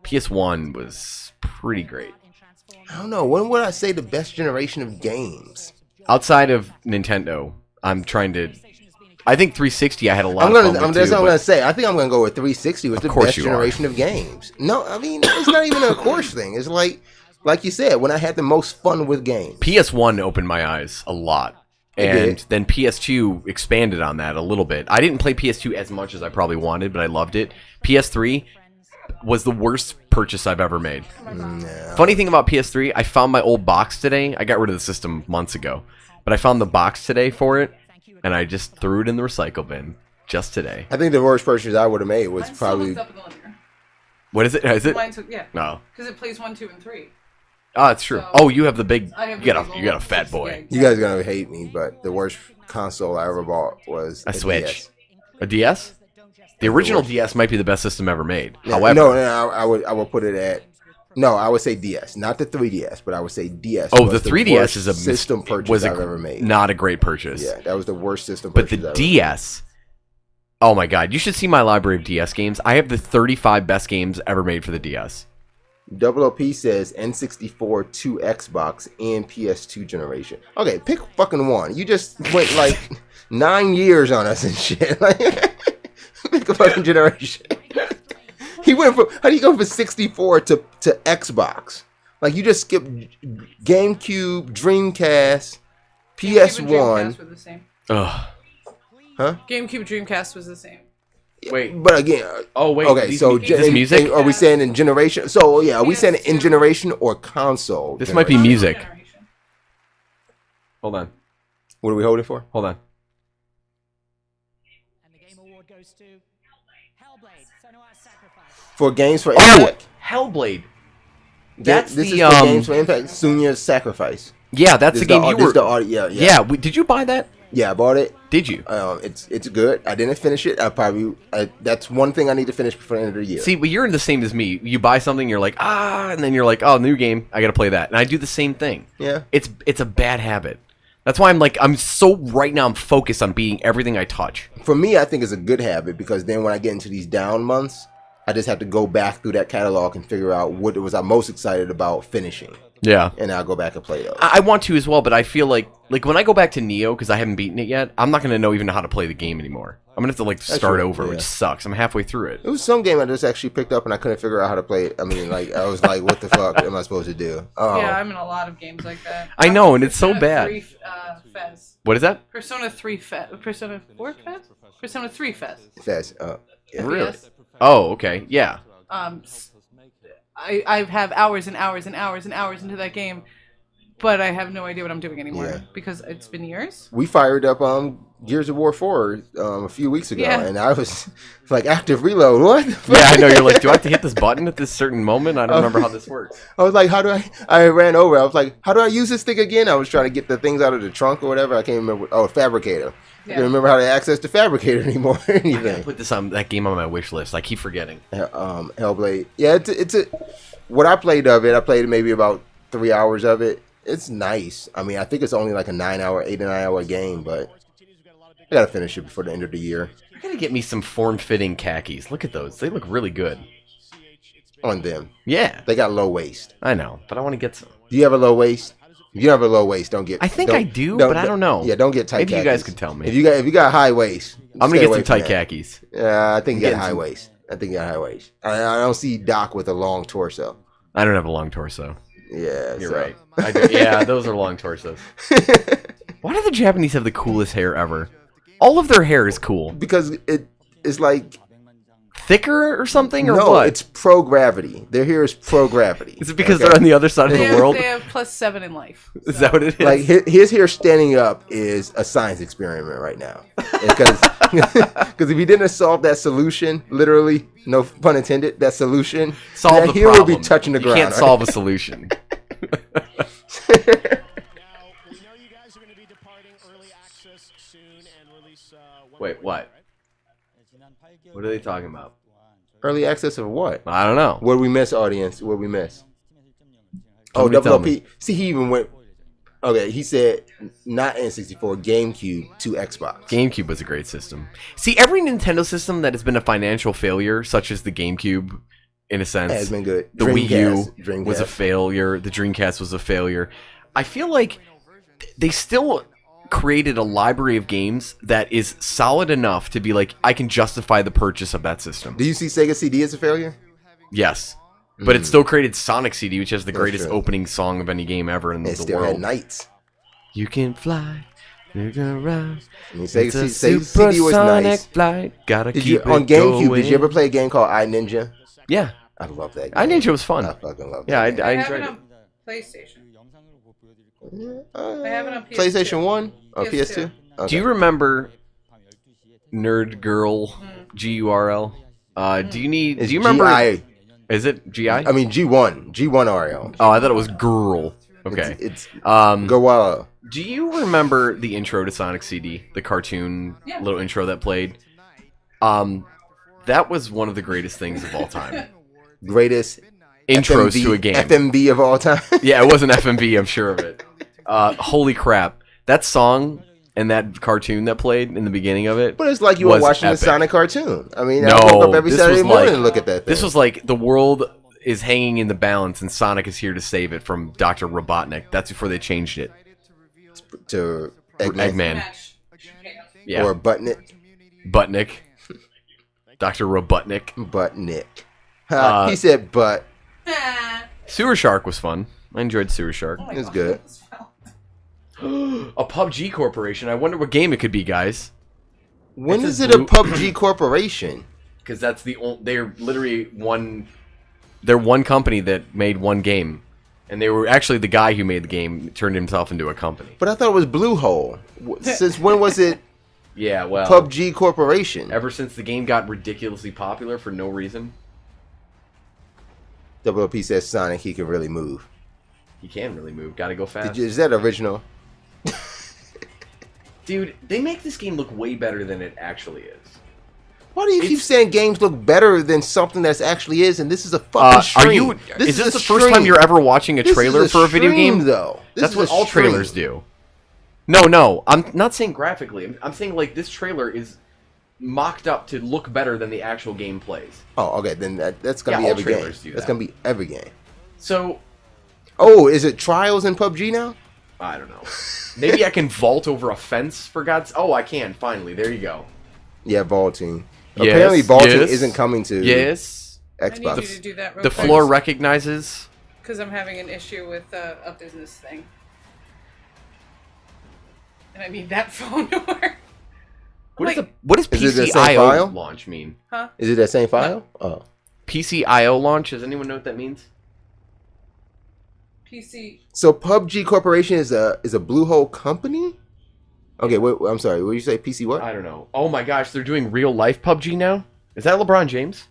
PS1 was pretty great. I don't know. When would I say the best generation of games? Outside of Nintendo, I'm trying to. I think 360. I had a lot I'm of gonna. fun with That's too, what I'm but- gonna say. I think I'm gonna go with 360 was Of the course best you are. generation of games. No, I mean it's not even a course thing. It's like you said, when I had the most fun with games. PS1 opened my eyes a lot. It And did. then PS2 expanded on that a little bit. I didn't play PS2 as much as I probably wanted, but I loved it. PS3 was the worst purchase I've ever made. Funny thing about PS3, I found my old box today. I got rid of the system months ago. But I found the box today for it, and I just threw it in the recycle bin just today. I think the worst purchase I would have made was probably. What is it? Is it? Mine's, yeah. No. Because it plays 1, 2, and 3. Oh, it's true. So, Oh, you have the big. I have You the got big a fat boy. You guys are gonna hate me, but the worst console I ever bought was A Switch. DS. A DS? The original DS might be the best system ever made. Yeah, However, no, I would put it at. No, I would say DS, not the 3DS, but I would say DS. oh, was the 3DS worst is a system purchase was I've ever made. not a great purchase. Yeah, that was the worst system But purchase the I've ever DS, oh my god, you should see my library of DS games. I have the 35 best games ever made for the DS. Double OP says N64 to Xbox and PS2 generation. Okay, pick fucking one. You just went like 9 years on us and shit. Like, pick a fucking generation. He went from, how do you go from 64 to Xbox? Like you just skipped GameCube, Dreamcast, PS1. Dreamcast were the same. Ugh. Huh? GameCube Dreamcast was the same. Wait. But again, oh wait. Okay, so is this music? Are we saying in generation? So yeah, are we saying in generation or console? This might be music. Hold on. What are we holding for? Hold on. For games for Oh, Impact. Hellblade. This That's is the for games for Impact. Sunya's Sacrifice. Yeah, that's the game you were. Yeah. Yeah. Did you buy that? Yeah, I bought it. Did you? It's good. I didn't finish it. That's one thing I need to finish before the end of the year. See, but you're the same as me. You buy something, you're like, and then you're like, oh, new game, I gotta play that, and I do the same thing. Yeah. It's a bad habit. That's why I'm so right now. I'm focused on beating everything I touch. For me, I think it's a good habit because then when I get into these down months, I just have to go back through that catalog and figure out what it was I'm most excited about finishing. Yeah. And I'll go back and play those. I want to as well, but I feel like when I go back to Neo, because I haven't beaten it yet, I'm not gonna know even how to play the game anymore. I'm gonna have to start true, over, yeah. which sucks. I'm halfway through it. It was some game I just actually picked up and I couldn't figure out how to play it. I mean, I was like, what the fuck am I supposed to do? Oh. Yeah, I'm in a lot of games like that. I know, and it's so bad. 3, Fez. What is that? Persona 3 Fez. Persona 4 Fez? Persona 3 Fez. Fez. Yeah. Really? Oh, okay. Yeah. I have hours and hours and hours and hours into that game, but I have no idea what I'm doing anymore Yeah. because it's been years. We fired up Gears of War 4 a few weeks ago, Yeah. and I was like, active reload. What? Yeah, I know. You're like, do I have to hit this button at this certain moment? I don't remember how this works. I was like, how do I ran over. I was like, how do I use this thing again? I was trying to get the things out of the trunk or whatever. I can't remember. Oh, Fabricator. I don't remember how to access the Fabricator anymore or anything. Put that game on my wish list. I keep forgetting. Hellblade. Yeah, it's what I played of it. I played maybe about 3 hours of it. It's nice. I mean, I think it's only like a 8 to 9 hour game, but I gotta finish it before the end of the year. I gotta get me some form-fitting khakis. Look at those. They look really good. On them. Yeah. They got low waist. I know, but I want to get some. Do you have a low waist? If you have a low waist, don't get... I think I do, but I don't know. Yeah, don't get tight Maybe khakis. you guys could tell me. If you got high waist... I'm going to get some tight khakis. Yeah, I think you got high some... waist. I think you got high waist. I don't see Doc with a long torso. I don't have a long torso. Yeah, You're right. Yeah, those are long torsos. Why do the Japanese have the coolest hair ever? All of their hair is cool. Because it's like... thicker or something, or no, what? it's pro-gravity. Their hair is pro-gravity. Is it because they're on the other side of the world? They have +7 in life. Is that what it is? Like his hair standing up is a science experiment right now. Because if he didn't solve that solution, literally, no pun intended, that solution, solve that the hair problem. would be touching the ground. You can't solve a solution. Wait, what? What are they talking about? Early access of what? I don't know. What did we miss, audience? What did we miss? Somebody tell me. WLP. See, he even went... Okay, he said not N64, GameCube to Xbox. GameCube was a great system. See, every Nintendo system that has been a financial failure, such as the GameCube, in a sense, has been good. The Wii U Dreamcast. was a failure. The Dreamcast was a failure. I feel like they still created a library of games that is solid enough to be like, I can justify the purchase of that system. Do you see Sega CD as a failure? Yes. But it still created Sonic CD, which has the That's greatest true. opening song of any game ever in the still world. had Knights. You can fly, you can run. I mean, It's a Sega CD was supersonic nice. flight. Gotta Did keep you, it on GameCube, going. did you ever play a game called iNinja? Yeah. I love that game. iNinja was fun. I fucking love Yeah, that game. I I have enjoyed it it. on PlayStation. I have it on PS2. PlayStation 1 or PS2? Okay. Do you remember Nerd Girl GURL? Do you remember? GI. Is it GI? I mean G1 RL. Oh, I thought it was girl. Okay. It's Gawala. Do you remember the intro to Sonic CD, the cartoon little intro that played? That was one of the greatest things of all time. Greatest intros FMV, to a game. FMV of all time. Yeah, it wasn't FMV, I'm sure of it. Holy crap. That song and that cartoon that played in the beginning of it. But it's like you were watching epic. the Sonic cartoon. I mean, No, I woke up every this Saturday was morning like- and look at that thing. This was like the world is hanging in the balance and Sonic is here to save it from Dr. Robotnik. That's before they changed it. To Eggman. Yeah. Or Butnick. Butnick. Dr. Robotnik. Butnick. He said butt. Sewer Shark was fun. I enjoyed Sewer Shark. It was good. A PUBG corporation. I wonder what game it could be, guys. When is it a PUBG corporation? Because that's they're literally one. They're one company that made one game, and they were actually the guy who made the game turned himself into a company. But I thought it was Bluehole. Since when was it? Yeah, well, PUBG Corporation. Ever since the game got ridiculously popular for no reason. WLP says Sonic, he can really move. He can really move. Gotta go fast. Is that original? Dude, they make this game look way better than it actually is. Why do you keep saying games look better than something that actually is? And this is a fucking stream. Is this the first time you're ever watching a trailer for a video game? Though That's what all trailers do. No, I'm not saying graphically. I'm saying like this trailer is mocked up to look better than the actual game plays. Oh, okay. Then that's gonna be all every game. trailers do That's that. gonna be every game. So, oh, is it Trials in PUBG now? I don't know. Maybe I can vault over a fence for God's. Oh, I can finally. There you go. Yeah, vaulting. Yes, Apparently, vaulting yes, isn't coming to yes. Xbox. I need you to do that real The quick. floor recognizes. Because I'm having an issue with a business thing. And I need that phone to work. What does Is it the same file? PCIO launch mean? Huh? Is it that same file? Oh. PCIO launch? Does anyone know what that means? PC. So PUBG Corporation is a Bluehole company? Okay, wait, I'm sorry. What did you say? PC what? I don't know. Oh my gosh, they're doing real life PUBG now? Is that LeBron James?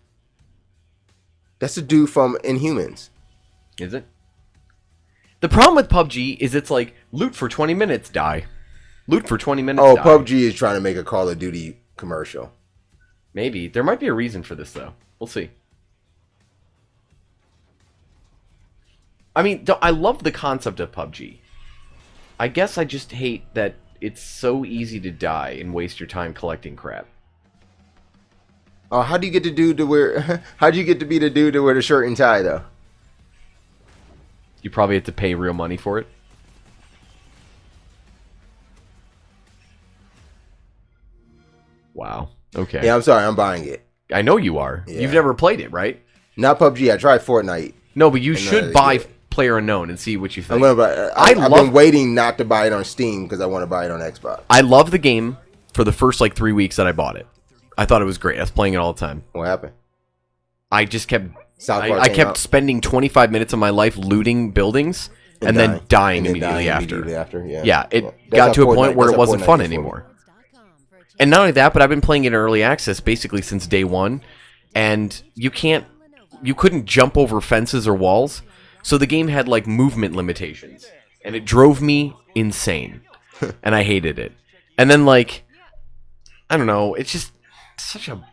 That's the dude from Inhumans. Is it? The problem with PUBG is it's like loot for 20 minutes, die. Loot for 20 minutes, Oh, die. PUBG is trying to make a Call of Duty commercial. Maybe. There might be a reason for this, though. We'll see. I mean, I love the concept of PUBG. I guess I just hate that it's so easy to die and waste your time collecting crap. How do you get the dude to wear? How do you get to be the dude to wear the shirt and tie though? You probably have to pay real money for it. Wow. Okay. Yeah, I'm sorry. I'm buying it. I know you are. Yeah. You've never played it, right? Not PUBG. I tried Fortnite. No, but you should buy PlayerUnknown and see what you think. I'm gonna buy. I've been waiting not to buy it on Steam because I want to buy it on Xbox. I love the game for the first like 3 weeks that I bought it. I thought it was great. I was playing it all the time. What happened? I just kept. Park I came kept out. spending 25 minutes of my life looting buildings and then dying immediately after. Yeah. It Well, that's got how to a point Fortnite- where that's it how wasn't Fortnite fun is for me. anymore. And not only that, but I've been playing it in early access basically since day one, and you couldn't jump over fences or walls, so the game had like movement limitations, and it drove me insane, and I hated it. And then like, I don't know, it's just such a.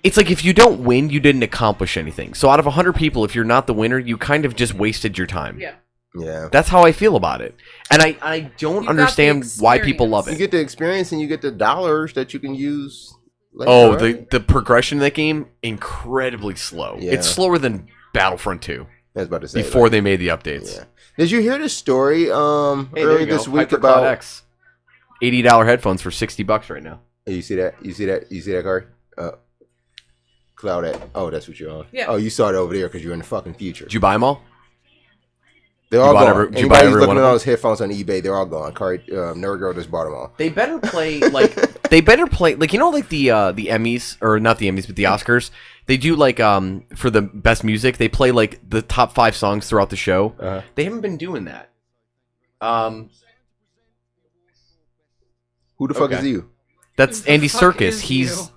It's like if you don't win, you didn't accomplish anything. So out of 100 people, if you're not the winner, you kind of just wasted your time. Yeah. Yeah. That's how I feel about it. And I don't understand why people love You it. get the experience and you get the dollars that you can use. Later, Oh, right? the progression in that game, incredibly slow. Yeah. It's slower than Battlefront 2. I was about to say. Before they made the updates. Yeah. Did you hear the story Hey, there earlier you go. this week HyperCloud about X. $80 headphones for $60 right now. You see that? You see that card? Cloud X. Oh, that's what you're on. Yeah. Oh, you saw it over there because you're in the fucking future. Did you buy them all? They're You all bought gone. every- did you buy Anybody's every looking one at of all them? those headphones on eBay, they're all gone. Nerd Girl just bought them all. They better play like like you know like the Emmys, or not the Emmys but the Oscars. They do like for the best music, they play like the top 5 songs throughout the show. They haven't been doing that. Who the fuck is you? That's Who the Andy fuck Serkis. is He's you?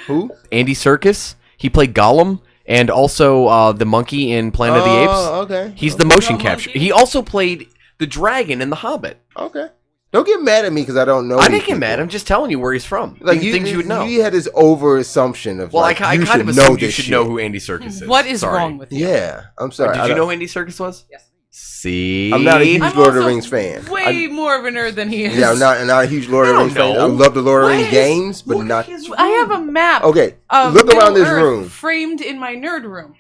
Who? Andy Serkis. He played Gollum and also the monkey in Planet of the Apes. Oh, okay. He's the motion capture. He also played the dragon in The Hobbit. Okay. Don't get mad at me because I don't know. I these didn't get mad. people. I'm just telling you where he's from. Like Things you would know. You had this over assumption of Well, like, I you kind should of know assumed you this should shit. know who Andy Serkis is. What is Sorry. wrong with you? Yeah, I'm sorry. Did you know who Andy Serkis was? Yes. See, I'm not a huge I'm Lord of the also Rings fan. Way more of a nerd than he is. Yeah, I'm not a huge Lord of the Rings fan. I love the Lord of the Rings games, but not. I have a map. Okay, of look around Middle this Earth room. framed in my nerd room.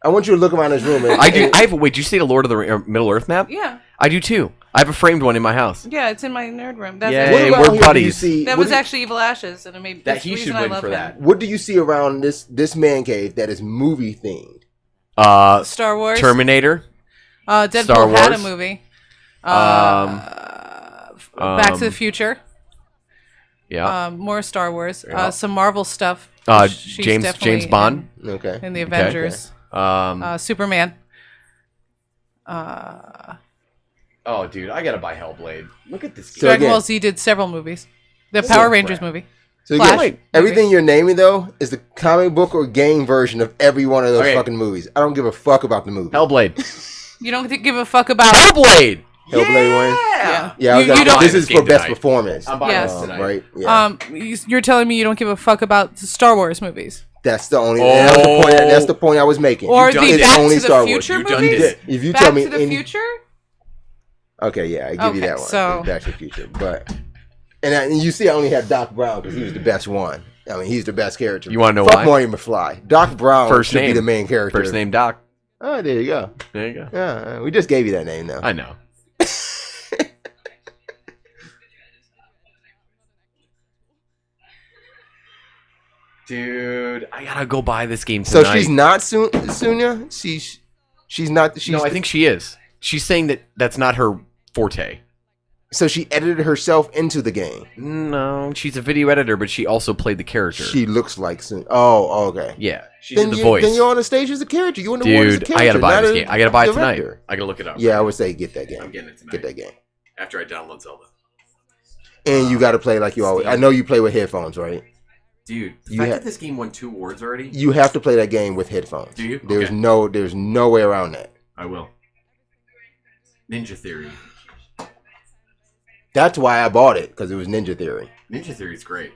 I want you to look around this room. And, I do. I have. Wait, did you see the Lord of the Middle Earth map? Yeah. I do too. I have a framed one in my house. Yeah, it's in my nerd room. That's Yay, actually- we're here do you buddies. see- that what was do you- actually Evil Ashes, and it made That that's he the should reason I win love for him. that. What do you see around this man cave that is movie themed? Star Wars, Terminator. Deadpool Star had a Wars. movie. Back Back to the Future. Yeah. More Star Wars. Yeah. Some Marvel stuff. She's James definitely Bond. Okay. in the Okay. Avengers. Superman. Oh, dude, I gotta buy Hellblade. Look at this. Dragon Ball Z did several movies. The Power Rangers movie. So Flash again, movie. everything you're naming though is the comic book or game version of every one of those Okay. fucking movies. I don't give a fuck about the movie. Hellblade. You don't give a fuck about Hellblade. Hellblade wins. Yeah. Yeah, I was You like, don't- this is for Game best tonight. performance. I'm buying Yes. this tonight. Right? Yeah. You're telling me you don't give a fuck about the Star Wars movies. That's the only. That's the point I was making. Or It's the Back only to the Star Future Wars. movies? If you Back tell me to the any- Future? Okay, yeah, I give you Okay, that one. so- Back to the Future, but and you see, I only have Doc Brown because he was the best one. I mean, he's the best character. You wanna know Fuck why? Marty McFly. Doc Brown First should name. be the main character. First name Doc. Oh, there you go. There you go. Yeah, we just gave you that name though. I know. Dude, I gotta go buy this game So tonight. she's not Sunya. She's not. She's No, I think she is. She's saying that that's not her forte. So she edited herself into the game. No, she's a video editor, but she also played the character. She looks like Sunya. Oh, okay. Yeah, she Then did the voice. Then you're on the stage as a character. You on the board as a Dude, character. I gotta buy not this a game. I gotta buy it tonight. director. I gotta look it up. Yeah, I would say get that game. I'm getting it tonight. Get that game. After I download Zelda. And you got to play like you always. I know you play with headphones, right? Dude, the You fact ha- that this game won 2 awards already. You have to play that game with headphones. Do you? There's Okay. there's no way around that. I will. Ninja Theory. That's why I bought it because it was Ninja Theory. Ninja Theory is great.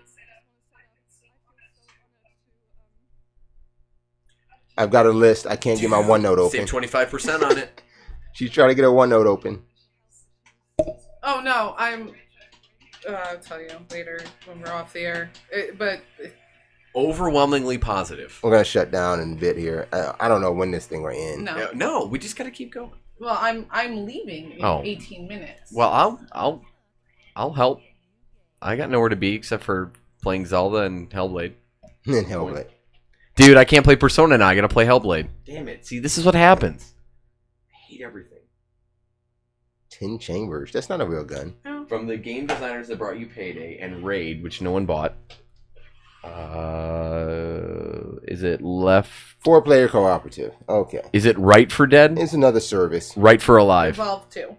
I've got a list. I can't get my OneNote open. Save 25% on it. She's trying to get her OneNote open. Oh no, I'm I'll tell you later when we're off the air. But Overwhelmingly positive. We're gonna shut down in a bit here. I don't know when this thing will end. no. No, we just gotta keep going. Well, I'm leaving in 18 minutes. Well, I'll help. I got nowhere to be except for playing Zelda and Hellblade. And Hellblade. Dude, I can't play Persona now. I gotta play Hellblade. Damn it. See, this is what happens. I hate everything. 10 chambers. That's not a real gun. From the game designers that brought you Payday and Raid, which no one bought. Is it Left? 4-player cooperative. Okay. Is it Right for Dead? It's another service. Right for Alive. Evolve 2.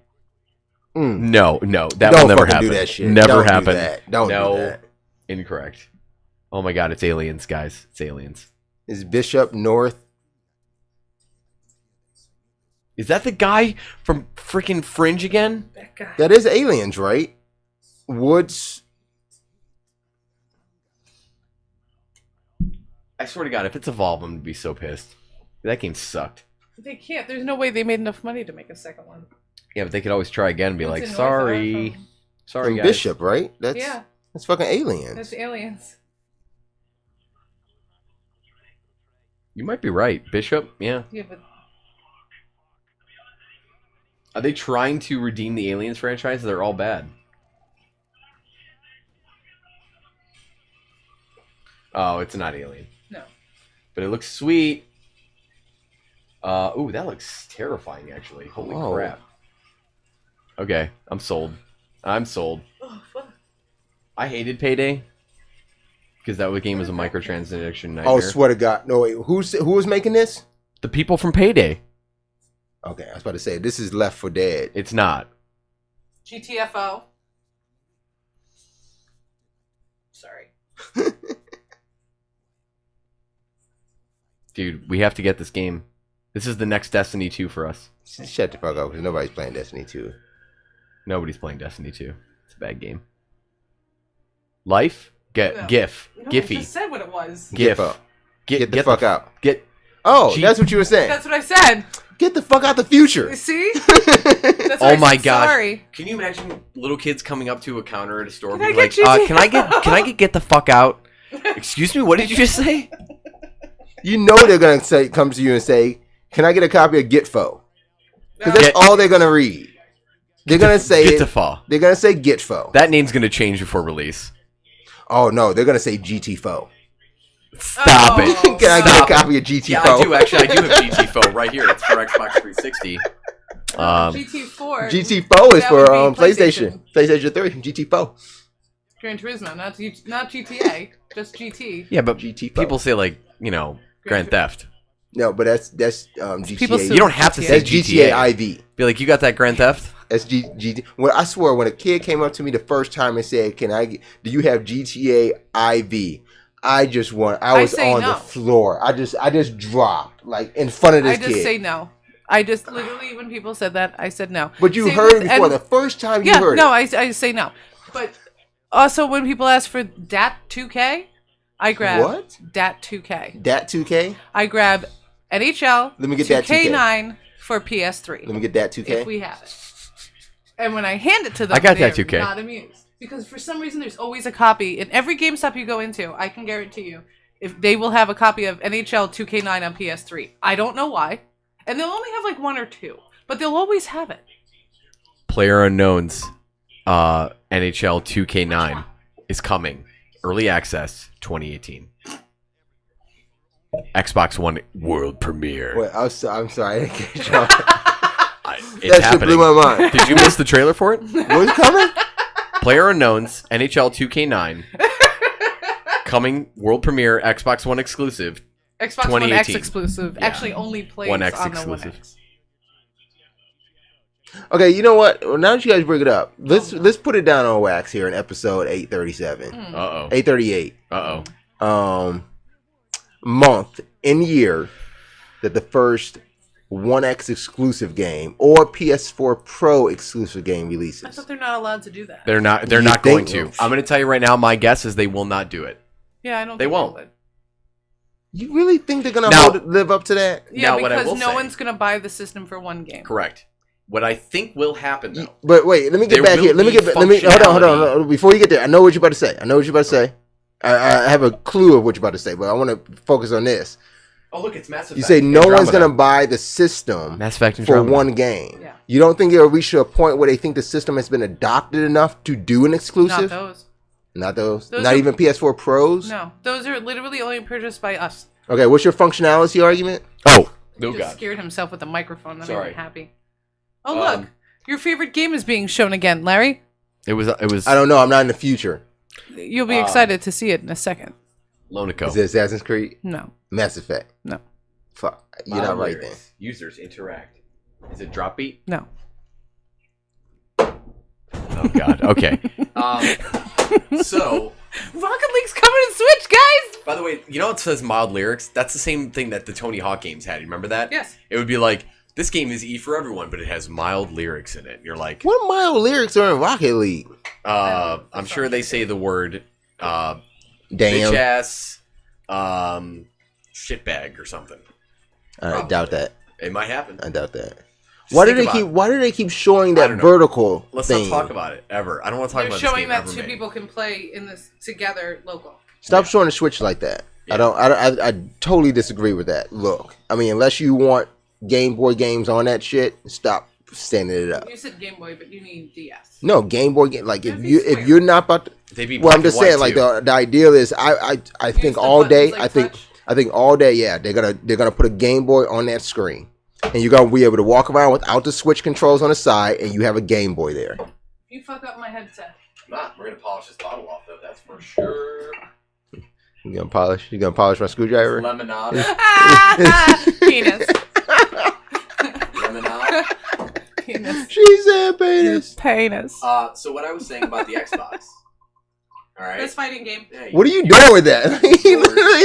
No, that Don't will never fucking happen. do that shit. Never Don't do happen. that. Don't do that. Incorrect. Oh my god, it's aliens, guys. It's aliens. Is Bishop North? Is that the guy from freaking Fringe again? That guy. That is aliens, right? Woods. I swear to God, if it's Evolve, I'm gonna be so pissed. That game sucked. They can't. There's no way they made enough money to make a second one. Yeah, but they could always try again and be What's like, in North sorry. Arkham? Sorry, From guys. Bishop, right? That's fucking aliens. That's aliens. You might be right. Bishop? Yeah. Yeah, but Are they trying to redeem the Aliens franchise? They're all bad. Oh, it's not Alien. no. But it looks sweet. Ooh, that looks terrifying, actually. Holy Whoa. crap. Okay, I'm sold. I'm sold. Oh, fuck. I hated Payday. Because that game was a microtransaction nightmare. Oh, swear to God. No, wait. Who was making this? The people from Payday. Okay, I was about to say, this is Left 4 Dead. It's not. GTFO. Sorry. Dude, we have to get this game. This is the next Destiny 2 for us. Shut the fuck up, because nobody's playing Destiny 2. Nobody's playing Destiny 2. It's a bad game. Life? No. GIF. No, Giphy. I just said what it was. GIF. Get the fuck out. Oh, that's what you were saying. That's what I said. Get the fuck out the future. See? That's Oh my gosh. Sorry. Can you imagine little kids coming up to a counter at a store Can being I like, get GT? can I get the fuck out? Excuse me, what did you just say? You know they're going to come to you and say, can I get a copy of Gitfo? Because that's all they're going to read. They're going to say Gitfo. They're going to say Gitfo. That name's going to change before release. Oh, no, they're going to say GTFO. Stop it. Can I get a copy of GTFO? Yeah, I do. Actually, I do have GTFO right here. It's for Xbox 360. GT4. GT4 is That for would be PlayStation. PlayStation 3. GT4. Gran Turismo, not GTA, just GT. Yeah, but GT4. people say, like, you know, Grand Theft. No, but that's GTA. People You don't have to say That's GTA. GTA IV. Be like, you got that Grand Theft? That's GT. Well, I swear, when a kid came up to me the first time and said, do you have GTA IV? I was say on no. the floor. I just dropped, like, in front of this I kid. just say no. I just literally, when people said that, I said no. But you Same heard it with- before. and- The first time you yeah, heard no, it. I say no. But also, when people ask for DAT 2K, I grab What? DAT 2K. Dat 2K? I grab NHL Let me get that 2K. 2K9 for PS3. Let me get that 2K. If we have it. And when I hand it to them, I got they're that 2K. not amused. Because for some reason, there's always a copy. In every GameStop you go into, I can guarantee you, if they will have a copy of NHL 2K9 on PS3. I don't know why. And they'll only have like one or two. But they'll always have it. PlayerUnknown's NHL 2K9 is coming. Early access 2018. Xbox One world premiere. Wait, I'm sorry. I didn't catch y'all. It's That shit blew happening. my mind. Did you miss the trailer for it? What's coming? PlayerUnknown's NHL 2K9 coming world premiere Xbox One exclusive. Xbox One X 2018. exclusive. Yeah. Actually only plays One X on the exclusive. One X. Okay, you know what? Well, now that you guys bring it up, let's put it down on wax here in episode 837. Uh-oh. 838. Uh-oh. Month and year that the first One X exclusive game or PS4 Pro exclusive game I releases. thought they're not allowed to do that. They're not You going think- to. I'm going to tell you right now, my guess is they will not do it. Yeah, I don't They think won't. would. You really think they're gonna Now- live up to that? Yeah, Now, what I because will no say- one's going to buy the system for one game. Correct. What I think will happen though. But wait, let me get back here. Let me hold on. Before you get there, I know what you're about to say. I have a clue of what you're about to say, but I want to focus on this. Oh, look, it's Mass Effect. You say no one's going to buy the system Mass Effect for one game. Yeah. You don't think it'll reach to a point where they think the system has been adopted enough to do an exclusive? Not those. Not even PS4 Pros? No. Those are literally only purchased by us. Okay, what's your functionality argument? Oh, he just scared himself with the microphone. That made me happy. Oh, look. Your favorite game is being shown again, Larry. It was. I don't know. I'm not in the future. You'll be excited to see it in a second. Lonico. Is it Assassin's Creed? No. Mass Effect? No. Fuck. You're not right then. Users interact. Is it Drop Beat? No. Oh, God. Okay. So... Rocket League's coming to Switch, guys! By the way, you know it says mild lyrics? That's the same thing that the Tony Hawk games had. You remember that? Yes. It would be like, this game is E for everyone, but it has mild lyrics in it. You're like... What mild lyrics are in Rocket League? I'm sure they say the word... Damn. Bitch ass... shitbag or something. I doubt that. It might happen. I doubt that. Why do they keep showing that vertical Let's thing? not talk about it ever. I don't want to talk about They're this showing game that ever two made. people can play in this together local. Stop showing the Switch like that. Yeah. I totally disagree with that. Look, I mean, unless you want Game Boy games on that shit, stop standing it up. You said Game Boy, but you mean DS. No, Game Boy game. Like if you're not about to, They'd be well, I'm just saying. Like the ideal is, I think all day. I think all day. Yeah, they're gonna put a Game Boy on that screen, and you're gonna be able to walk around without the Switch controls on the side, and you have a Game Boy there. You fuck up my headset. Not. We're gonna polish this bottle off though. That's for sure. You gonna polish my screwdriver? Lemonade. Penis. Lemonade. Penis. She said penis. Penis. So what I was saying about the Xbox. All right. This fighting game. Yeah, What are you doing with that? he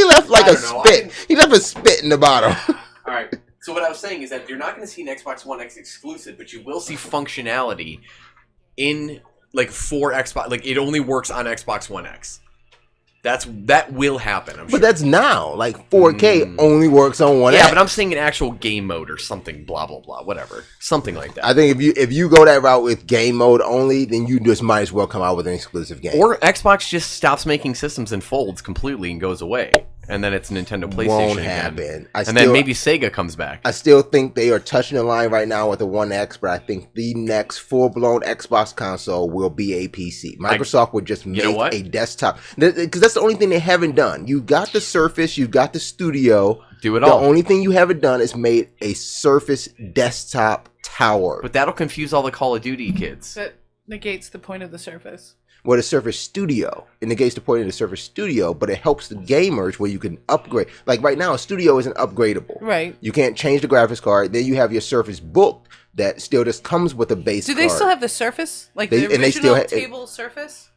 left like a spit. He left a spit in the bottom. All right. So what I was saying is that you're not going to see an Xbox One X exclusive, but you will see functionality in for Xbox. Like it only works on Xbox One X. That will happen. I'm sure. But that's now. Like 4K only works on one. Yeah, X. but I'm saying an actual game mode or something. Blah blah blah. Whatever. Something like that. I think if you go that route with game mode only, then you just might as well come out with an exclusive game. Or Xbox just stops making systems and folds completely and goes away. And then it's Nintendo PlayStation Won't again. happen. Then maybe Sega comes back. I still think they are touching the line right now with the One X, but I think the next full-blown Xbox console will be a PC. Microsoft would just make a desktop. Because that's the only thing they haven't done. You got the Surface, you got the Studio. Do it all. The only thing you haven't done is made a Surface desktop tower. But that'll confuse all the Call of Duty kids. That negates the point of the Surface. Well, the Surface Studio. It negates the point of the Surface Studio, but it helps the gamers where you can upgrade. Like right now, a Studio isn't upgradable. Right. You can't change the graphics card. Then you have your Surface Book that still just comes with a base Do card. they still have the Surface? Like the original table Surface?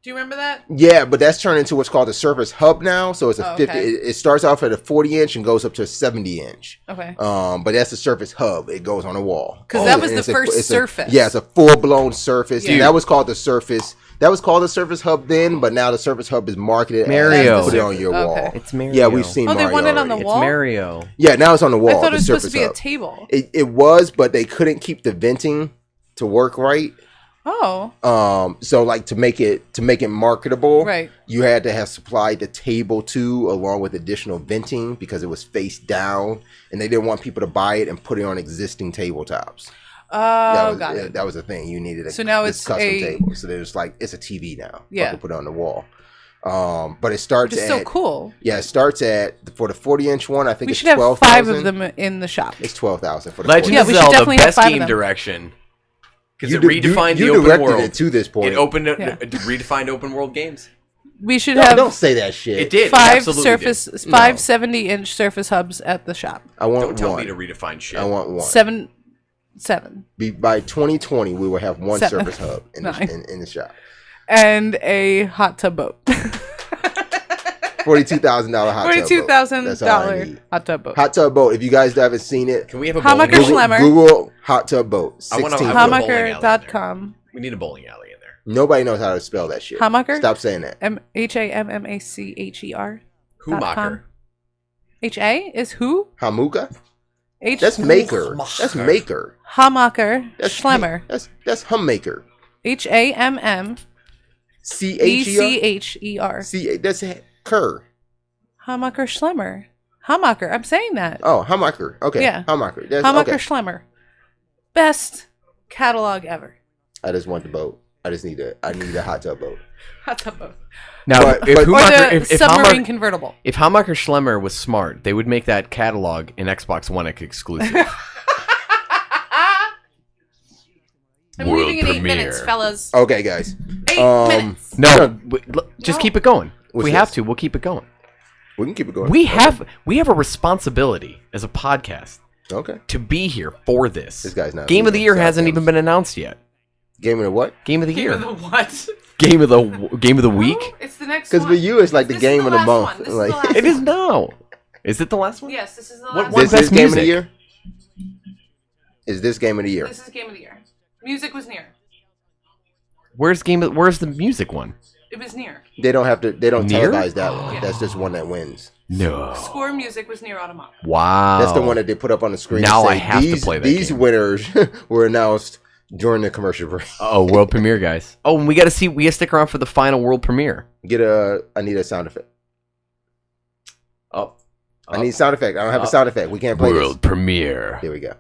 Do you remember that? Yeah, but that's turned into what's called the Surface Hub now. So it's a 50. Okay. It starts off at a 40-inch and goes up to a 70-inch. Okay. But that's the Surface Hub. It goes on the wall. Because that was the first Surface. Yeah, it's a full-blown Surface. Yeah. And that was called the Surface. That was called the Surface Hub then, but now the Surface Hub is marketed Mario. as put it on your wall. It's Mario. Yeah, we've seen Mario they want it on the already. wall? It's Mario. Yeah, now it's on the wall. I thought it was the supposed to be a Surface Hub. table. It was, but they couldn't keep the venting to work right. Oh. So like to make it marketable, right? You had to have supplied the table too, along with additional venting because it was face down, and they didn't want people to buy it and put it on existing tabletops. Oh, got it. That was the thing. You needed So now this it's custom a table. So there's like it's a TV now. Yeah. Fucking put it on the wall. But it starts Which is at so cool. Yeah, it starts at for the 40-inch one. I think We it's should have 12,000. 5 of them in the shop. It's 12,000 for the Legend 40. of Zelda, best game direction. Because it redefined the open world. It to this point. It opened it redefined open world games. We should have. Don't say that shit. It did. 5 Absolutely Surface, did. 5 70-inch Surface Hubs at the shop. I want Don't tell one. me to redefine shit. I want one. 7. By 2020, we will have one 7. Surface Hub in the shop. And a hot tub boat. $42,000 hot tub boat. $42,000 hot tub boat. Hot tub boat. If you guys haven't seen it, can we have a Hammacher Schlemmer. Google hot tub boat. Hammacher.com. We need a bowling alley in there. Nobody knows how to spell that shit. Hammacher? Stop saying that. HAMMACHER. Humacher. HA is who? Hamuka? That's maker. That's maker. Hammacher That's Schlemmer. That's hummaker. HAMM CHER. ECHER. That's Kerr. Hammacher Schlemmer. Hammacher. I'm saying that. Oh, Hammacher. Okay. Yeah. Hammacher. Hammacher Okay. Schlemmer. Best catalog ever. I just want the boat. I need a hot tub boat. Hot tub boat. Now, if submarine convertible. If Hammacher Schlemmer was smart, they would make that catalog an Xbox One X exclusive. I'm leaving in 8 minutes, fellas. Okay, guys. 8 minutes. No, just keep it going. If What's we this? have to, we'll keep it going. We can keep it going. We have a responsibility as a podcast. Okay. To be here for this. This guy's not. Game of the Year hasn't even been announced yet. Game of the what? Game of the Year. Game of the what? Game of the week. It's the next Because one. for you, it's like the This game is of the last month. one. This is Like the last It is one. now. Is it the last one? Yes, this is the What last one? this one. is Best game of the music? year. Is this game of the year? This is game of the year. Music was near. Where's the music one? It was near. They don't have to. They don't Near? televise that one. Yeah. That's just one that wins. No. Score music was near Automata. Wow. That's the one that they put up on the screen. Now and I say, have to these, play that These game. winners were announced during the commercial break. Oh, world premiere, guys. Oh, and we got to stick around for the final world premiere. I need a sound effect. Oh. I need sound effect. I don't have a sound effect. We can't play World premiere. Here we go.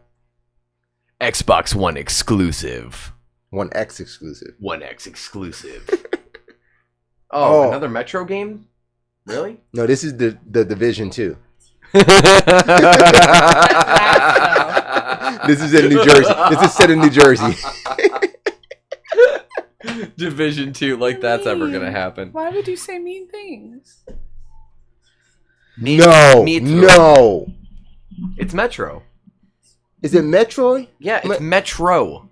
Xbox One exclusive. One X exclusive. One X exclusive. Oh, another Metro game? Really? No, this is the Division 2. This is in New Jersey. This is set in New Jersey. Division 2, like that's ever gonna happen. Why would you say mean things? No. It's Metro. Is it Metroid? Yeah, it's Metro.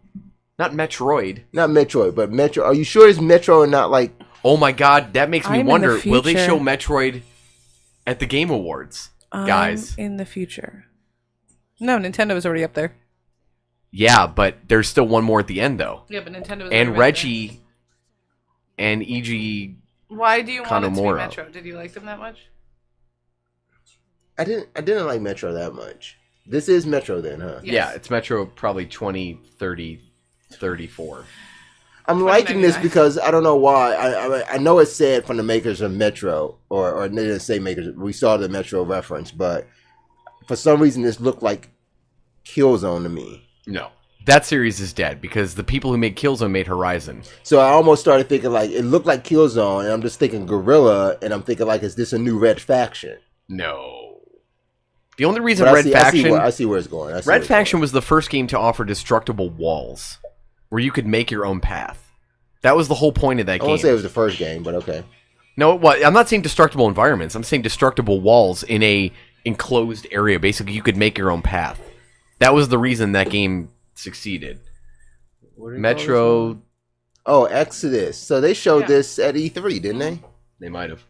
Not Metroid. Not Metroid, but Metro. Are you sure it's Metro and not like... Oh my god, that makes me I'm in wonder, the will they future. show Metroid at the Game Awards? Guys. In the future. No, Nintendo was already up there. Yeah, but there's still one more at the end, though. Yeah, but Nintendo was And already right Reggie and E.G. there. Why do you want it to be Kanomura. Metro? Did you like them that much? I didn't like Metro that much. This is Metro then, huh? Yes. Yeah, it's Metro probably 20, 30, 34. I'm liking this because I don't know why. I know it's said from the makers of Metro, or they didn't say makers. We saw the Metro reference, but for some reason this looked like Killzone to me. No. That series is dead because the people who made Killzone made Horizon. So I almost started thinking like it looked like Killzone, and I'm just thinking Guerrilla, and I'm thinking like, is this a new Red Faction? No. The only reason But Red Faction... I see where it's going. Red Faction was the first game to offer destructible walls, where you could make your own path. That was the whole point of that I game. won't say it was the first game, but okay. No, I'm not saying destructible environments. I'm saying destructible walls in a enclosed area. Basically, you could make your own path. That was the reason that game succeeded. Metro... Oh, Exodus. So they showed this at E3, didn't they? They might have.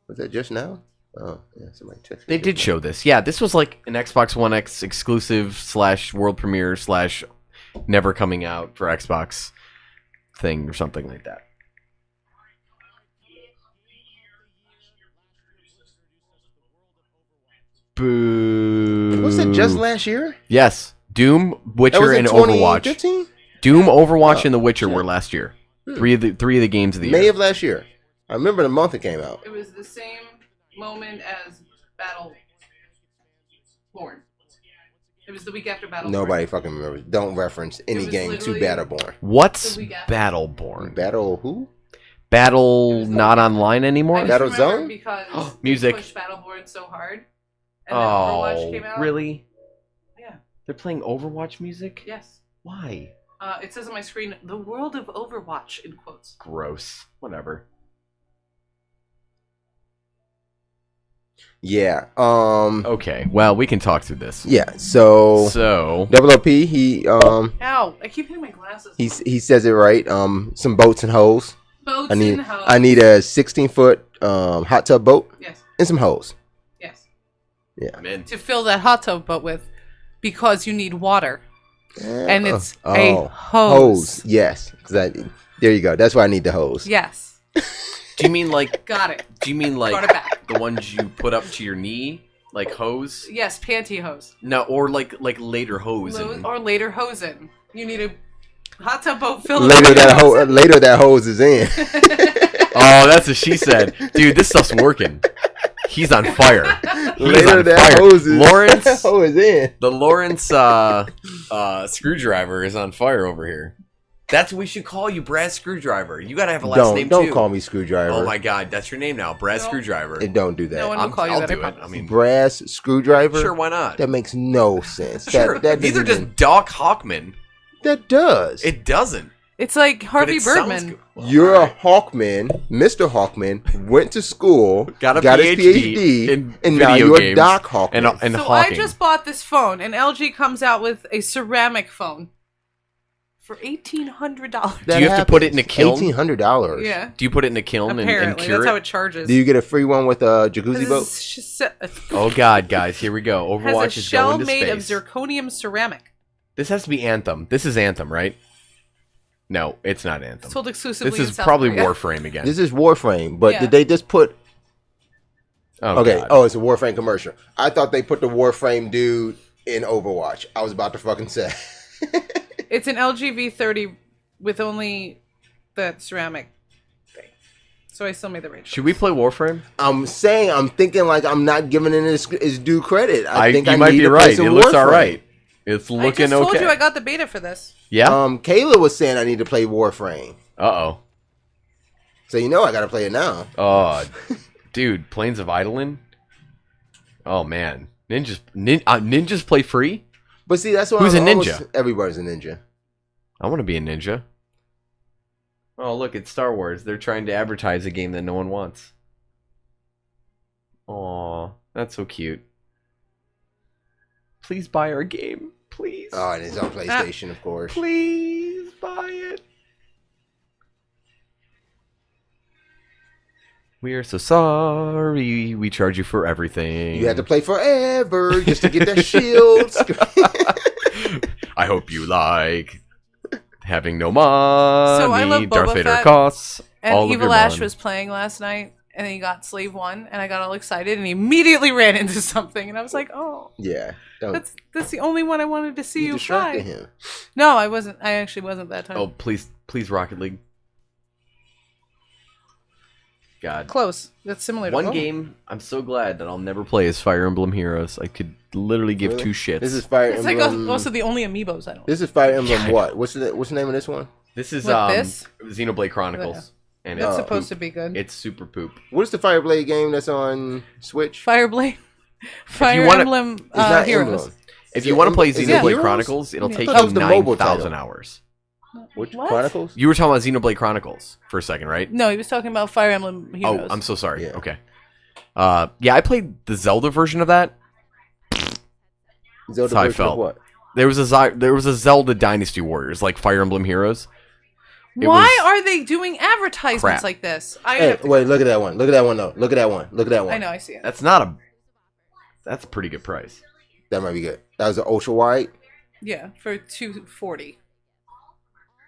Was that just now? Oh, yeah, somebody text me. They did show this. Yeah, this was like an Xbox One X exclusive / world premiere / never coming out for Xbox thing or something like that. Boo. Was it just last year? Yes. Doom, That was Witcher, in and Overwatch. 2015? Doom, Overwatch, and The Witcher shit. were last year. Three of the games of the May year. of last year. I remember the month it came out. It was the same moment as Battleborn. It was the week after Battleborn. Nobody fucking remembers. Don't reference any was game to literally Battleborn. What's the week after. Battleborn? Battle who? Battle not online anymore? I just Battle remember Zone? because Music. they pushed Battleborn so hard. And then Overwatch came out. Really? Yeah. They're playing Overwatch music? Yes. Why? It says on my screen, "The world of Overwatch" in quotes. Gross. Whatever. Yeah. Okay. Well, we can talk through this. Yeah. So. Double OP. He Ow! I keep hitting my glasses. he says it right. Some boats and hoes. Boats and hoes. I need a 16-foot hot tub boat. Yes. And some hoes. Yes. Yeah. I'm in. To fill that hot tub boat with, because you need water, and it's a hose. Yes. There you go. That's why I need the hose. Yes. Do you mean like? Got it. Do you mean like? Brought it back. the ones you put up to your knee, like hose. Yes, pantyhose. No, or like later hosen. Or later hosen. You need a hot tub boat filled Later that hose is in. Oh, that's what she said. Dude, this stuff's working. He's on fire. Later that hose is Lawrence in. The Lawrence screwdriver is on fire over here. That's what we should call you, Brad Screwdriver. You gotta have a last name too. Don't call me Screwdriver. Oh my God, that's your name now, Brad Screwdriver. Don't do that. No one will call you I'll that. do it. I mean, Brass Screwdriver. Sure, why not? That makes no sense. Sure. That Neither doesn't does Doc Hawkman. That does. It doesn't. It's like Harvey it sounds Birdman. good. Well, You're a Hawkman. Mr. Hawkman went to school, got his PhD PhD, and video now you're games Doc Hawkman. and So hawking. I just bought this phone, and LG comes out with a ceramic phone for $1,800. Do you have to put it in a kiln? $1,800. Yeah. Do you put it in a kiln and Apparently, cure that's it? how it charges. Do you get a free one with a jacuzzi boat? It's just a- Oh God, guys, here we go. has Overwatch a is shell going to made space. of zirconium ceramic. This has to be Anthem. This is Anthem, right? No, it's not Anthem. Sold exclusively This in is South probably Korea. Warframe again. This is Warframe, but Yeah. did they just put? Oh, okay. God. Oh, it's a Warframe commercial. I thought they put the Warframe dude in Overwatch. I was about to fucking say. It's an LG V30 with only that ceramic thing. So I still made the range. Should we play Warframe? I'm thinking like I'm not giving it his due credit. I think you I might need be to play right. some It looks Warframe. all right. It's I looking just told okay. you I got the beta for this. Yeah. Kayla was saying I need to play Warframe. Uh-oh. So you know I got to play it now. Oh, dude, Plains of Eidolon? Oh, man. Ninjas play free? But see, that's why Who's I'm a almost- ninja? Everybody's a ninja. I want to be a ninja. Oh, look, it's Star Wars. They're trying to advertise a game that no one wants. Aw, that's so cute. Please buy our game. Please. Oh, and it's on PlayStation, of course. Please buy it. We are so sorry. We charge you for everything. You had to play forever just to get that shield. I hope you like having no money. So I love Boba Darth Vader Fett, costs and all of Evil your Ash money. was playing last night, and then he got Slave 1, and I got all excited, and he immediately ran into something, and I was like, oh. Yeah. That's the only one I wanted to see you fly. distracted him. No, I wasn't. I actually wasn't that time. Oh, please, Rocket League. God. Close. That's similar to One Boba. game I'm so glad that I'll never play is Fire Emblem Heroes. I could literally give Really? two shits. This is Fire It's Emblem. like also the only amiibos I don't. This is Fire Emblem what? What's the name of this one? This is What, this? Xenoblade Chronicles. And That's it's supposed poop. to be good. It's super poop. What is the Fireblade game that's on Switch? Fireblade. Fire wanna- Emblem It's not Heroes. Emblem. If Is you it want to play Is it Xenoblade Heroes? Chronicles, it'll Yeah. take I thought that you was the mobile 9,000 title. hours. Which What? Chronicles? You were talking about Xenoblade Chronicles for a second, right? No, he was talking about Fire Emblem Heroes. Oh, I'm so sorry. Yeah. Okay. Yeah, I played the Zelda version of that. Zelda That's how I version of felt. what? There was a Zelda Dynasty Warriors, like Fire Emblem Heroes. It Why was- are they doing advertisements crap. like this? Hey, wait, look at that one. Look at that one though. Look at that one. Look at that one. I know, I see it. That's not a. That's a pretty good price. That might be good. That was an ultra wide. Yeah, for $240.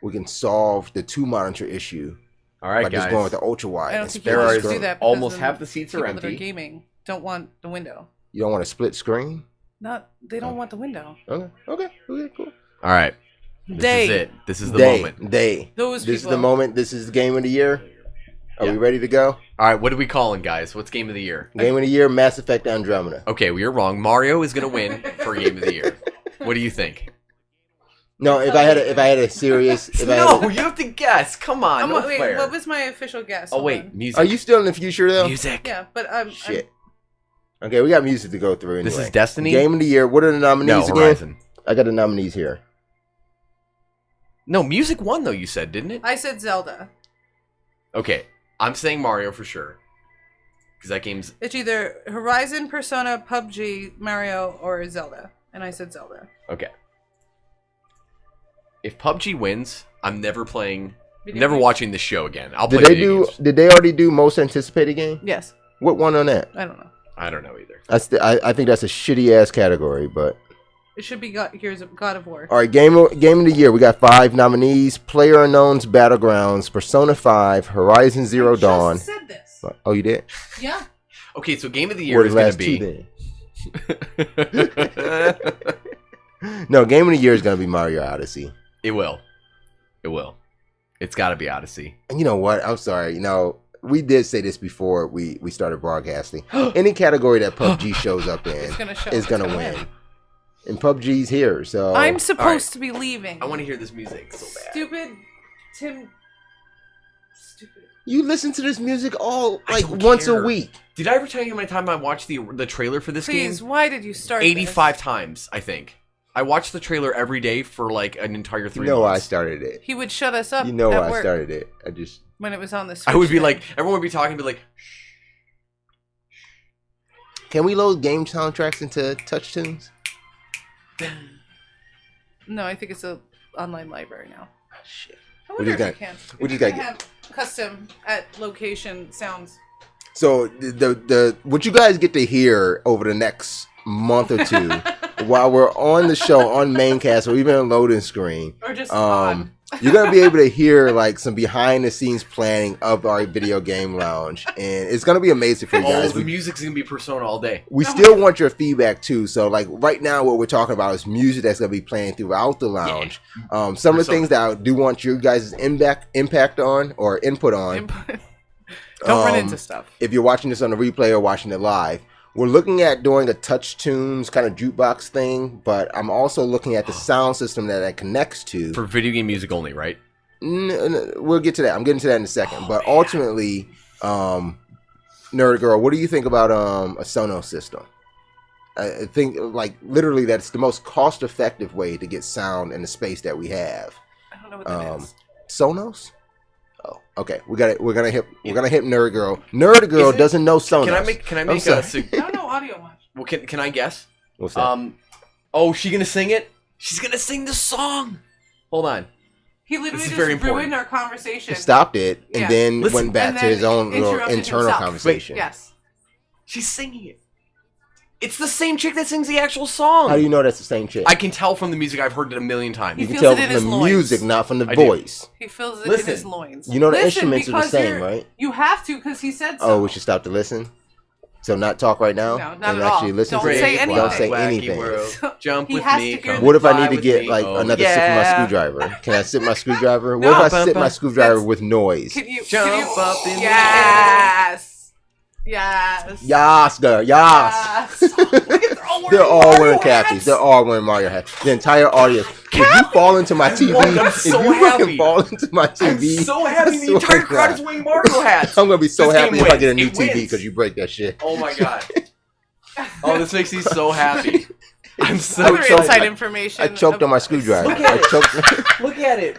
We can solve the 2 monitor issue. All right, by guys. just going with the ultra I wide. don't and think spare you our should do screen. that. because Almost then half the seats are people that empty. are gaming don't want the window. You don't want a split screen? They don't want the window. Okay, cool. All right. This They. is it. This is the Those moment. Those This is the people. moment. This is the game of the year. Are we ready to go? All right. What are we calling, guys? What's game of the year? Game of the year, Mass Effect Andromeda. Okay, we are wrong. Mario is going to win for game of the year. What do you think? No, if I had a serious, if I No, had you have to guess. Come on, no wait, fair. what was my official guess? Oh Hold wait, on. music. are you still in the future though? Music. Yeah, but Shit. Okay, we got music to go through. Anyway. This is Destiny? Game of the year. What are the nominees No, again? Horizon. I got the nominees here. No, music won though. You said, didn't it? I said Zelda. Okay, I'm saying Mario for sure. Because that game's It's either Horizon, Persona, PUBG, Mario, or Zelda. And I said Zelda. okay. If PUBG wins, I'm never playing, Video never games? watching this show again. I'll Did play they video do? games. Did they already do most anticipated game? Yes. What one on that? I don't know. I don't know either. I think that's a shitty ass category, but It should be God of War. all right. Game of the year. We got 5 nominees: Player Unknown's Battlegrounds, Persona 5, Horizon Zero Dawn. said this. Oh, you did? Yeah. Okay, so game of the year is going to be. No, game of the year is going to be Mario Odyssey. It will. It's got to be Odyssey. And you know what? I'm sorry. We did say this before we started broadcasting. Any category that PUBG shows up in is going to win. And PUBG's here, so... I'm supposed to be leaving. I want to hear this music so bad. Stupid Tim... You listen to this music once a week. Did I ever tell you how many times I watched the trailer for this game? Please, why did you start 85 times, I think. I watched the trailer every day for like an entire 3 months. You know why I started it. He would shut us up. You know at why I work started it. I just... when it was on the Switch. I would be like, everyone would be talking, be like, can we load game soundtracks into Touch Tunes? No, I think it's a online library now. Oh, shit. I wonder if you can. We just gotta have custom at location sounds. So the what you guys get to hear over the next month or two while we're on the show on Maincast or even on loading screen, or just you're gonna be able to hear like some behind the scenes planning of our video game lounge, and it's gonna be amazing for you guys. The music's gonna be Persona all day. We still want your feedback too. So like right now, what we're talking about is music that's gonna be playing throughout the lounge. Yeah. Some of the things that I do want your guys' impact on or input on. Don't run into stuff. If you're watching this on the replay or watching it live, we're looking at doing a touch tunes kind of jukebox thing, but I'm also looking at the sound system that connects to. For video game music only, right? We'll get to that. I'm getting to that in a second. But ultimately, Nerd Girl, what do you think about a Sonos system? I think, like, literally that's the most cost-effective way to get sound in the space that we have. I don't know what that is. Sonos? Oh, okay. We're gonna hit Nerd Girl. Nerd Girl doesn't know Sonos. Can I make a I don't know audio much. Well, can I guess? What's that? Oh, she gonna sing it? She's gonna sing the song. Hold on. He literally just ruined our conversation. He stopped it and then Listen, went back to his own little internal himself. conversation. Wait, yes. She's singing it. It's the same chick that sings the actual song. How do you know that's the same chick? I can tell from the music. I've heard it a million times. You can tell from the music, not from the voice. He feels it in his loins. You know the instruments are the same, right? You have to, because he said so. Oh, we should stop to listen? So not talk right now? No, not and at actually all. listen Don't to say it? anything. Don't say Wacky anything. world. Jump He with has me. to hear What if I fly need to with get me. like another sip of my screwdriver? Can I sip my screwdriver? What if I sip my screwdriver with noise? Can you Jump up in the Yes. Yes. Yas, girl, yas. They're all wearing khakis. They're all wearing Mario hats. The entire audience. If you fall into my TV, if you fucking fall into my TV, I'm so happy the entire crowd is wearing Mario hats. I'm gonna be so This happy game if I get a wins. new It TV wins. because you break that shit. Oh my god. Oh, this makes me so happy. I'm so Other choked. inside information. I choked on my screwdriver. Look at I choked. Look at it.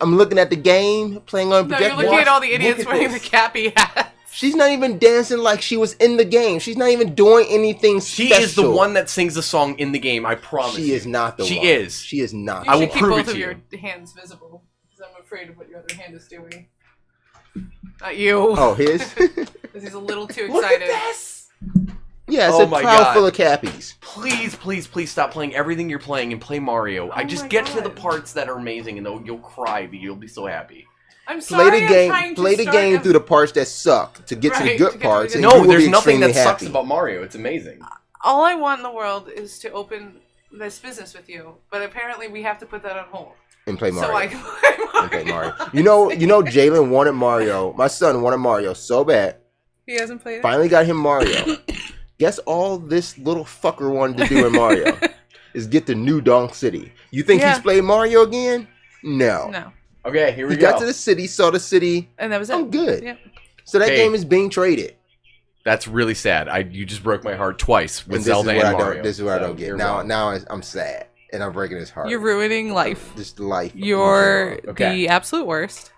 I'm looking at the game, playing on No, projector. you're looking at all the idiots Look at wearing this. the cappy hats. She's not even dancing like she was in the game. She's not even doing anything She special. is the one that sings the song in the game. I promise. She is not the one. She is. She is not. You I will should keep prove both it to of you. your hands visible, because I'm afraid of what your other hand is doing. Not you. Oh, his? Because he's a little too excited. Look at this. Yeah, it's Oh a my cloud God. full of cappies. Please, please, please stop playing everything you're playing and play Mario. I just get to the parts that are amazing and you'll cry, but you'll be so happy. I'm sorry. Play the game. Play the game through the parts that suck to get to the Right, good to get to the parts. good and you No, will there's be nothing that extremely sucks happy. about Mario. It's amazing. All I want in the world is to open this business with you, but apparently we have to put that on hold. And play Mario. So I can play Mario. And play Mario. You know, Jalen wanted Mario. My son wanted Mario so bad. He hasn't played it? Finally got him Mario. Guess all this little fucker wanted to do in Mario is get the new Donk City. You think he's played Mario again? No. No. Okay, here we He go. got to the city, saw the city. And that was it. I'm good. Yep. So that Hey. game is being traded. That's really sad. You just broke my heart twice with And Zelda and Mario. This is what I So don't get. you're Now wrong. I'm sad. And I'm breaking his heart. You're ruining life. Just life. You're Okay. the absolute worst.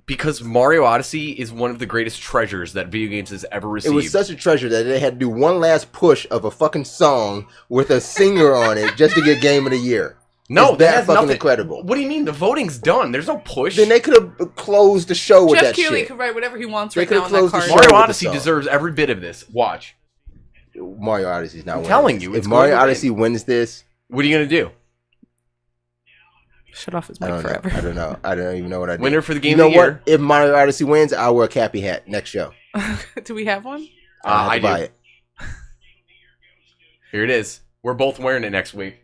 Because Mario Odyssey is one of the greatest treasures that video games has ever It received. was such a treasure that they had to do one last push of a fucking song with a singer on it just to get Game of the Year. No, It's that that has fucking nothing. incredible. What do you mean? The voting's done. There's no push. Then they could have closed the show with Jeff that Keighley shit. could write whatever he wants They right now could've on that closed the card. show. Mario with the Odyssey song. deserves every bit of this. Watch. Mario Odyssey's not winning. telling this. you, If it's Mario going to Odyssey wins this, What are you gonna do? Shut off his I mic don't forever. know. I don't know. I don't even know what I did. Winner for the game You know of the what? year. If Mario Odyssey wins, I'll wear a Cappy hat next show. Do we have one? I do. buy it. Here it is. We're both wearing it next week.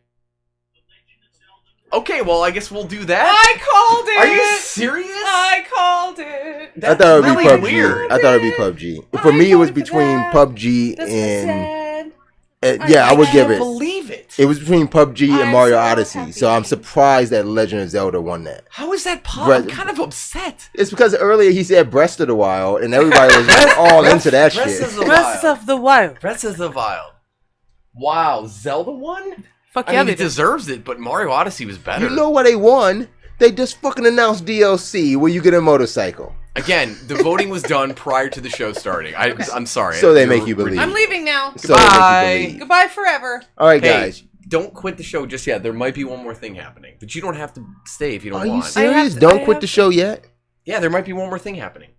Okay, well, I guess we'll do that. I called it. Are you serious? I called it. I thought it would be really PUBG. weird. I thought it would be PUBG. For me, it was between PUBG and yeah, I would give it. Believe it. It was between PUBG and I'm Mario so Odyssey. happy. So I'm surprised that Legend of Zelda won that. How is that possible? I'm Breath- kind of upset. It's because earlier he said Breath of the Wild, and everybody was all into that Breath shit. of the Breath Wild. of the Wild. Breath of the Wild. Wow, Zelda won? Fuck I yeah, mean, they it did. deserves it, but Mario Odyssey was better. You know why they won? They just fucking announced DLC where you get a motorcycle. Again, the voting was done prior to the show starting. I'm sorry. So they You're make you believe. ridiculous. I'm leaving now. So they make you Goodbye. believe. Goodbye forever. All right, Hey, guys. don't quit the show just yet. There might be one more thing happening, but you don't have to stay if you don't Are you want. serious? Don't quit the show yet. Yeah, there might be one more thing happening.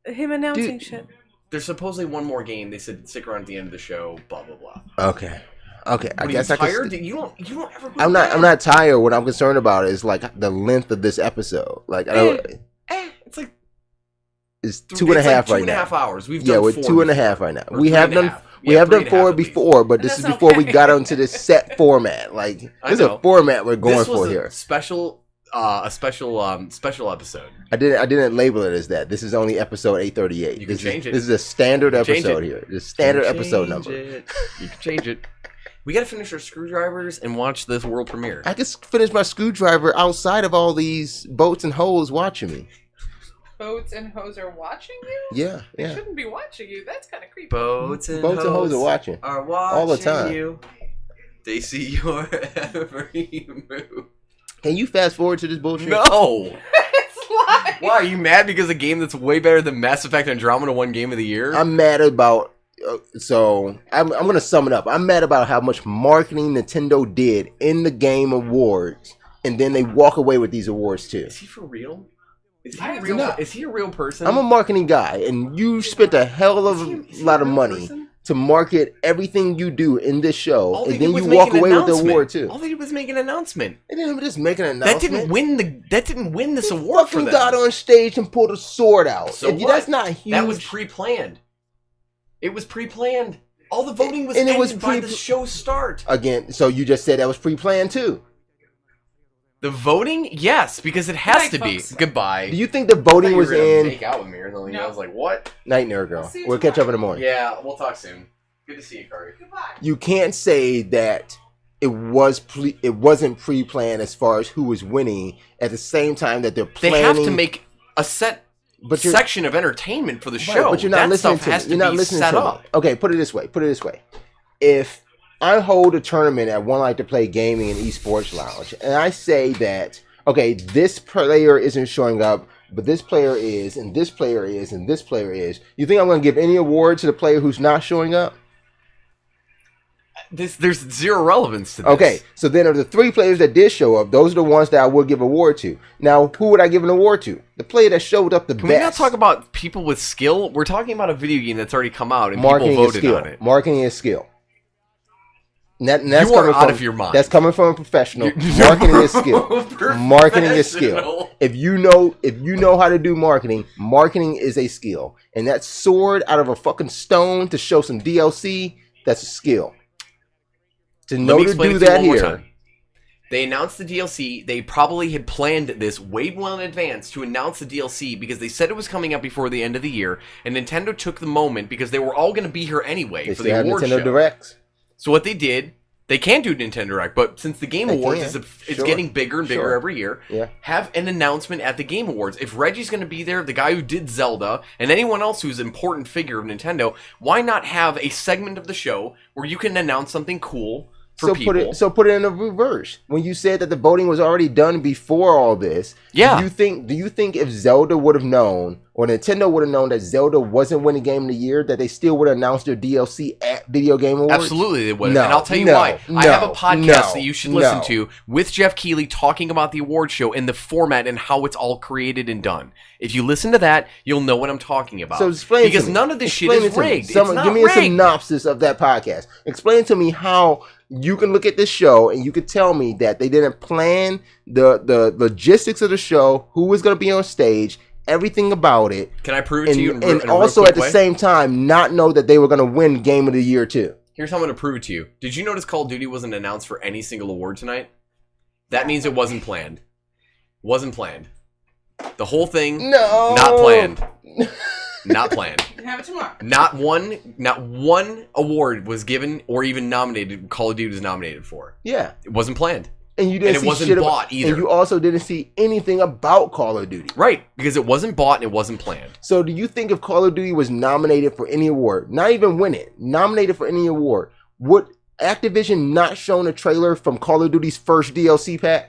Him announcing shit. There's supposedly one more game. They said stick around at the end of the show. Blah blah blah. Okay. Okay. I What, guess are I you tired? can. You don't ever. Go I'm not. to I'm bed? not tired. What I'm concerned about is like the length of this episode. Like I don't. It's like It's 2.5 it's like right now. 2.5 hours. We've Yeah, done we're 4 2.5 right now. Or We have 3.5. done. We Yeah, have done 3.5 4 at least. before, but this is that's before we okay. got onto this set format. Like I this is a know. format we're going This was for a here. special episode. I didn't label it as that. This is only episode 838. You can change it. This is a standard You can change episode it. here. The standard You can episode change number. it. You can change it. We gotta finish our screwdrivers and watch this world premiere. I can finish my screwdriver outside of all these boats and hoes watching me. Boats and hoes are watching you? Yeah, They yeah. shouldn't be watching you. That's kind of creepy. Boats and hoes are watching all the time. You. They see your every move. Can you fast forward to this bullshit? No. It's live. Why are you mad because a game that's way better than Mass Effect Andromeda won Game of the Year? I'm mad about. So I'm going to sum it up. I'm mad about how much marketing Nintendo did in the Game Awards, and then they walk away with these awards too. Is he for real? Is he a real person? I'm a marketing guy, and you spent a hell of a lot of money to market everything you do in this show, All they and did then was you make walk an away with the announcement. award too. All they did was make an announcement. They didn't just make an That announcement. didn't win this award for Fucking them. got on stage and pulled a sword out. So If what? that's not huge. That was pre-planned. It was pre-planned. All the voting was And it ended was by the show start. Again, so you just said that was pre-planned too. The voting, yes, because it has Good to night, be. folks. Goodbye. Do you think the voting was in? Make out with me, or something. I was like, what? Night, nerd girl. We'll catch up in the morning. Yeah, we'll talk soon. Good to see you, Kari. You can't say that it wasn't pre-planned as far as who was winning. At the same time that they're They planning, have to make a set But you're- section of entertainment for the Right, show. but you're not that listening stuff to has me. to You're not be listening set to up. me. Okay, put it this way. If I hold a tournament at One Like to Play Gaming and Esports Lounge, and I say that, okay, this player isn't showing up, but this player is, and this player is, and this player is, you think I'm going to give any award to the player who's not showing up? There's zero relevance to this. Okay, so then of the 3 players that did show up, those are the ones that I would give award to. Now, who would I give an award to? The player that showed up the Can best. we not talk about people with skill? We're talking about a video game that's already come out and Marketing people is voted skill. on it. Marketing is skill. And that's You are coming out from, of your mind. That's coming from a professional. You're Marketing is skill. Marketing is skill. professional. If you know how to do marketing, marketing is a skill. And that sword out of a fucking stone to show some DLC, that's a skill. To Let know me to explain do it to you that one more here. time. They announced the DLC. They probably had planned this way well in advance to announce the DLC because they said it was coming out before the end of the year. And Nintendo took the moment because they were all going to be here anyway They for still the have award Nintendo show. Directs. So what they did, they can do Nintendo Direct, but since the Game They Awards can. it's Sure. getting bigger and bigger Sure. every year, Yeah. have an announcement at the Game Awards. If Reggie's going to be there, the guy who did Zelda, and anyone else who's an important figure of Nintendo, why not have a segment of the show where you can announce something cool for people? Put it in the reverse. When you said that the voting was already done before all this, Yeah. Do you think if Zelda would have known, or Nintendo would have known that Zelda wasn't winning Game of the Year, that they still would have announced their DLC at Video Game Awards? Absolutely, they would. No, And I'll tell you no, why. I have a no, podcast no, that you should listen no. to with Jeff Keighley talking about the award show and the format and how it's all created and done. If you listen to that, you'll know what I'm talking about. So explain because to me. none of this Explain shit it is to me. rigged. It's not Give me a rigged. synopsis of that podcast. Explain to me how you can look at this show and you can tell me that they didn't plan the logistics of the show, who was going to be on stage, everything about it. Can I prove it to you? And also at the same time, not know that they were going to win Game of the Year too. Here's how I'm going to prove it to you. Did you notice Call of Duty wasn't announced for any single award tonight? That means it wasn't planned. Wasn't planned. The whole thing, not planned. Not planned. You can have it tomorrow. Not one award was given or even nominated. Call of Duty was nominated for. Yeah, it wasn't planned, and you didn't. And it see wasn't shit bought about, either. And you also didn't see anything about Call of Duty, right? Because it wasn't bought and it wasn't planned. So, do you think if Call of Duty was nominated for any award, not even win it, nominated for any award, would Activision not shown a trailer from Call of Duty's first DLC pack?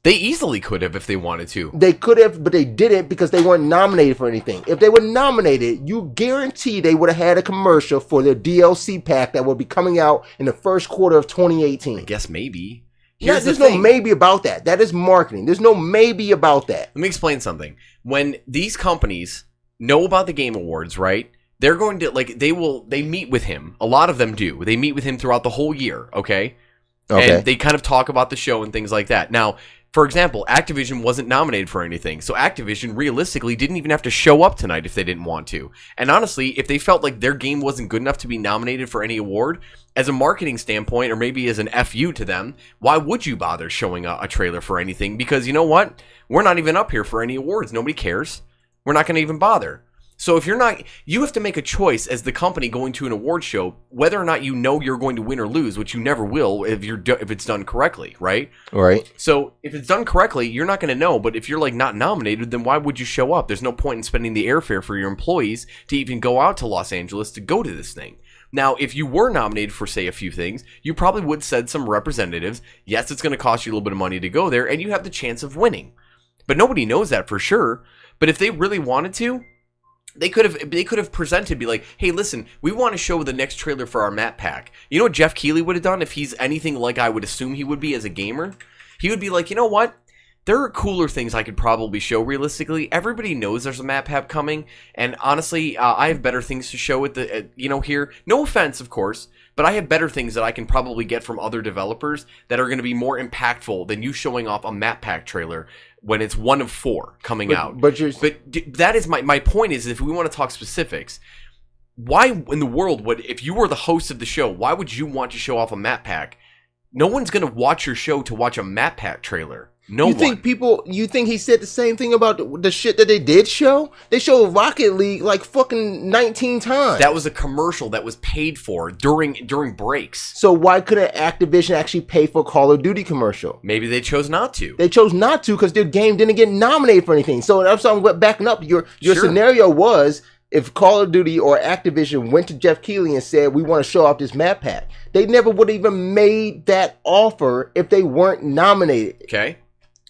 They easily could have if they wanted to. They could have, but they didn't because they weren't nominated for anything. If they were nominated, you guarantee they would have had a commercial for their DLC pack that would be coming out in the first quarter of 2018. I guess maybe. There's no maybe about that. That is marketing. There's no maybe about that. Let me explain something. When these companies know about the Game Awards, right? They're going to, they meet with him. A lot of them do. They meet with him throughout the whole year, okay? And they kind of talk about the show and things like that. Now, for example, Activision wasn't nominated for anything, so Activision realistically didn't even have to show up tonight if they didn't want to. And honestly, if they felt like their game wasn't good enough to be nominated for any award, as a marketing standpoint, or maybe as an FU to them, why would you bother showing a trailer for anything? Because you know what? We're not even up here for any awards. Nobody cares. We're not going to even bother. So if you're not, you have to make a choice as the company going to an award show, whether or not you know you're going to win or lose, which you never will if it's done correctly, right? Right. So if it's done correctly, you're not going to know. But if you're not nominated, then why would you show up? There's no point in spending the airfare for your employees to even go out to Los Angeles to go to this thing. Now, if you were nominated for, say, a few things, you probably would send some representatives. Yes, it's going to cost you a little bit of money to go there, and you have the chance of winning. But nobody knows that for sure. But if they really wanted to, they could have presented, be like, hey, listen, we want to show the next trailer for our map pack. You know what Jeff Keighley would have done if he's anything like I would assume he would be as a gamer? He would be like, you know what? There are cooler things I could probably show realistically. Everybody knows there's a map pack coming, and honestly, I have better things to show at the here. No offense, of course, but I have better things that I can probably get from other developers that are going to be more impactful than you showing off a map pack trailer when it's one of 4 coming out. But that is my point is, if we want to talk specifics, why in the world would, if you were the host of the show, why would you want to show off a map pack? No one's going to watch your show to watch a map pack trailer. You think he said the same thing about the shit that they did show? They showed Rocket League like fucking 19 times. That was a commercial that was paid for during breaks. So why couldn't Activision actually pay for a Call of Duty commercial? Maybe they chose not to. They chose not to because their game didn't get nominated for anything. So that's why I'm backing up. Your scenario was, if Call of Duty or Activision went to Jeff Keighley and said, we want to show off this map pack, they never would have even made that offer if they weren't nominated. Okay.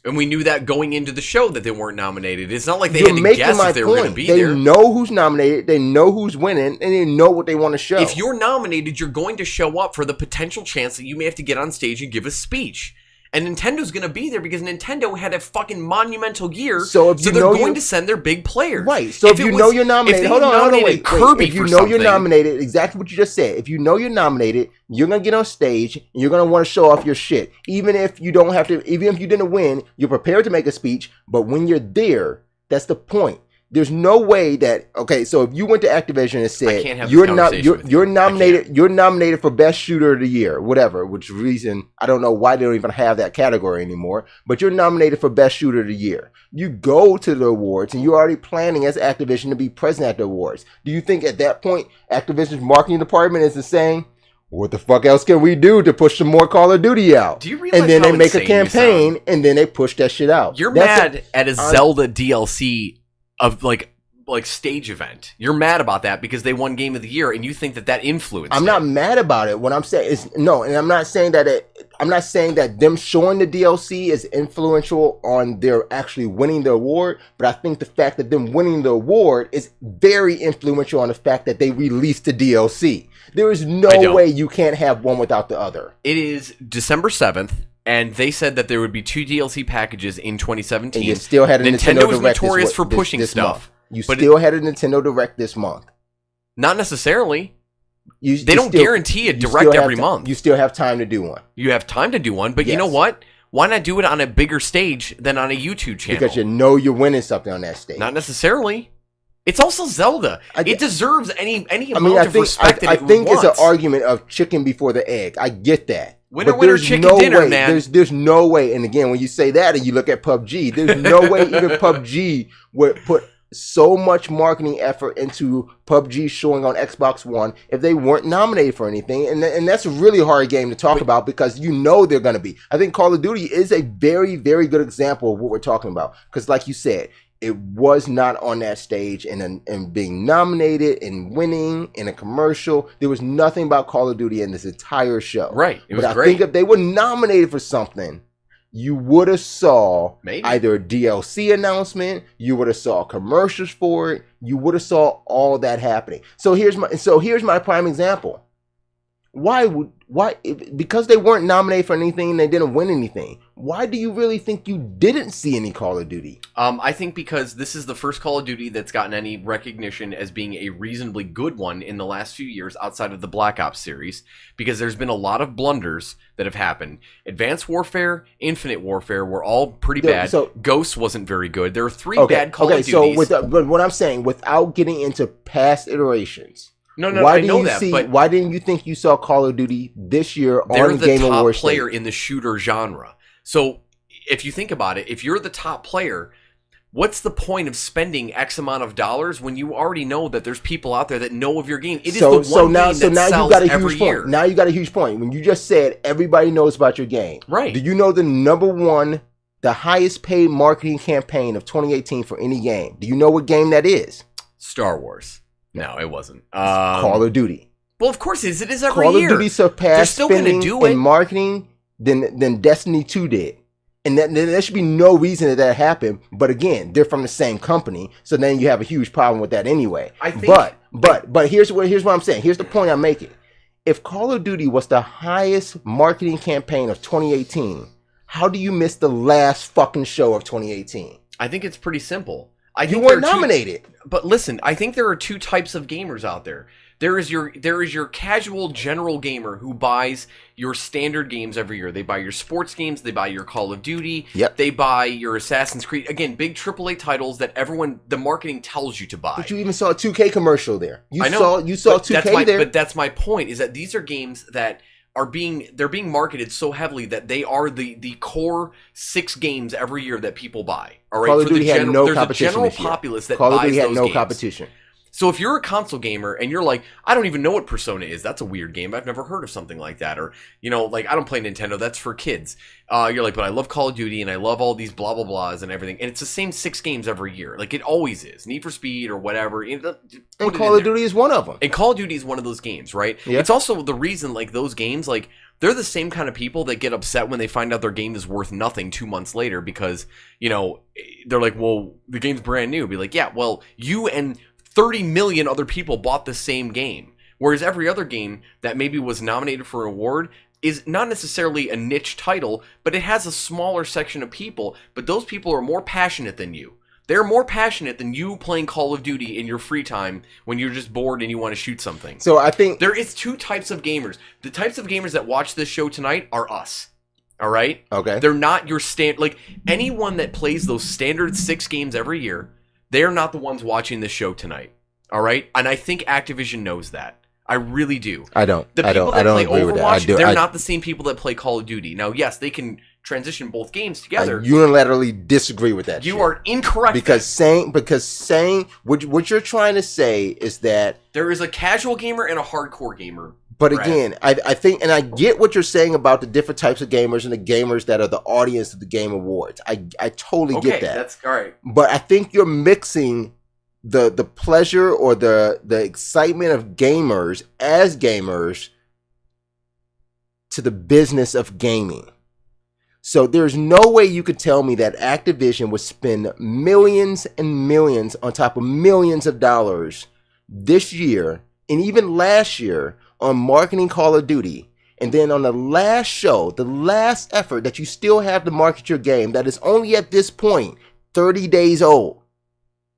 And we knew that going into the show that they weren't nominated. It's not like they had to guess if they were going to be there. They know who's nominated, they know who's winning, and they know what they want to show. If you're nominated, you're going to show up for the potential chance that you may have to get on stage and give a speech. And Nintendo's going to be there because Nintendo had a fucking monumental year, so they're going to send their big players. Right. So if you know you're nominated, hold on, wait. Kirby if you know you're nominated, exactly what you just said. If you know you're nominated, you're going to get on stage and you're going to want to show off your shit. Even if you don't have to, even if you didn't win, you're prepared to make a speech. But when you're there, that's the point. There's no way that, okay, so if you went to Activision and said you're nominated for best shooter of the year, whatever, which reason, I don't know why they don't even have that category anymore, but you're nominated for best shooter of the year. You go to the awards and you're already planning as Activision to be present at the awards. Do you think at that point Activision's marketing department is saying, what the fuck else can we do to push some more Call of Duty out? Do you realize and then how they make a insane you campaign and then they push that shit out. You're mad at a Zelda DLC of like stage event. You're mad about that because they won Game of the Year and you think that influenced I'm not mad about it. What I'm saying is no, and I'm not saying that them showing the DLC is influential on their actually winning the award, but I think the fact that them winning the award is very influential on the fact that they released the DLC. There is no way you can't have one without the other. It is December 7th. And they said that there would be 2 DLC packages in 2017. And you still had a Nintendo Nintendo is Direct notorious for pushing this stuff. Month. You still had a Nintendo Direct this month. Not necessarily. They don't guarantee a direct every month. You still have time to do one. You have time to do one, but you know what? Why not do it on a bigger stage than on a YouTube channel? Because you know you're winning something on that stage. Not necessarily. It's also Zelda. It deserves any amount of respect that it I think wants. it's an argument of chicken before the egg. I get that. Winner, winner, chicken dinner, man. There's no way. And again, when you say that and you look at PUBG, there's no way even PUBG would put so much marketing effort into PUBG showing on Xbox One if they weren't nominated for anything. And that's a really hard game to talk about because you know they're going to be. I think Call of Duty is a very, very good example of what we're talking about. Because like you said, it was not on that stage and being nominated and winning in a commercial. There was nothing about Call of Duty in this entire show. Right. It was but great. I think if they were nominated for something, you would have saw either a DLC announcement, you would have saw commercials for it, you would have saw all that happening. So here's my prime example. Why because they weren't nominated for anything and they didn't win anything, why do you really think you didn't see any Call of Duty? I think because this is the first Call of Duty that's gotten any recognition as being a reasonably good one in the last few years outside of the Black Ops series, because there's been a lot of blunders that have happened. Advanced Warfare, Infinite Warfare were all pretty bad. So Ghost wasn't very good. There are three bad Call of Duties. But what I'm saying, without getting into past iterations, I know that. But why didn't you think you saw Call of Duty this year on the Game Awards? They're the top player in the shooter genre. So if you think about it, if you're the top player, what's the point of spending X amount of dollars when you already know that there's people out there that know of your game? It is the one game that sells every year. Now you got a huge point. When you just said everybody knows about your game. Right. Do you know the highest paid marketing campaign of 2018 for any game? Do you know what game that is? Star Wars. No, it wasn't. Call of Duty. Well, of course it is. It is every year. Call of Duty surpassed spending in marketing than Destiny 2 did. And there should be no reason that happened. But again, they're from the same company. So then you have a huge problem with that anyway. But here's what I'm saying. Here's the point I'm making. If Call of Duty was the highest marketing campaign of 2018, how do you miss the last fucking show of 2018? I think it's pretty simple. You weren't nominated. But listen, I think there are two types of gamers out there. There is your casual general gamer who buys your standard games every year. They buy your sports games, they buy your Call of Duty, they buy your Assassin's Creed. Again, big AAA titles that the marketing tells you to buy. But you even saw a 2K commercial there. You saw 2K there. But that's my point, is that these are games that they're being marketed so heavily that they are the core 6 games every year that people buy. All right, Call of Duty had no competition. There's a general this year. populace that Call of buys Duty had those no games. competition. So if you're a console gamer and you're like, I don't even know what Persona is, that's a weird game. I've never heard of something like that. Or, I don't play Nintendo, that's for kids. You're like, but I love Call of Duty and I love all these blah, blah, blahs and everything. And it's the same 6 games every year. Like, it always is. Need for Speed or whatever. And Call of Duty is one of them. And Call of Duty is one of those games, right? Yeah. It's also the reason, those games, they're the same kind of people that get upset when they find out their game is worth nothing 2 months later because, they're like, well, the game's brand new. Be like, yeah, well, you and 30 million other people bought the same game. Whereas every other game that maybe was nominated for an award is not necessarily a niche title, but it has a smaller section of people, but those people are more passionate than you. They're more passionate than you playing Call of Duty in your free time when you're just bored and you want to shoot something. So I think there is 2 types of gamers. The types of gamers that watch this show tonight are us. All right? Okay. They're not your anyone that plays those standard 6 games every year, they're not the ones watching this show tonight. All right? And I think Activision knows that. I really do. I don't. The people that play agree with Overwatch, that. they're not the same people that play Call of Duty. Now, yes, they can transition both games together. I unilaterally disagree with that. You are incorrect. Because saying what you're trying to say is that there is a casual gamer and a hardcore gamer. But again, I think, and I get what you're saying about the different types of gamers and the gamers that are the audience of the Game Awards. I totally get that. That's all right. But I think you're mixing the pleasure or the excitement of gamers as gamers to the business of gaming. So there's no way you could tell me that Activision would spend millions and millions on top of millions of dollars this year and even last year on marketing Call of Duty, and then on the last show, the last effort that you still have to market your game that is only at this point 30 days old.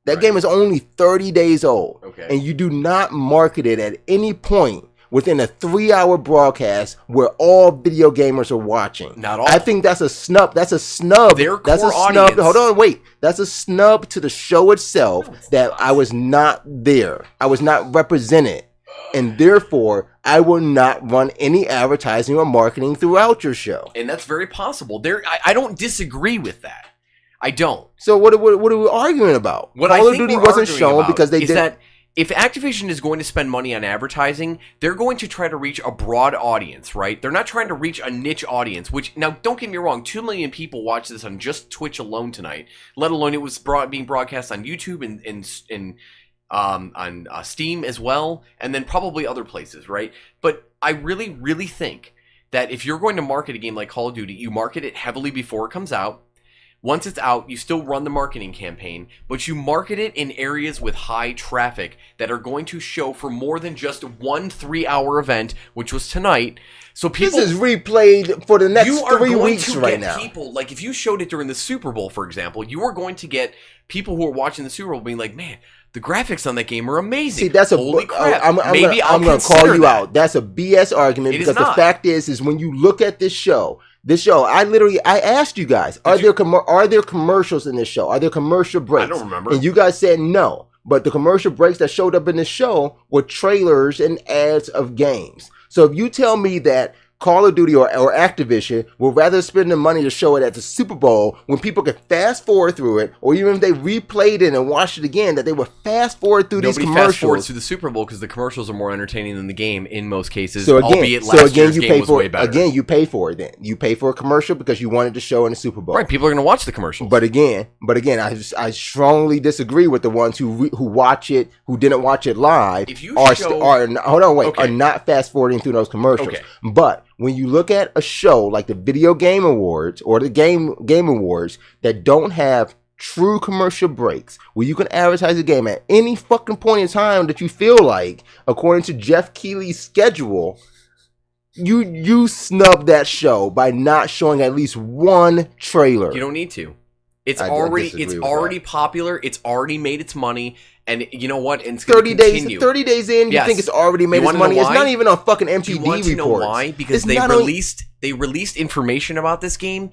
That game is only 30 days old. Okay. And you do not market it at any point within a 3-hour broadcast where all video gamers are watching. Not all. I think that's a snub. That's a snub. Their That's a core snub. audience. Hold on, wait. That's a snub to the show itself that I was not there. I was not represented. And therefore, I will not run any advertising or marketing throughout your show. And that's very possible. I don't disagree with that. I don't. So what are we arguing about? What Call I of think Duty we're wasn't arguing shown about because they is did. that if Activision is going to spend money on advertising, they're going to try to reach a broad audience, right? They're not trying to reach a niche audience, which, now, don't get me wrong, 2 million people watched this on just Twitch alone tonight, let alone it was being broadcast on YouTube and on Steam as well, and then probably other places, right? But I really, really think that if you're going to market a game like Call of Duty, you market it heavily before it comes out. Once it's out, you still run the marketing campaign, but you market it in areas with high traffic that are going to show for more than just one 3-hour event, which was tonight. So people, this is replayed for the next you are 3 going weeks to right get now. people, like if you showed it during the Super Bowl, for example, you are going to get people who are watching the Super Bowl being like, man, the graphics on that game are amazing. See, that's a holy crap. I'm Maybe I'm I'll gonna call consider you that. out. That's a BS argument It is because the not. fact is when you look at this show, I asked you guys, are there commercials in this show? Are there commercial breaks? I don't remember. And you guys said no. But the commercial breaks that showed up in the show were trailers and ads of games. So if you tell me that Call of Duty or Activision would rather spend the money to show it at the Super Bowl when people could fast forward through it, or even if they replayed it and watched it again, that they would fast forward through these Nobody commercials. fast forwards through the Super Bowl because the commercials are more entertaining than the game in most cases. So again, albeit last year's you game pay was for way better. again. You pay for it. Then you pay for a commercial because you wanted to show in the Super Bowl. Right, people are going to watch the commercials. But again, I strongly disagree with the ones who watch it, who didn't watch it live, If you are not fast forwarding through those commercials. Okay. But when you look at a show like the Video Game Awards or the Game Awards that don't have true commercial breaks, where you can advertise a game at any fucking point in time that you feel like, according to Jeff Keighley's schedule, you snub that show by not showing at least one trailer. You don't need to. It's I already disagree with popular. It's already made its money, and you know what? And it's 30 gonna days. continue. 30 days in, you Yes. think it's already made You its wanna know money? It's why? not even on fucking MTV Do you want to know reports. why? Because It's they not released information about this game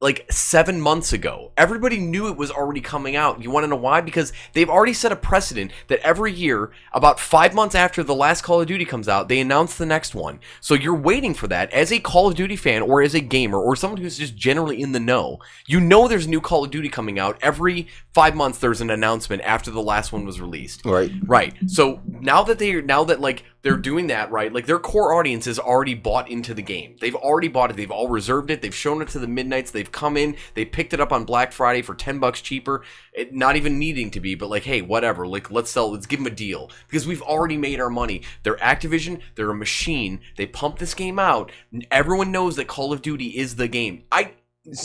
like 7 months ago. Everybody knew it was already coming out. You want to know why? Because they've already set a precedent that every year, about 5 months after the last Call of Duty comes out, they announce the next one. So you're waiting for that as a Call of Duty fan or as a gamer or someone who's just generally in the know. You know there's new Call of Duty coming out. Every 5 months there's an announcement after the last one was released. Right. So now that they're doing that, right? Like their core audience is already bought into the game. They've already bought it. They've all reserved it. They've shown it to the midnights. They've come in. They picked it up on Black Friday for $10 cheaper. Not even needing to be, but like, hey, whatever. Like, let's give them a deal because we've already made our money. They're Activision. They're a machine. They pump this game out. Everyone knows that Call of Duty is the game.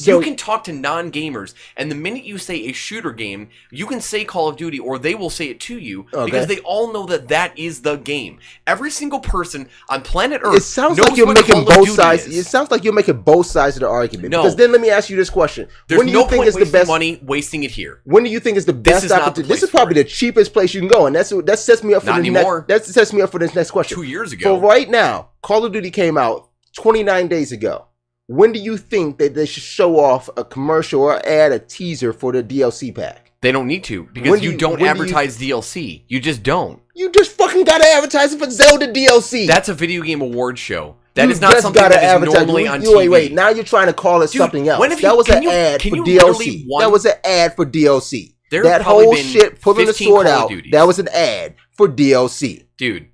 You can talk to non-gamers, and the minute you say a shooter game, you can say Call of Duty, or they will say it to you, because they all know that is the game. Every single person on planet Earth It sounds like you're making both sides. It sounds like you're making both sides of the argument. No. Because then let me ask you this question: There's when do you no think point is the wasting best money wasting it here. When do you think is the best is not the opportunity? place This is probably the cheapest place you can go, and that sets me up for Not the anymore. that sets me up for this next question. 2 years ago. So right now, Call of Duty came out 29 days ago. When do you think that they should show off a commercial or add a teaser for the DLC pack? They don't need to, because you don't advertise DLC. You just don't. You just fucking gotta advertise it for Zelda DLC. That's a video game award show. That You is not just something gotta that is advertise. normally on TV. Wait. Now you're trying to call it something else. when have That you- was can an you- ad can for you DLC. literally one- That was an ad for DLC. There have That probably whole been shit, pulling the 15 sword Call of out, Duties. that was an ad for DLC. Dude,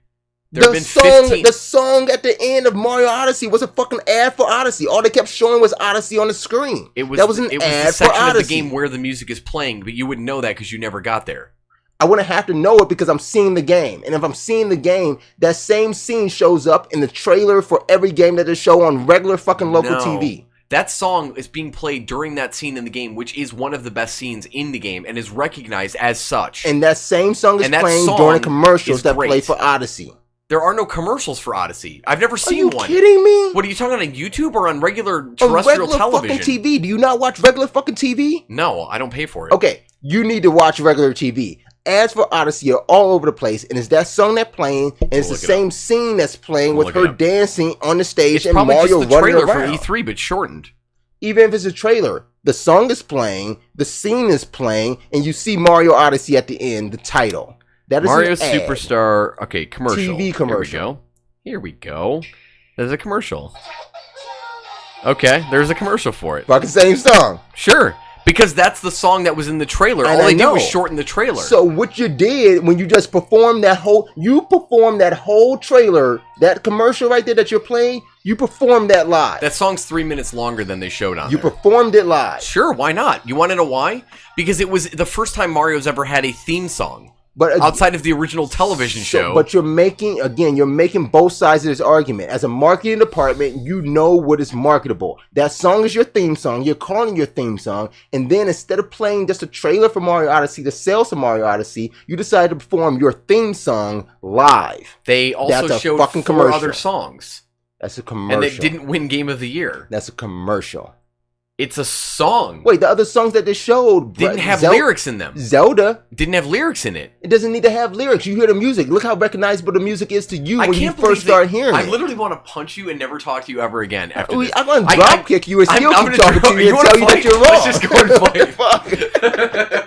there have been 15. The song at the end of Mario Odyssey was a fucking ad for Odyssey. All they kept showing was Odyssey on the screen. It was that was an the ad for section of the Odyssey. game where the music is playing, but you wouldn't know that because you never got there. I wouldn't have to know it because I'm seeing the game. And if I'm seeing the game, that same scene shows up in the trailer for every game that they show on regular fucking local No. TV. That song is being played during that scene in the game, which is one of the best scenes in the game and is recognized as such. And that same song is And that playing song during commercials is that great. play for Odyssey. There are no commercials for Odyssey. I've never seen you one. kidding me? What are you talking on YouTube or on regular On terrestrial regular television? fucking TV. Do you not watch regular fucking TV? No, I don't pay for it. Okay, you need to watch regular TV. ads for Odyssey are all over the place, and it's that song that's playing, and it's the same scene that's playing with her dancing on the stage and Mario running around. It's probably just the trailer for E3, but shortened. Even if it's a trailer, the song is playing, the scene is playing, and you see Mario Odyssey at the end, the title. That is Mario an ad. Superstar. Okay, commercial. TV commercial. Here we go. There's a commercial. Okay, there's a commercial for it. Fucking same song. Sure. Because that's the song that was in the trailer. And all I they did know. was shorten the trailer. So what you did when you just performed that whole trailer, that commercial right there that you're playing, you performed that live. That song's 3 minutes longer than they showed on You there. performed it live. Sure, why not? You want to know why? Because it was the first time Mario's ever had a theme song. But outside of the original television show. But you're making both sides of this argument. As a marketing department, you know what is marketable. That song is your theme song. You're calling your theme song. And then instead of playing just a trailer for Mario Odyssey to sell some Mario Odyssey, you decided to perform your theme song live. They also showed fucking 4 commercial. other songs. That's a commercial. And they didn't win Game of the Year. That's a commercial. It's a song. Wait, the other songs that they showed didn't have lyrics in them. Zelda didn't have lyrics in it. It doesn't need to have lyrics. You hear the music. Look how recognizable the music is to you when you first start hearing it. I literally want to punch you and never talk to you ever again after this. I'm going to drop kick you and still keep talking to you and tell you that you're wrong. Let's just go and fight.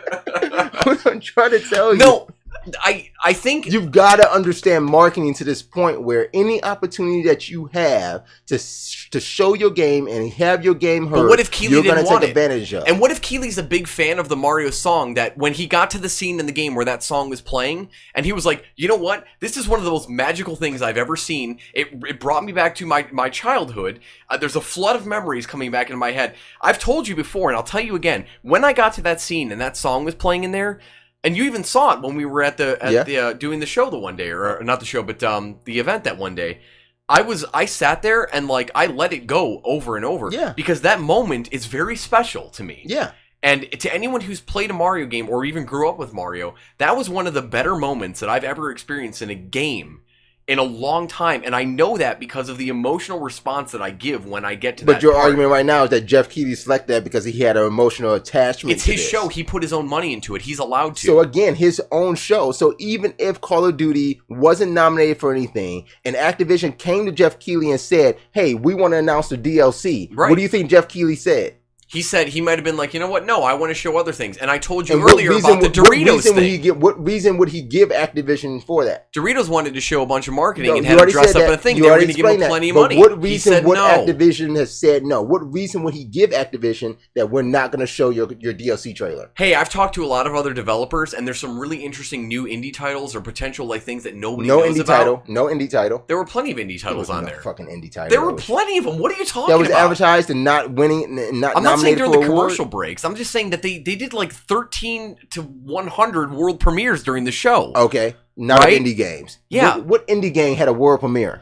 I'm trying to tell you. No, I think you've got to understand marketing to this point where any opportunity that you have to show your game and have your game heard, but what if Keeley you're didn't going to want take it? advantage of. And what if Keeley's a big fan of the Mario song, that when he got to the scene in the game where that song was playing, and he was like, you know what? This is one of the most magical things I've ever seen. It brought me back to my childhood. There's a flood of memories coming back into my head. I've told you before, and I'll tell you again, when I got to that scene and that song was playing in there, and you even saw it when we were at the doing the show the one day, or not the show, but the event that one day. I sat there and like I let it go over and over. Yeah. Because that moment is very special to me. Yeah. And to anyone who's played a Mario game or even grew up with Mario, that was one of the better moments that I've ever experienced in a game in a long time. And I know that because of the emotional response that I give when I get to that. But your part. argument right now is that Jeff Keighley selected that because he had an emotional attachment It's to his this. show. He put his own money into it. He's allowed to. So again, his own show. So even if Call of Duty wasn't nominated for anything, and Activision came to Jeff Keighley and said, "Hey, we want to announce the DLC," Right. What do you think Jeff Keighley said? He said he might have been like, you know what? No, I want to show other things. And I told you earlier about the Doritos thing. What reason would he give Activision for that? Doritos wanted to show a bunch of marketing and you had to already dress said up in a that. thing. You They were already going to give him explained plenty of that. money. But what reason he said would no. Activision has said no? What reason would he give Activision that we're not going to show your DLC trailer? Hey, I've talked to a lot of other developers, and there's some really interesting new indie titles or potential like things that nobody knows about. No indie title. There were plenty of indie titles on there. Fucking indie title. There were plenty of them. What are you talking that was about? advertised and not winning, and not I'm not saying nominated during for the award? commercial breaks. I'm just saying that they did like 13 to 100 world premieres during the show. Okay, not Right? indie games. Yeah. What indie game had a world premiere?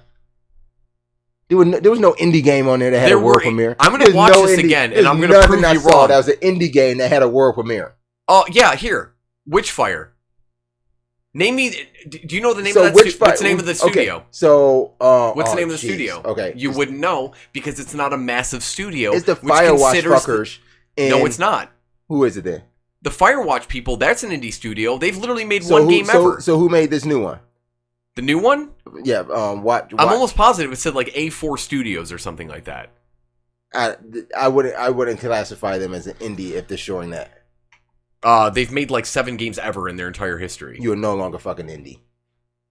There was no indie game on there that had a world premiere. I'm going to There's watch no this indie- again, and there's I'm going to nothing prove I you saw wrong. That was an indie game that had a world premiere. Oh, yeah, here. Witchfire. Name me... Do you know the name So of that Witchfire- What's the name of the studio? Okay, so What's the name of the jeez. studio? Okay, You wouldn't know because it's not a massive studio. it's the which Firewatch considers fuckers. No, and- it's not. Who is it then? The Firewatch people, that's an indie studio. They've literally made one game ever. So who made this new one? The new one? Yeah, what? I'm almost positive it said like A4 Studios or something like that. I wouldn't classify them as an indie if they're showing that. They've made like 7 games ever in their entire history. You are no longer fucking indie.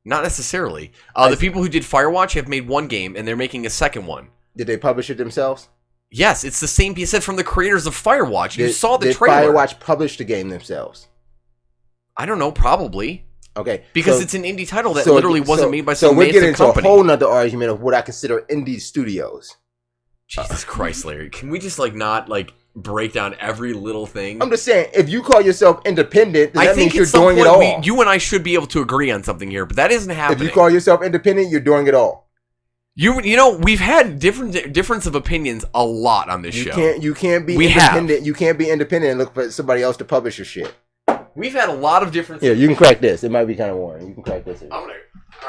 Not necessarily. The people who did Firewatch have made one game, and they're making a second one. Did they publish it themselves? Yes, it's the same. You said from the creators of Firewatch. You saw the did trailer. Firewatch publish the game themselves? I don't know, probably. Okay, Because so- it's an indie title that so- literally wasn't so- made by so some we're getting massive into company. a whole nother argument of what I consider indie studios. Jesus Christ, Larry. Can we just like not like break down every little thing? I'm just saying, if you call yourself independent, then I that think means you're at some doing it point all. you and I should be able to agree on something here, but that isn't happening. If you call yourself independent, you're doing it all. You know, we've had difference of opinions a lot on this show. You can't be We independent. You can't be independent and look for somebody else to publish your shit. We've had a lot of different. Yeah, you can crack this. It might be kind of boring. You can crack this. All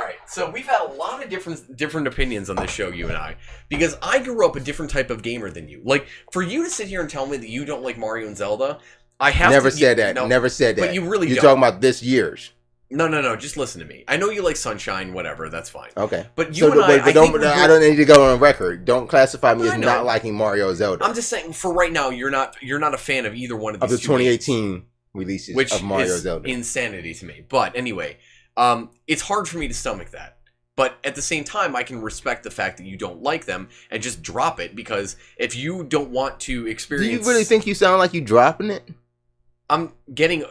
right, so we've had a lot of different opinions on this show, you and I, because I grew up a different type of gamer than you. Like, for you to sit here and tell me that you don't like Mario and Zelda, I have never to, said that. no, Never said that. But you really You're don't. talking about this year's. No. Just listen to me. I know you like Sunshine, whatever. That's fine. Okay. But you and I don't need to go on record. Don't classify me I as know. not liking Mario or Zelda. I'm just saying, for right now, you're not a fan of either one of these Of the 2018 releases which of Mario is Zelda. insanity to me. But anyway, it's hard for me to stomach that. But at the same time, I can respect the fact that you don't like them and just drop it, because if you don't want to Do experience... you really think you sound like you dropping it?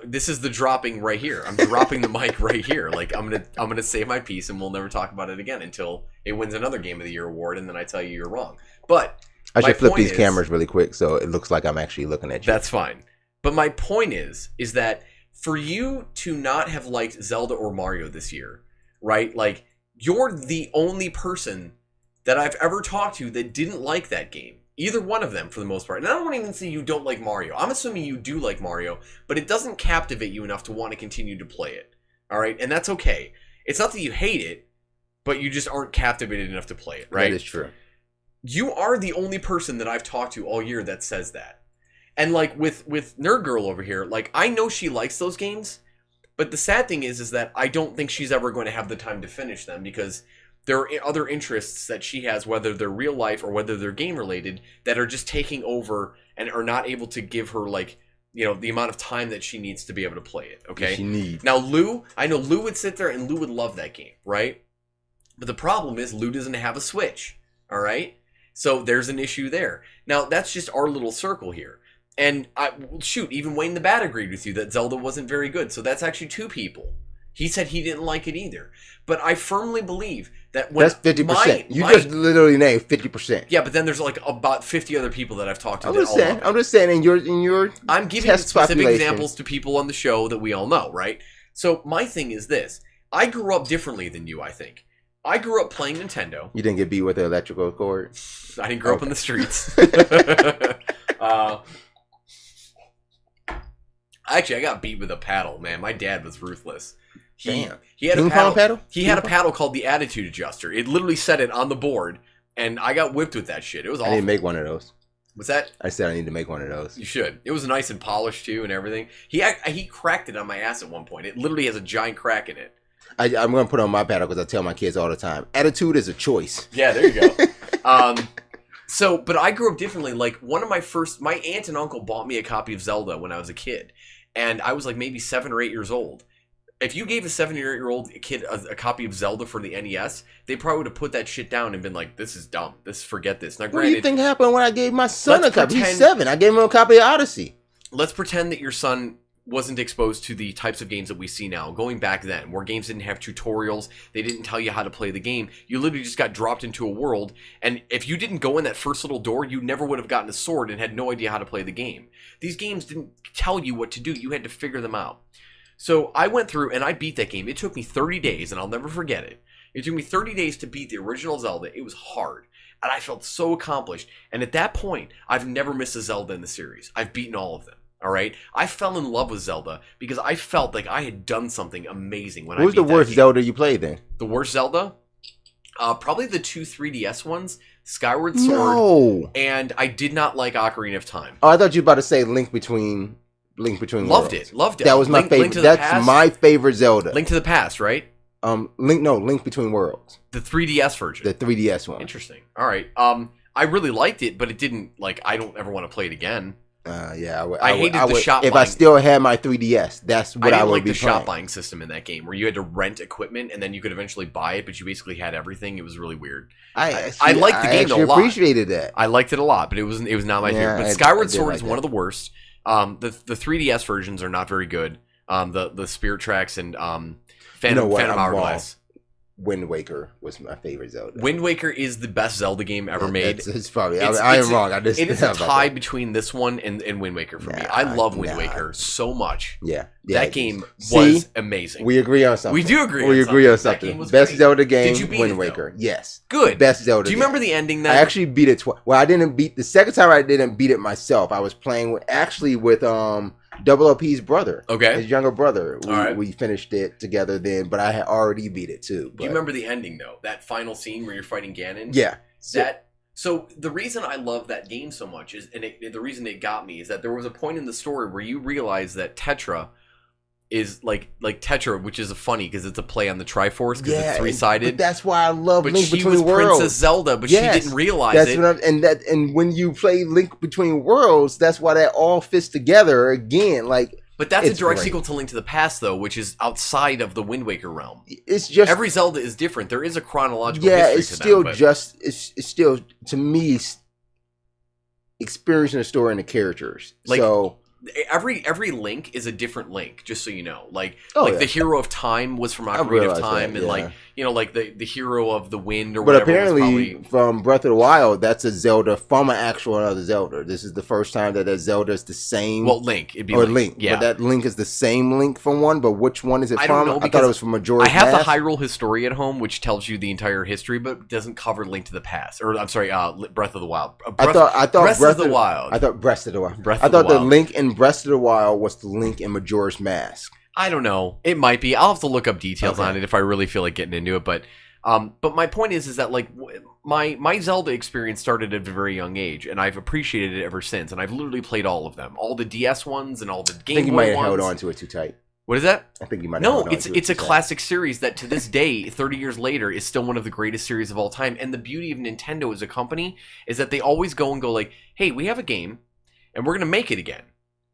This is the dropping right here. I'm dropping the mic right here. Like, I'm gonna say my piece, and we'll never talk about it again until it wins another Game of the Year award, and then I tell you you're wrong. But I my should flip point these is- cameras really quick so it looks like I'm actually looking at you. That's fine. But my point is that for you to not have liked Zelda or Mario this year, right? Like, you're the only person that I've ever talked to that didn't like that game. Either one of them, for the most part. And I don't even say you don't like Mario. I'm assuming you do like Mario, but it doesn't captivate you enough to want to continue to play it. All right? And that's okay. It's not that you hate it, but you just aren't captivated enough to play it, right? That is true. You are the only person that I've talked to all year that says that. And like with Nerd Girl over here, like, I know she likes those games, but the sad thing is that I don't think she's ever going to have the time to finish them, because there are other interests that she has, whether they're real life or whether they're game related, that are just taking over and are not able to give her, like, you know, the amount of time that she needs to be able to play it. Okay. She needs. Now Lou, I know Lou would sit there and Lou would love that game, right? But the problem is Lou doesn't have a Switch. All right. So there's an issue there. Now that's just our little circle here. And even Wayne the Bat agreed with you that Zelda wasn't very good. So that's actually two people. He said he didn't like it either. But I firmly believe that when that's 50%. You just literally named 50%. Yeah, but then there's like about 50 other people that I've talked to. I'm just saying in your I'm giving test specific population. examples to people on the show that we all know, right? So my thing is this. I grew up differently than you, I think. I grew up playing Nintendo. You didn't get beat with an electrical cord? I didn't grow up in the streets. Actually, I got beat with a paddle, man. My dad was ruthless. Damn. He had a Ping pong paddle? He had a paddle called the Attitude Adjuster. It literally said it on the board, and I got whipped with that shit. It was awful. I need to make one of those. What's that? I said I need to make one of those. You should. It was nice and polished too, and everything. He cracked it on my ass at one point. It literally has a giant crack in it. I'm going to put it on my paddle because I tell my kids all the time, attitude is a choice. Yeah, there you go. But I grew up differently. Like, my aunt and uncle bought me a copy of Zelda when I was a kid. And I was like maybe 7 or 8 years old. If you gave a 7 or 8 year old kid a copy of Zelda for the NES, they probably would have put that shit down and been like, "This is dumb. Forget this." Now, What do you think happened when I gave my son a copy? He's pretend- 7. I gave him a copy of Odyssey. Let's pretend that your son wasn't exposed to the types of games that we see now. Going back then, where games didn't have tutorials, they didn't tell you how to play the game. You literally just got dropped into a world, and if you didn't go in that first little door, you never would have gotten a sword and had no idea how to play the game. These games didn't tell you what to do. You had to figure them out. So I went through and I beat that game. It took me 30 days, and I'll never forget it. It took me 30 days to beat the original Zelda. It was hard, and I felt so accomplished. And at that point, I've never missed a Zelda in the series. I've beaten all of them. All right, I fell in love with Zelda because I felt like I had done something amazing when I beat What was the worst Zelda you played then? The worst Zelda? Probably the 2 3DS ones, Skyward Sword, No. and I did not like Ocarina of Time. Oh, I thought you were about to say Link Between Loved Worlds. it. That was my favorite. Link to the That's Past? my favorite Zelda. Link to the Past, right? Link Between Worlds. The 3DS version. The 3DS one. Interesting. All right. I really liked it, but it didn't, like, I don't ever want to play it again. Yeah, I hated the shop If buying. I still had my 3DS, that's what I, didn't would like be the playing. shop buying system in that game, where you had to rent equipment and then you could eventually buy it, but you basically had everything. It was really weird. I liked the game though a lot. Appreciated that. I liked it a lot, but it was not my favorite. But Skyward Sword is one of the worst. The 3DS versions are not very good. The Spirit Tracks and Phantom Hourglass. Wind Waker was my favorite Zelda. Wind Waker is the best Zelda game ever made. It's probably. I am wrong. It is a tie between this one and Wind Waker for me. I love Wind Waker so much. Yeah. That game was amazing. We agree on something. We do agree. We agree on something. Best great. Zelda game. Did you beat Wind it, Waker. though? Yes. Good. Best Zelda. Do you game. remember the ending? Then I actually beat it twice. Well, I didn't beat the second time. I didn't beat it myself. I was playing with Double OP's brother. Okay. His younger brother. All right. We finished it together then, but I had already beat it too. Do you remember the ending though? That final scene where you're fighting Ganon? Yeah. So the reason I love that game so much is, the reason it got me is that there was a point in the story where you realize that Tetra is like Tetra, which is funny because it's a play on the Triforce because it's three-sided. But that's why I love but Link she Between was Worlds. Princess Zelda, but she didn't realize that's it. What and when you play Link Between Worlds, that's why that all fits together again. Like, but that's a direct great. sequel to Link to the Past, though, which is outside of the Wind Waker realm. It's just every Zelda is different. There is a chronological yeah, history it's to still them, just it's still to me experiencing the story and the characters. Like, so every Link is a different Link, just so you know. Like yeah. the Hero of Time was from Ocarina of Time, that, and yeah. like like the Hero of the Wind or but whatever. apparently, from Breath of the Wild, that's a Zelda from an actual another Zelda. This is the first time that Zelda is the same. Well, Link, it'd be Link, yeah. But that Link is the same Link from one. But which one is it I from? don't know, I thought it was from Majora's I have Mask. the Hyrule History at home, which tells you the entire history, but doesn't cover Link to the Past. Or I'm sorry, Breath of the Wild. I thought Breath of the Wild. I thought Breath of the Wild. Breath I of the thought the Wild. Link in Breath of the Wild was the Link in Majora's Mask. I don't know. It might be. I'll have to look up details on it if I really feel like getting into it. But my point is that like my Zelda experience started at a very young age, and I've appreciated it ever since. And I've literally played all of them, all the DS ones and all the Game Boy ones. I think you might have held on to it too tight. What is that? I think you might. No, it's a classic series that to this day, 30 years later, is still one of the greatest series of all time. And the beauty of Nintendo as a company is that they always go like, hey, we have a game, and we're gonna make it again,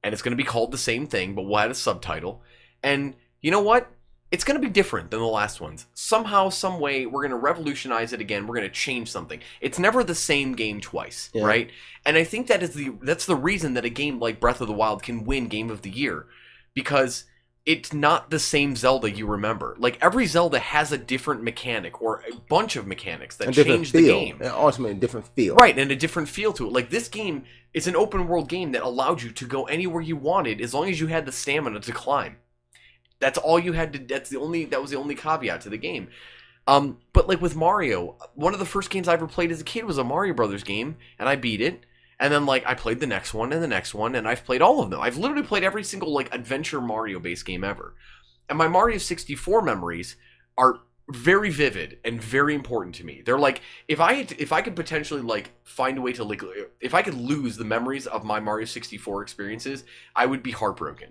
and it's gonna be called the same thing, but we'll add a subtitle. And you know what? It's going to be different than the last ones. Somehow, some way, we're going to revolutionize it again. We're going to change something. It's never the same game twice, right? And I think that's the reason that a game like Breath of the Wild can win Game of the Year, because it's not the same Zelda you remember. Like, every Zelda has a different mechanic or a bunch of mechanics that change the game. And ultimately, a different feel. Right, and a different feel to it. Like, this game is an open world game that allowed you to go anywhere you wanted as long as you had the stamina to climb. That's all you had to. That was the only caveat to the game. But like with Mario, one of the first games I ever played as a kid was a Mario Brothers game, and I beat it. And then like I played the next one and the next one, and I've played all of them. I've literally played every single like adventure Mario based game ever. And my Mario 64 memories are very vivid and very important to me. They're like, if I could potentially like find a way to like, if I could lose the memories of my Mario 64 experiences, I would be heartbroken,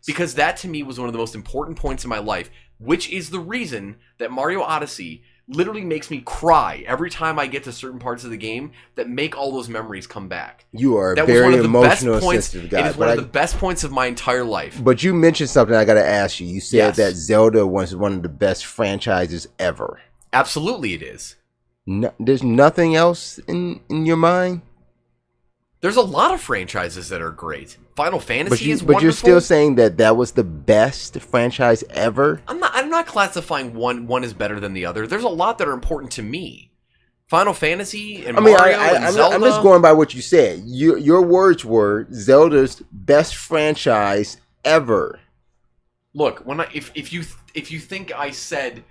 because that to me was one of the most important points in my life, which is the reason that Mario Odyssey literally makes me cry every time I get to certain parts of the game that make all those memories come back. You are that very was one of the emotional, best points. sensitive guy. It is one of the best points of my entire life. But you mentioned something I got to ask you. You said Yes. that Zelda was one of the best franchises ever. Absolutely, it is. No, there's nothing else in your mind? There's a lot of franchises that are great. Final Fantasy is but wonderful. you're still saying that was the best franchise ever? I'm not classifying one as better than the other. There's a lot that are important to me. Final Fantasy and Mario and Zelda. I'm just going by what you said. Your words were Zelda's best franchise ever. Look, if you think I said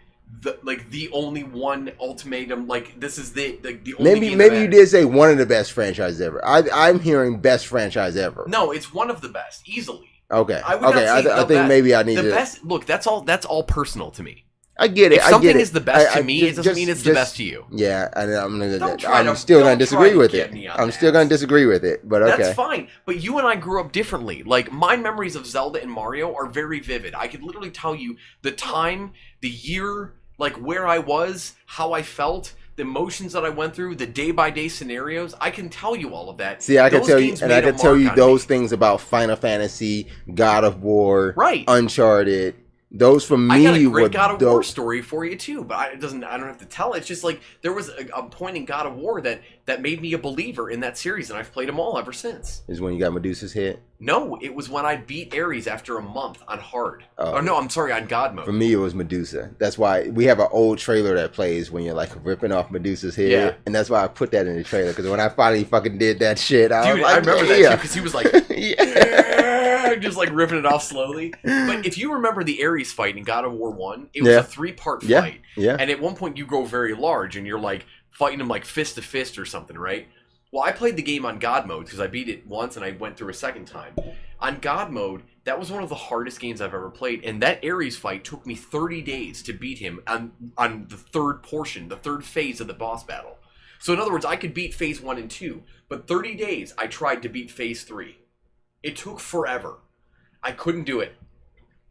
the only one ultimatum, like this is the only Maybe you did say one of the best franchises ever. I'm hearing best franchise ever. No, it's one of the best, easily. Okay. I would not say I the think best. maybe I need the to. best. Look, that's all personal to me. I get it. If something I get it. is the best to me, it doesn't mean it's the best to you. Yeah, and Don't I'm still going to disagree with get it. me on I'm that. still going to disagree with it. But okay. That's fine. But you and I grew up differently. Like, my memories of Zelda and Mario are very vivid. I could literally tell you the time, the year, like where I was, how I felt, the emotions that I went through, the day-by-day scenarios. I can tell you all of that. See, I can Those tell you, games and I made a can tell mark you on those me. things about Final Fantasy, God of War, Right. Uncharted. Those for me I got a were great God of War dope. story for you too, but I don't have to tell it. It's just like there was a point in God of War that made me a believer in that series, and I've played them all ever since. Is when you got Medusa's head. No, it was when I beat Ares after a month on hard. Oh. Oh no, I'm sorry, on God mode. For me, it was Medusa. That's why we have an old trailer that plays when you're like ripping off Medusa's head, Yeah. and that's why I put that in the trailer. Because when I finally fucking did that shit, I Dude, was like, I remember that too, because he was like, yeah. just like ripping it off slowly. But if you remember the Ares fight in God of War 1, it was a 3-part Yeah. fight. Yeah. And at one point you grow very large and you're like fighting him like fist to fist or something, right? Well, I played the game on God mode because I beat it once and I went through a second time. On God mode, that was one of the hardest games I've ever played, and that Ares fight took me 30 days to beat him on the third portion, the third phase of the boss battle. So in other words, I could beat Phase 1 and 2, but 30 days I tried to beat Phase 3. It took forever. I couldn't do it.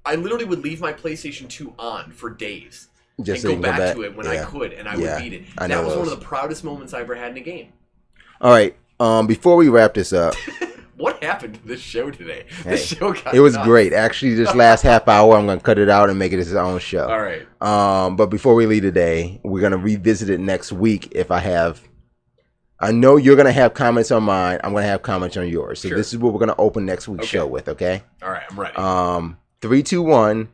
I literally would leave my PlayStation 2 on for days Just and so go you can back to it when I could, and I would beat it. I That know was one those. of the proudest moments I ever had in a game. All right. Before we wrap this up, What happened to this show today? hey, This show got it was nuts. great. Actually, this last half hour, I'm going to cut it out and make it its own show. All right. But before we leave today, we're going to revisit it next week if I have. I know you're going to have comments on mine. I'm going to have comments on yours. So Sure. this is what we're going to open next week's show with, okay? All right, I'm ready. 3, 2, 1.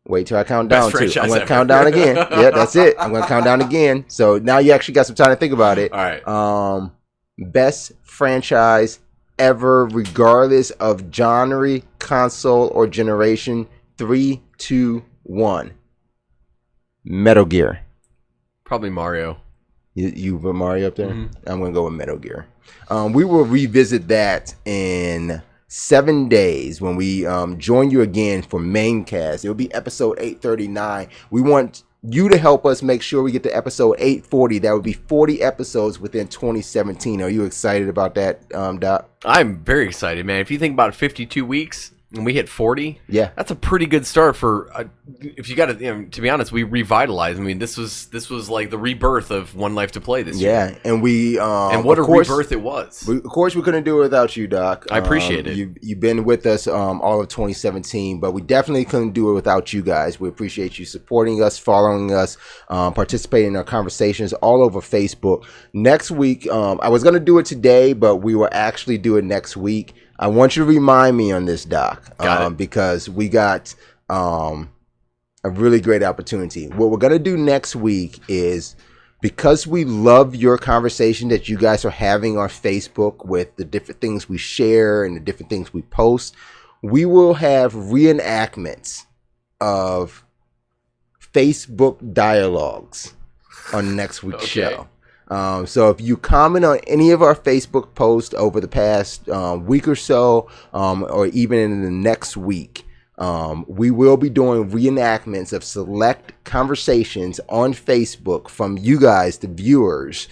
Wait till I count down Best too. I'm franchise going to ever. count down again. Yeah, that's it. I'm going to count down again. So now you actually got some time to think about it. All right. Best franchise ever, regardless of genre, console, or generation. 3, 2, 1. Metal Gear. Probably Mario. You put Mario up there? Mm-hmm. I'm going to go with Metal Gear. We will revisit that in 7 days when we join you again for Maincast. It'll be episode 839. We want you to help us make sure we get to episode 840. That would be 40 episodes within 2017. Are you excited about that, Doc? I'm very excited, man. If you think about 52 weeks and we hit 40, yeah, that's a pretty good start for. If you got to, to be honest, we revitalized. I mean, this was like the rebirth of One Life to Play this year. Yeah, and we and what a rebirth it was. Of course, we couldn't do it without you, Doc. I appreciate it. You've been with us all of 2017, but we definitely couldn't do it without you guys. We appreciate you supporting us, following us, participating in our conversations all over Facebook. Next week, I was going to do it today, but we will actually do it next week. I want you to remind me on this, Doc, because we got a really great opportunity. What we're going to do next week is, because we love your conversation that you guys are having on Facebook with the different things we share and the different things we post, we will have reenactments of Facebook dialogues on next week's show. So if you comment on any of our Facebook posts over the past week or so, or even in the next week, we will be doing reenactments of select conversations on Facebook from you guys, the viewers.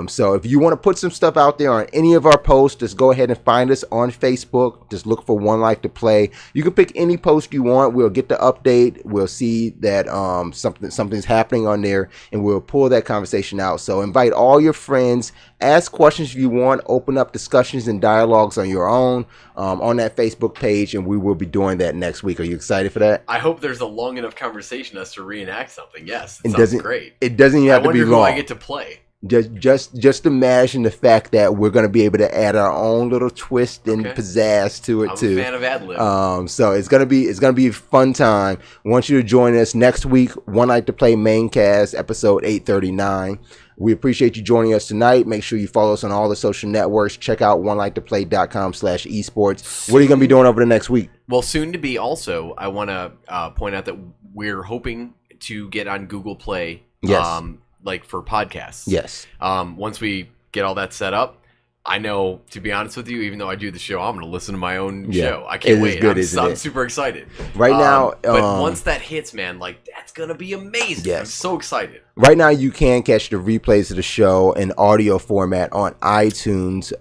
So if you want to put some stuff out there on any of our posts, just go ahead and find us on Facebook. Just look for One Life to Play. You can pick any post you want. We'll get the update. We'll see that something's happening on there, and we'll pull that conversation out. So invite all your friends. Ask questions if you want. Open up discussions and dialogues on your own on that Facebook page, and we will be doing that next week. Are you excited for that? I hope there's a long enough conversation as to reenact something. Yes, It sounds great. It doesn't even have to be I wonder long. who I get to play. Just imagine the fact that we're going to be able to add our own little twist and pizzazz to it I'm too. a fan of ad-lib. So it's gonna be a fun time. I want you to join us next week. One Night to Play Maincast, episode 839. We appreciate you joining us tonight. Make sure you follow us on all the social networks. Check out onelikeToplay.com/esports. What are you gonna be doing over the next week? Well, soon to be. Also, I want to point out that we're hoping to get on Google Play. Yes. Like for podcasts. Yes. Once we get all that set up, I know, to be honest with you, even though I do the show, I'm going to listen to my own show. I can't wait. I'm super excited. Right now, but once that hits, man, like that's going to be amazing. Yes. I'm so excited. Right now, you can catch the replays of the show in audio format on iTunes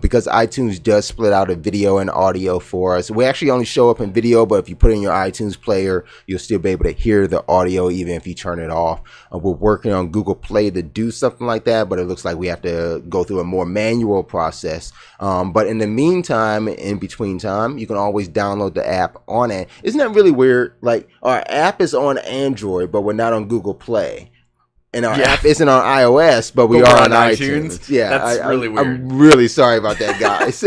because iTunes does split out a video and audio for us. We actually only show up in video, but if you put it in your iTunes player, you'll still be able to hear the audio even if you turn it off. We're working on Google Play to do something like that, but it looks like we have to go through a more manual process. But in the meantime, in between time, you can always download the app on it. Isn't that really weird? Like, our app is on Android, but we're not on Google Play. And our app isn't on iOS, but we are on iTunes. Yeah, that's really weird. I'm really sorry about that, guys.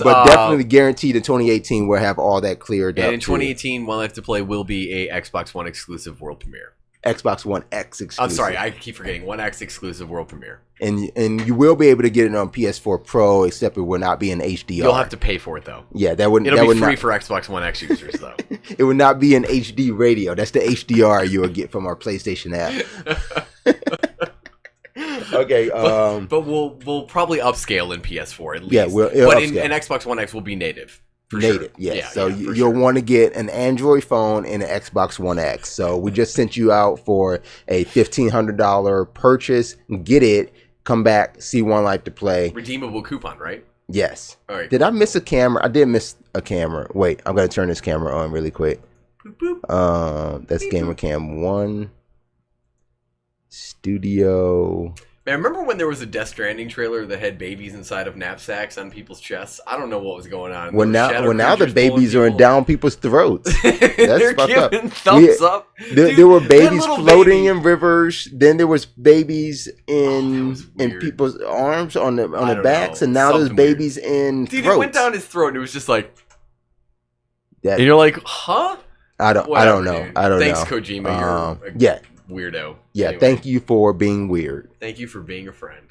But definitely guaranteed in 2018 we'll have all that cleared up. And in 2018, One Life to Play will be a Xbox One exclusive world premiere. Xbox One X exclusive. I'm sorry, I keep forgetting. One X exclusive world premiere. And you will be able to get it on PS4 Pro, except it will not be in HDR. You'll have to pay for it though. Yeah, that wouldn't. It'll be free for Xbox One X users though. It would not be an HD radio. That's the HDR you will get from our PlayStation app. Okay, but we'll probably upscale in PS4 at least. Yeah, but in Xbox One X will be native. Native, sure. yes. So you'll want to get an Android phone and an Xbox One X. So we just sent you out for a $1,500 purchase. Get it. come back, see One Life to Play. Redeemable coupon, right? Yes. All right. Did I miss a camera? I did miss a camera. Wait, I'm going to turn this camera on really quick. That's Gamer Cam 1. Studio. Man, remember when there was a Death Stranding trailer that had babies inside of knapsacks on people's chests? I don't know what was going on. Well, now the babies are down people's throats. That's fucked up. Thumbs up. There were babies floating in rivers. Then there was babies in people's arms on the backs, and now there's babies in Dude, throats. it went down his throat, and it was just like, That- and you're like, huh? I don't know. Dude. I don't Thanks, know. Kojima. You're yeah. Weirdo. Yeah. Anyway. Thank you for being weird. Thank you for being a friend.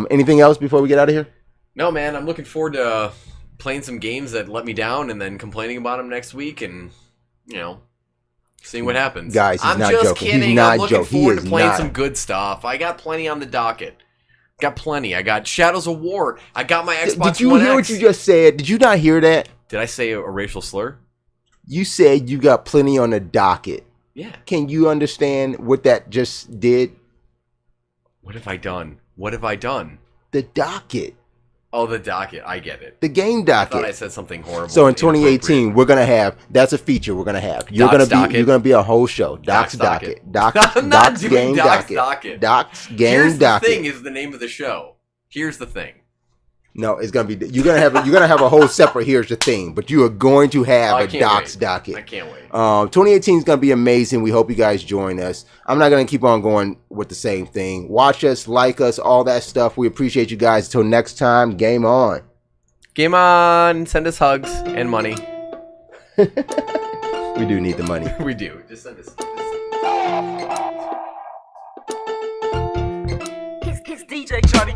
Anything else before we get out of here? No, man, I'm looking forward to playing some games that let me down and then complaining about them next week and, seeing what happens. Guys, he's I'm not just joking. kidding. He's not I'm looking joking. forward He to is playing not. some good stuff. I got plenty on the docket. Got plenty. I got Shadows of War. I got my Xbox Did you One hear X. what you just said? Did you not hear that? Did I say a racial slur? You said you got plenty on the docket. Yeah. Can you understand what that just did? What have I done? What have I done? The docket. Oh, the docket. I get it. The game I docket. thought I said something horrible. So in 2018, we're gonna have that's a feature we're gonna have. You're gonna be a whole show. Doc's docket. I'm not Doc's doing game Doc's docket. docket. Doc's game Here's docket. the thing is the name of the show. Here's the thing. No, it's gonna be you're gonna have a whole separate here's the thing, but you are going to have a Doc's docket. I can't wait. 2018 is gonna be amazing. We hope you guys join us. I'm not gonna keep on going with the same thing. Watch us, like us, all that stuff. We appreciate you guys. Until next time, game on. Game on. Send us hugs and money. We do need the money. We do. Just send us. It's DJ Charlie.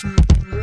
Mm-hmm.